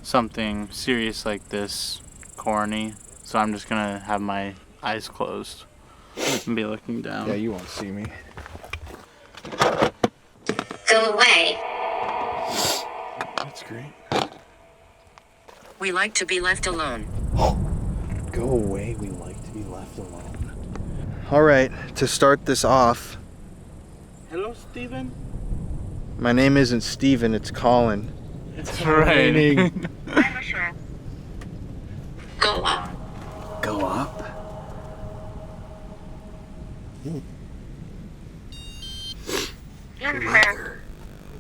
something serious like this corny. So I'm just going to have my eyes closed and be looking down. Yeah, you won't see me. Go away. That's great. We like to be left alone. Go away, we like to be left alone. Alright, to start this off, Hello, Steven. my name isn't Steven, it's Colin. It's raining. I'm sure. Go up. Go up?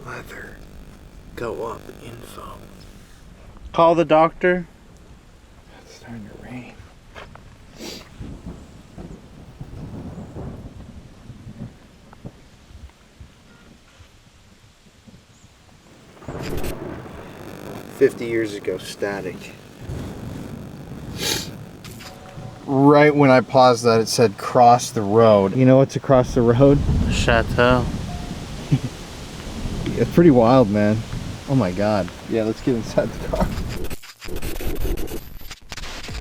Leather. Go up, info. Call the doctor. It's starting to rain. $50 ago, static. Right when I paused that, it said cross the road. You know what's across the road? Chateau. It's pretty wild, man. Oh my god. Yeah, let's get inside the car.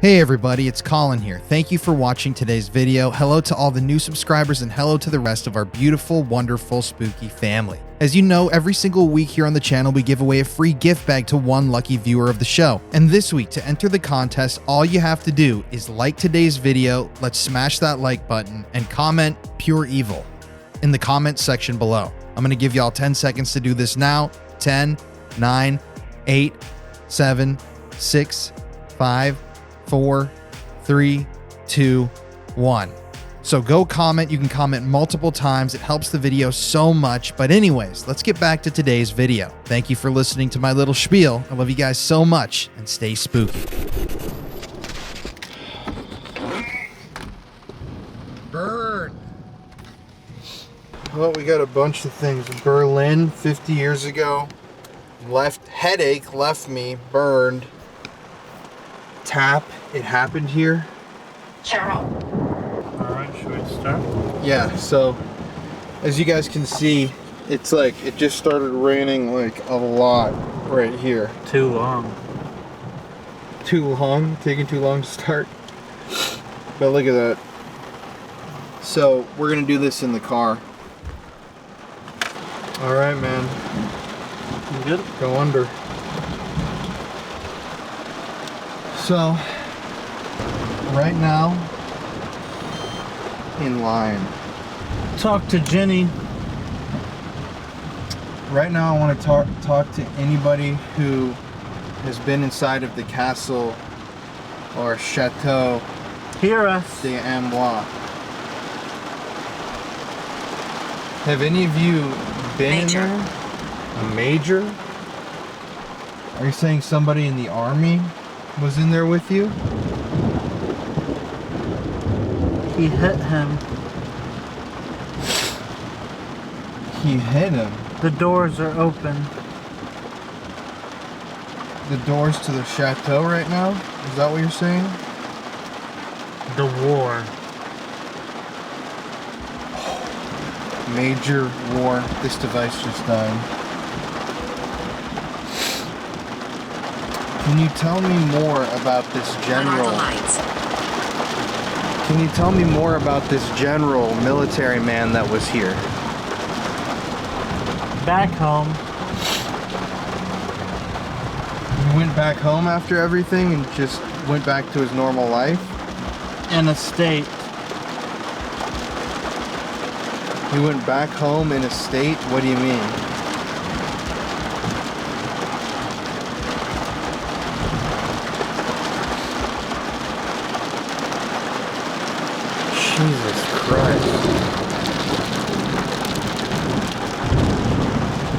Hey everybody, it's Colin here. Thank you for watching today's video. Hello to all the new subscribers and hello to the rest of our beautiful, wonderful, spooky family. As you know, every single week here on the channel, we give away a free gift bag to one lucky viewer of the show. And this week, to enter the contest, all you have to do is like today's video, let's smash that like button, and comment pure evil in the comment section below. I'm going to give y'all 10 seconds to do this now. 10, 9, 8, 7, 6, 5, 4, 3, 2, 1. So go comment. You can comment multiple times. It helps the video so much. But anyways, let's get back to today's video. Thank you for listening to my little spiel. I love you guys so much, and stay spooky. Bird. Well, we got a bunch of things. Berlin, 50 years ago. Headache, left me, burned. Tap, it happened here. Alright, should we start? Yeah, so as you guys can see, it's like it just started raining like a lot right here. Too long. Too long? Taking too long to start? But look at that. So we're gonna do this in the car. Alright, man. You good? Go under. So, right now, in line. Talk to Jenny. Right now I want to talk to anybody who has been inside of the castle or Chateau Hear us. De Amerois. Have any of you been Major. in there? A major? Are you saying somebody in the army was in there with you? He hit him. He hit him. The doors are open. The doors to the chateau right now? Is that what you're saying? The war. Major war. This device just died. Can you tell me more about this Turn on the general? lights. Can you tell me more about this general military man that was here? Back home. He went back home after everything and just went back to his normal life? In a state. He went back home in a state? What do you mean? Jesus Christ.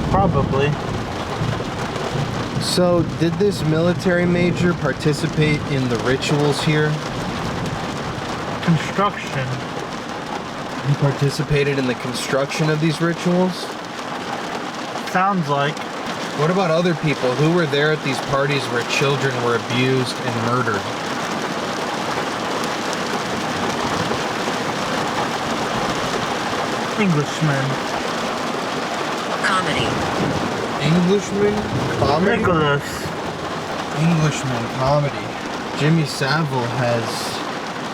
Probably. So, did this military major participate in the rituals here? Construction. He participated in the construction of these rituals? Sounds like. What about other people who were there at these parties where children were abused and murdered? Englishman. Comedy. Englishman? Comedy? Nicholas. Englishman comedy. Jimmy Savile has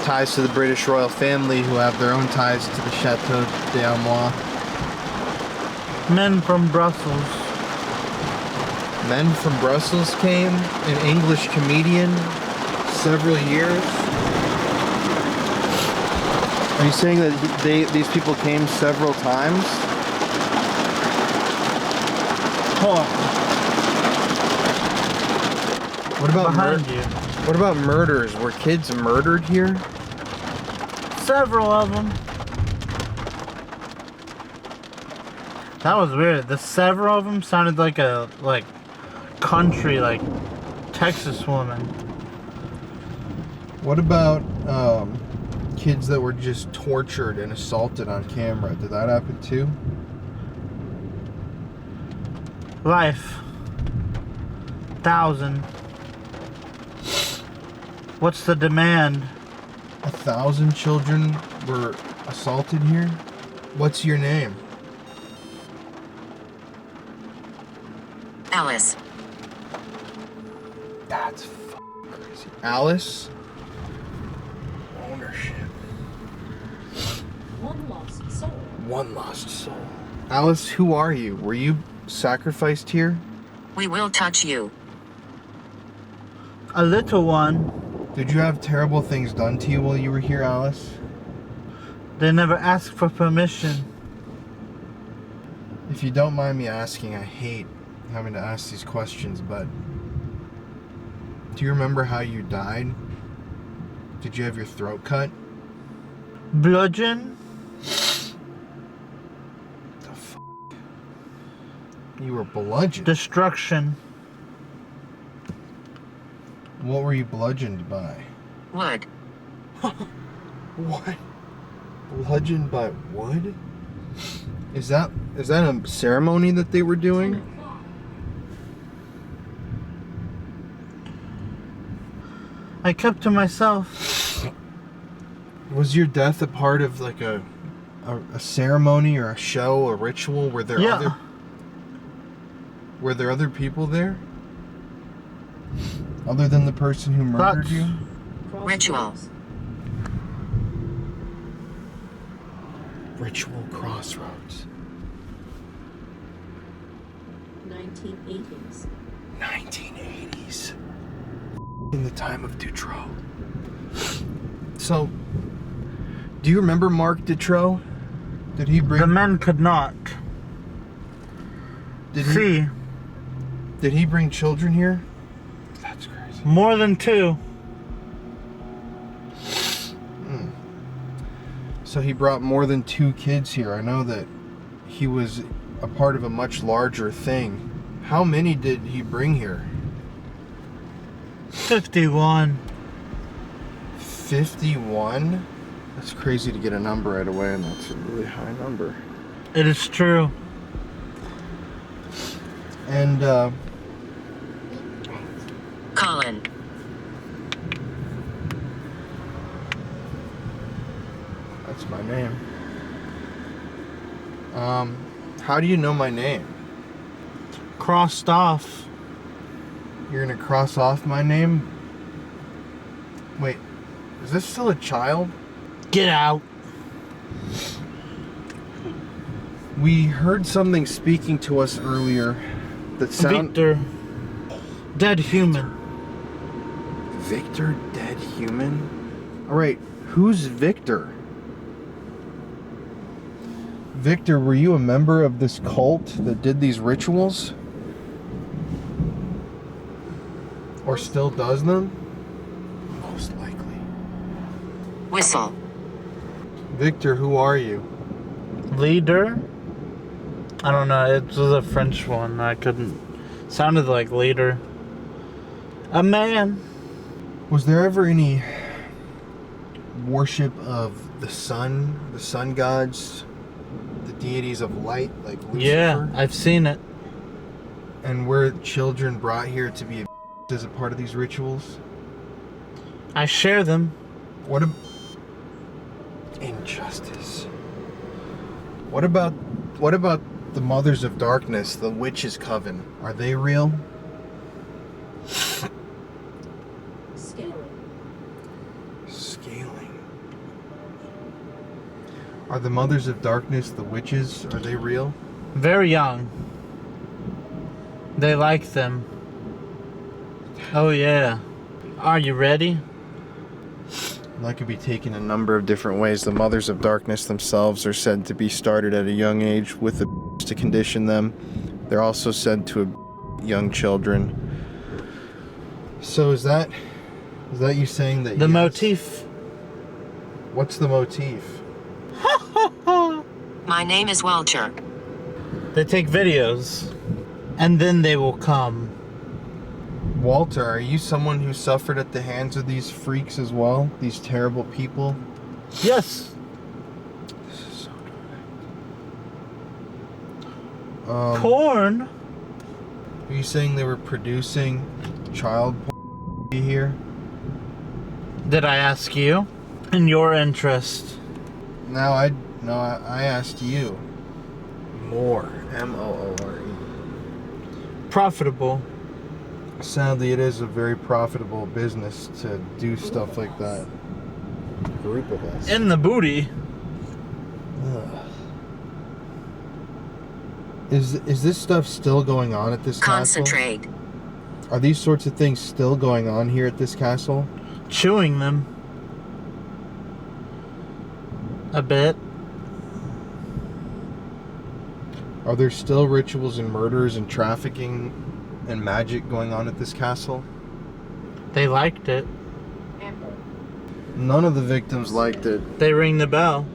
ties to the British royal family who have their own ties to the Chateau De Amerois. Men from Brussels. Men from Brussels came, an English comedian, several years. Are you saying that these people came several times? Hold on. What about Behind you. What about murders? Were kids murdered here? Several of them. That was weird. The several of them sounded like a country, like Texas woman. What about kids that were just tortured and assaulted on camera? Did that happen too? Life. 1,000. What's the demand? 1,000 children were assaulted here? What's your name? Alice. That's fucking crazy. Alice? Ownership. One lost soul. One lost soul. Alice, who are you? Were you sacrificed here? We will touch you. A little one. Did you have terrible things done to you while you were here, Alice? They never asked for permission. If you don't mind me asking, I hate having to ask these questions, but do you remember how you died? Did you have your throat cut? Bludgeon? The f***? You were bludgeoned? Destruction. What were you bludgeoned by? Wood. What? Bludgeoned by wood? Is that a ceremony that they were doing? I kept to myself. Was your death a part of like a ceremony or a show, a ritual? Were there other people there? Other than the person who murdered you? Ritual. Ritual crossroads. 1980s. 1980s. In the time of Dutroux. So, do you remember Mark Dutroux? Did he bring... The men could not see. Did he bring children here? That's crazy. More than 2. So he brought more than 2 kids here. I know that he was a part of a much larger thing. How many did he bring here? 51. 51? That's crazy to get a number right away, and that's a really high number. It is true. And, Colin. That's my name. How do you know my name? Crossed off. You're gonna cross off my name? Wait, is this still a child? Get out. We heard something speaking to us earlier that sounded... Victor. Dead human. Victor, dead human? Alright, who's Victor? Victor, were you a member of this cult that did these rituals? Or still does them? Most likely. Whistle. Victor, who are you? Leader? I don't know, it was a French one. I couldn't... Sounded like leader. A man. Was there ever any worship of the sun gods, the deities of light, like Lucifer? Yeah, I've seen it. And were children brought here to be as a part of these rituals? I share them. What injustice. What about the Mothers of Darkness, the Witches' Coven? Are they real? Scaling. Are the Mothers of Darkness, the witches, are they real? Very young. They like them. Oh yeah. Are you ready? That could be taken a number of different ways. The Mothers of Darkness themselves are said to be started at a young age with the to condition them. They're also said to have young children. So is that you saying that the motif? What's the motif? My name is Welcher. They take videos, and then they will come. Walter, are you someone who suffered at the hands of these freaks as well? These terrible people? Yes. This is so direct. Corn? Are you saying they were producing child porn here? Did I ask you? In your interest. No, I asked you. More. M-O-O-R-E. Profitable. Sadly, it is a very profitable business to do stuff like that. A group of us. In the booty. Ugh. Is this stuff still going on at this Concentrate. castle? Are these sorts of things still going on here at this castle? Chewing them. A bit. Are there still rituals and murders and trafficking and magic going on at this castle? They liked it. None of the victims liked it. They ring the bell.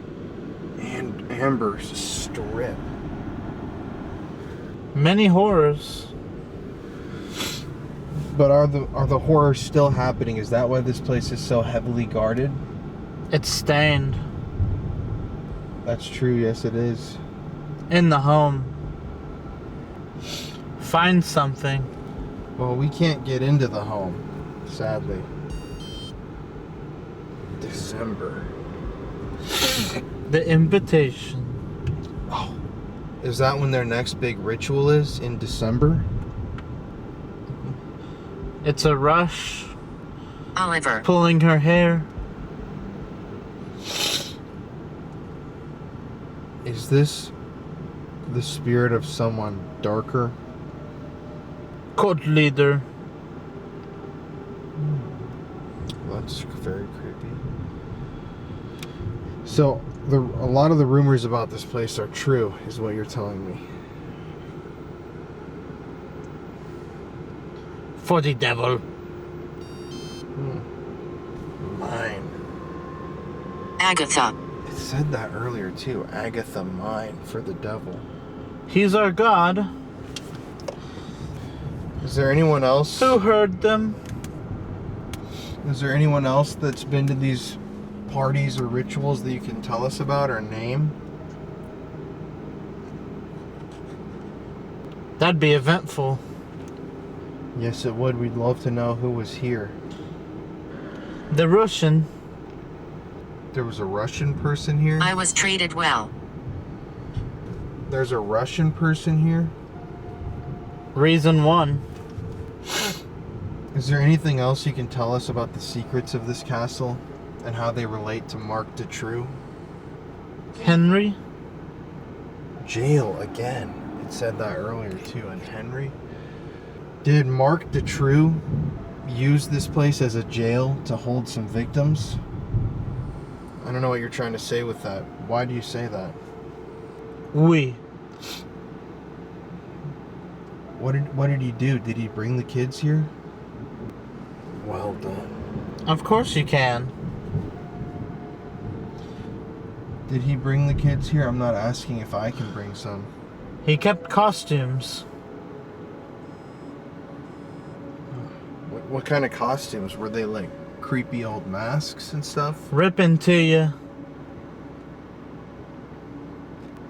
And Amber's strip. Many horrors. But are the horrors still happening? Is that why this place is so heavily guarded? It's stained. That's true, yes it is. In the home. Find something. Well, we can't get into the home, sadly. December. The invitation. Oh. Is that when their next big ritual is? In December? It's a rush. Oliver. Pulling her hair. Is this the spirit of someone darker? Cult leader. That's very creepy. So, a lot of the rumors about this place are true, is what you're telling me. For the devil. Mine. Agatha. It said that earlier too. Agatha, mine for the devil. He's our god. Is there anyone else? Who heard them? Is there anyone else that's been to these parties or rituals that you can tell us about or name? That'd be eventful. Yes, it would. We'd love to know who was here. The Russian. There was a Russian person here? I was treated well. There's a Russian person here? Reason 1. Is there anything else you can tell us about the secrets of this castle and how they relate to Mark Dutroux? Henry? Jail again. It said that earlier too. And Henry? Did Mark Dutroux use this place as a jail to hold some victims? I don't know what you're trying to say with that. Why do you say that? We. What did he do? Did he bring the kids here? Well done. Of course you can. Did he bring the kids here? I'm not asking if I can bring some. He kept costumes. What kind of costumes? Were they like creepy old masks and stuff? Rip into you.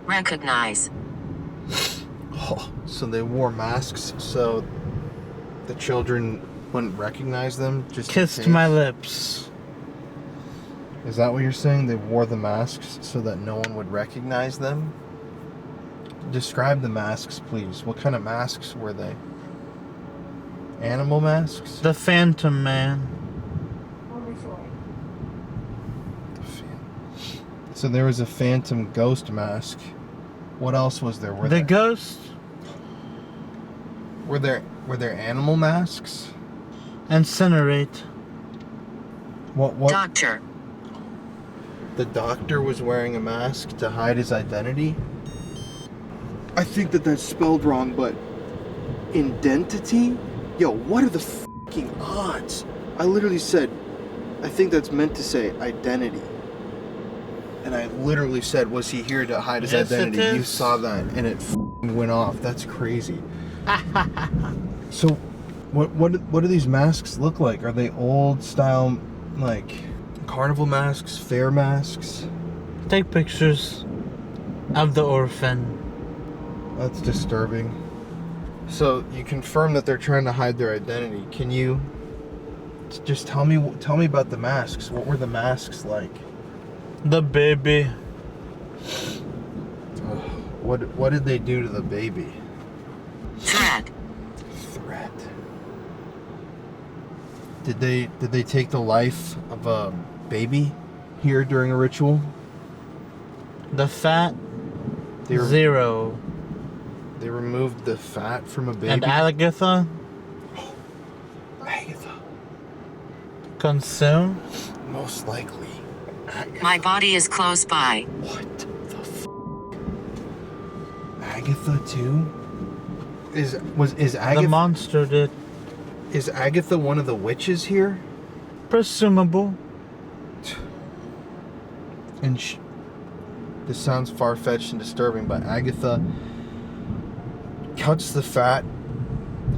Recognize. Oh, so they wore masks so the children wouldn't recognize them? Just Kissed my lips. Is that what you're saying? They wore the masks so that no one would recognize them? Describe the masks, please. What kind of masks were they? Animal masks? The Phantom Man. So there was a phantom ghost mask. What else was there? The ghost? Were there animal masks? Incinerate. What? Doctor. The doctor was wearing a mask to hide his identity? I think that's spelled wrong, but identity? Yo, what are the fucking odds? I literally said, I think that's meant to say identity. And I literally said, was he here to hide his identity? You saw that, and it went off. That's crazy. So, what do these masks look like? Are they old style, like carnival masks, fair masks? Take pictures of the orphan. That's disturbing. So you confirm that they're trying to hide their identity. Can you just tell me about the masks? What were the masks like? The baby. What did they do to the baby? Threat. Did they take the life of a baby here during a ritual? The fat. 0. They removed the fat from a baby. And Agatha. Agatha. Consume. Most likely. Agatha. My body is close by. What the f***? Agatha too? Is Agatha... The monster did. Is Agatha one of the witches here? Presumable. And this sounds far-fetched and disturbing, but Agatha cuts the fat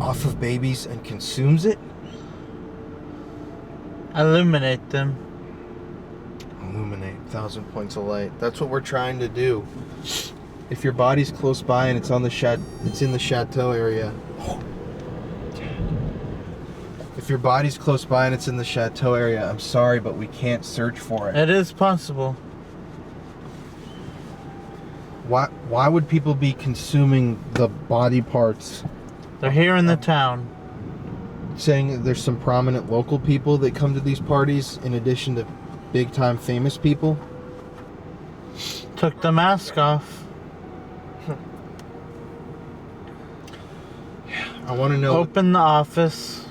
off of babies and consumes it? Illuminate them. Illuminate 1,000 points of light. That's what we're trying to do. If your body's close by and it's on the it's in the chateau area. If your body's close by and it's in the chateau area, I'm sorry, but we can't search for it. It is possible. Why would people be consuming the body parts? They're here in the town. Saying that there's some prominent local people that come to these parties in addition to big time famous people. Took the mask off. I want to know. Open the office.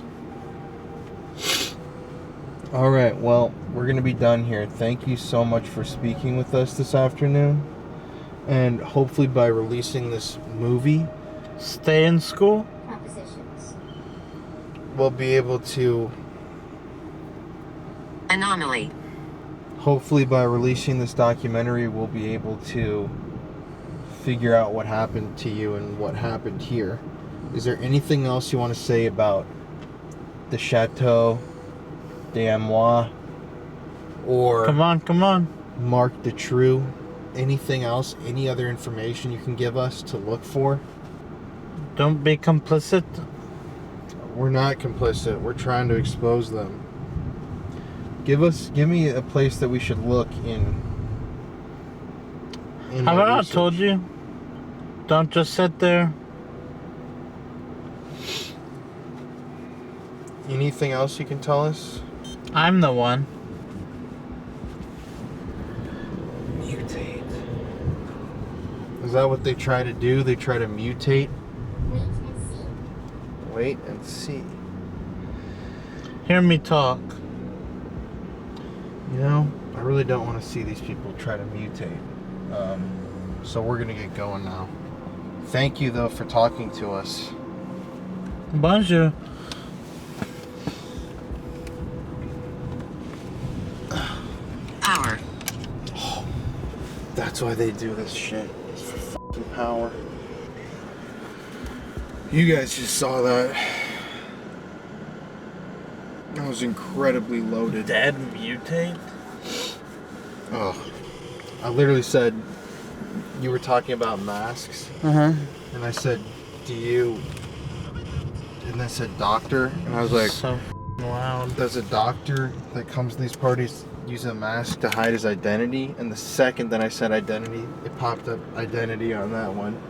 All right, well, we're going to be done here. Thank you so much for speaking with us this afternoon. And hopefully by releasing this movie, stay in school. We'll be able to... Anomaly. Hopefully by releasing this documentary, we'll be able to figure out what happened to you and what happened here. Is there anything else you want to say about the Chateau De Amerois or... Come on. Marc Dutroux? Anything else? Any other information you can give us to look for? Don't be complicit. We're not complicit. We're trying to expose them. Give me a place that we should look in. Have I not told you? Don't just sit there. Anything else you can tell us? I'm the one. Mutate. Is that what they try to do? They try to mutate? Wait and see. Hear me talk. You know, I really don't want to see these people try to mutate. So we're going to get going now. Thank you, though, for talking to us. Bonjour. Power. Oh, that's why they do this shit. It's for fucking power. You guys just saw that. That was incredibly loaded. Dead mutate? Oh. I literally said, you were talking about masks. Uh-huh. And I said, do you... And I said, doctor. And I was like, so loud. Does a doctor that comes to these parties use a mask to hide his identity? And the second that I said identity, it popped up identity on that one.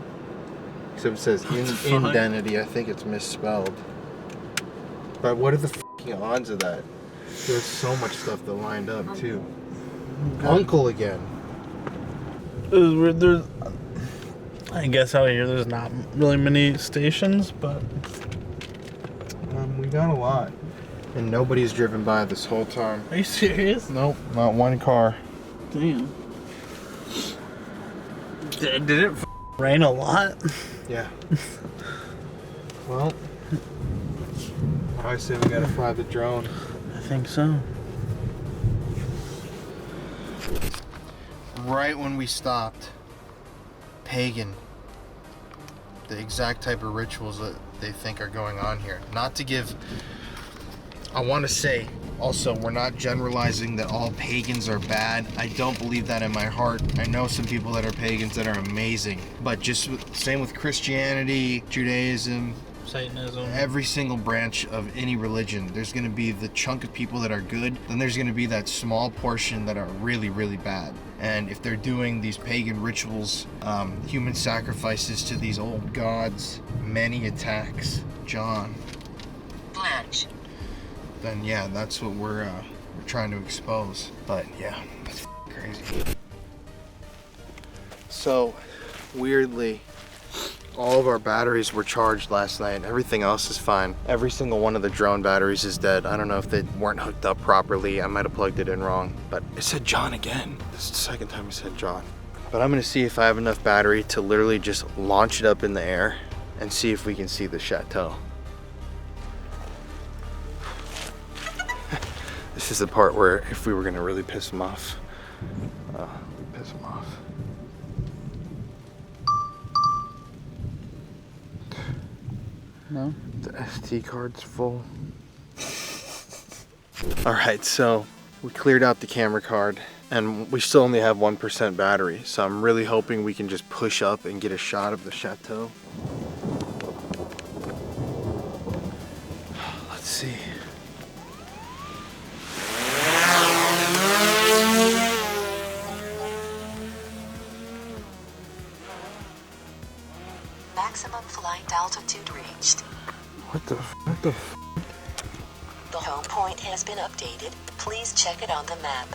So it says indentity. I think it's misspelled. But what are the fucking odds of that? There's so much stuff that lined up too. Uncle again. There's, I guess out here there's not really many stations, but we got a lot. And nobody's driven by this whole time. Are you serious? Nope, not one car. Damn. Did it rain a lot? Yeah. Well, I say we gotta fly the drone. I think so. Right when we stopped, pagan. The exact type of rituals that they think are going on here. Not to give... I want to say, also, we're not generalizing that all pagans are bad. I don't believe that in my heart. I know some people that are pagans that are amazing. But just same with Christianity, Judaism, Satanism. Every single branch of any religion, there's going to be the chunk of people that are good. Then there's going to be that small portion that are really, really bad. And if they're doing these pagan rituals, human sacrifices to these old gods, many attacks, John. Blanche. Then yeah, that's what we're trying to expose. But yeah, that's crazy. So, weirdly, all of our batteries were charged last night. Everything else is fine. Every single one of the drone batteries is dead. I don't know if they weren't hooked up properly. I might have plugged it in wrong. But it said John again. This is the second time it said John. But I'm gonna see if I have enough battery to literally just launch it up in the air and see if we can see the chateau. This is the part where if we were gonna really piss him off, we'd piss him off. No? The SD card's full. Alright, so we cleared out the camera card And we still only have 1% battery, so I'm really hoping we can just push up and get a shot of the chateau. Let's see. Maximum flight altitude reached. What the The home point has been updated. Please check it on the map.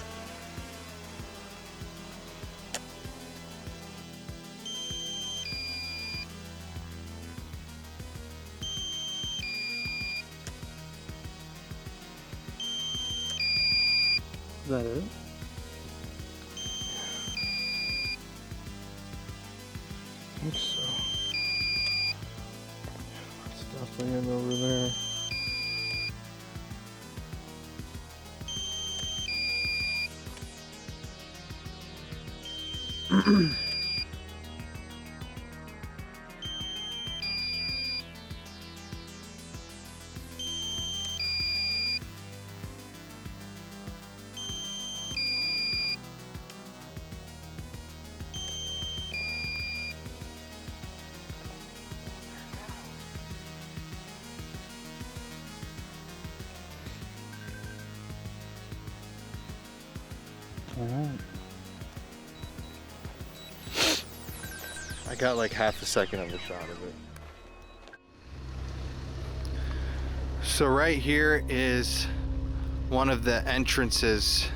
Is that it? I think so. It's definitely in over there. I got like half a second of a shot of it. So right here is one of the entrances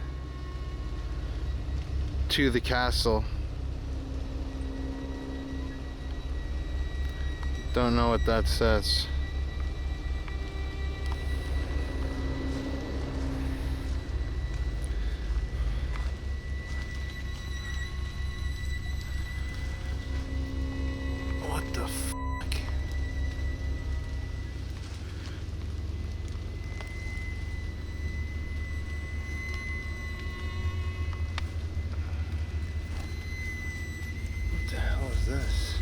to the castle. Don't know what that says. What the fuck? What the hell is this?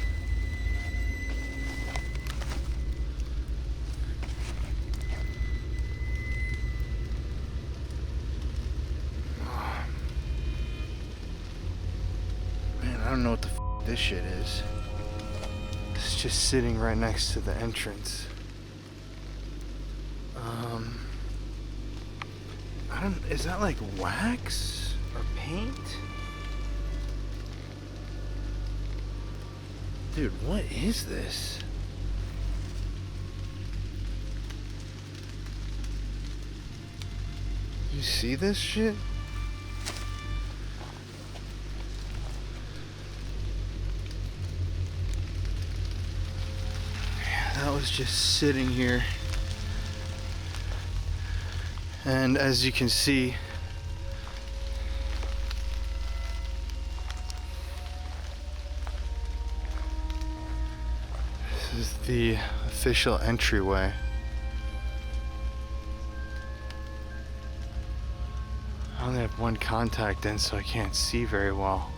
Man, I don't know what the fuck this shit is. It's just sitting right next to the entrance. Is that like wax or paint? Dude, what is this? You see this shit? That was just sitting here, and as you can see, this is the official entryway. I only have one contact in, so I can't see very well.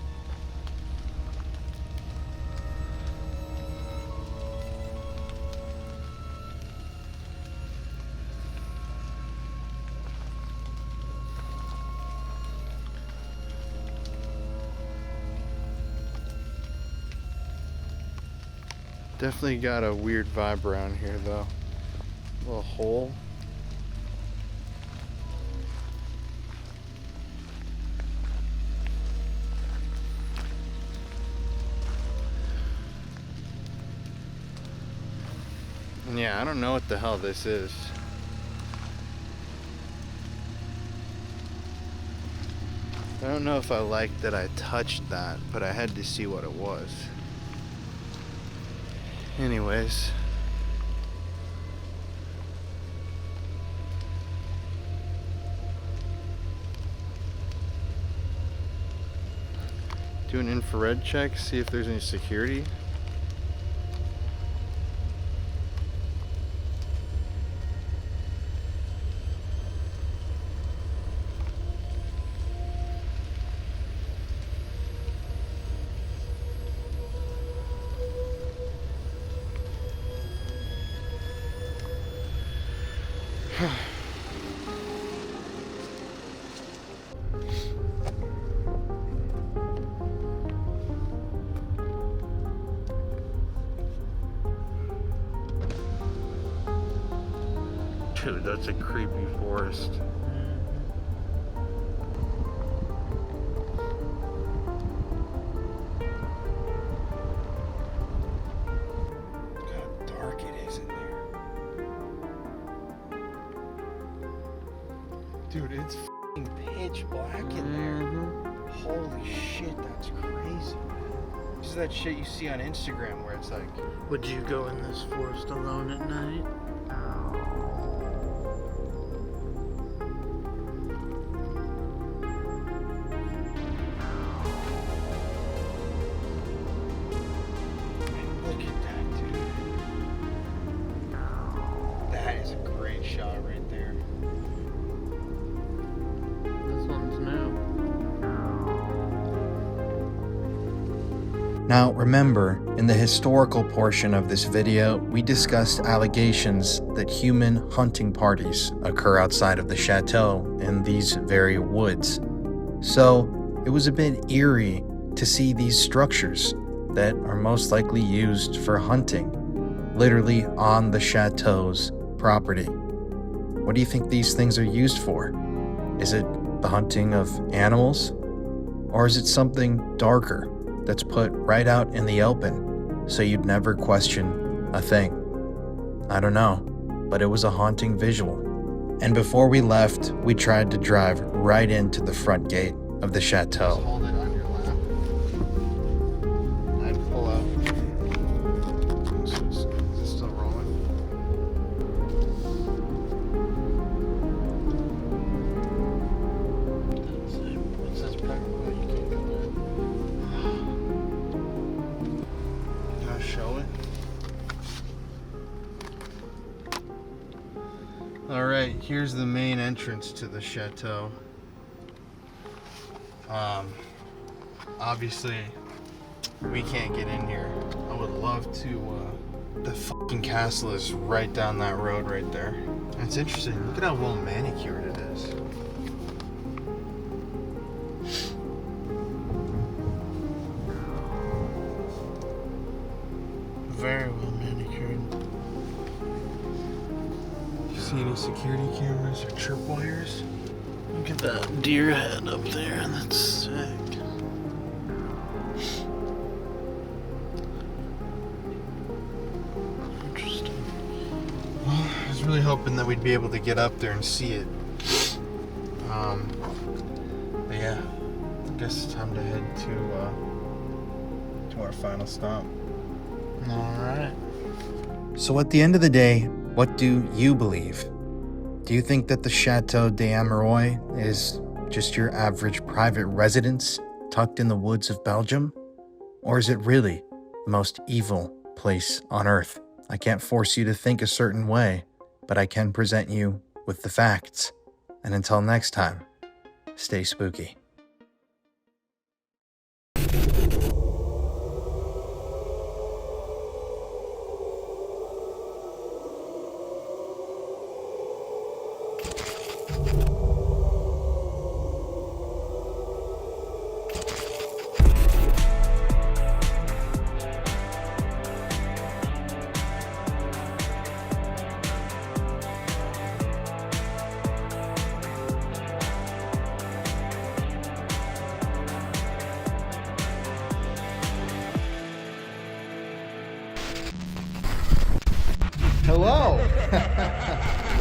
Definitely got a weird vibe around here though. A little hole. And yeah, I don't know what the hell this is. I don't know if I liked that I touched that, but I had to see what it was. Anyways. Do an infrared check, see if there's any security. Dude, that's a creepy forest. Look how dark it is in there. Dude, it's f***ing pitch black in there. Holy shit, that's crazy. This is that shit you see on Instagram where it's like... Would you go in this forest alone at night? Look at that, dude. That is a great shot right there. This one's new. Now remember, in the historical portion of this video, we discussed allegations that human hunting parties occur outside of the chateau in these very woods. So it was a bit eerie to see these structures that are most likely used for hunting, literally on the chateau's property. What do you think these things are used for? Is it the hunting of animals? Or is it something darker that's put right out in the open so you'd never question a thing? I don't know, but it was a haunting visual. And before we left, we tried to drive right into the front gate of the chateau. Hold it on your lap. I'd pull up. Is it still rolling? What's this part? You can't go in. Can I show it? Alright, here's the main entrance to the chateau. Obviously, we can't get in here. I would love to, the fucking castle is right down that road right there. And it's interesting, look at how well manicured it is. Very well manicured. You see any security cameras or tripwires? Look at that deer head up there, that's sick. Interesting. Well, I was really hoping that we'd be able to get up there and see it. But yeah, I guess it's time to head to our final stop. Alright. So at the end of the day, what do you believe? Do you think that the Chateau De Amerois is just your average private residence tucked in the woods of Belgium? Or is it really the most evil place on earth? I can't force you to think a certain way, but I can present you with the facts. And until next time, stay spooky. Hello!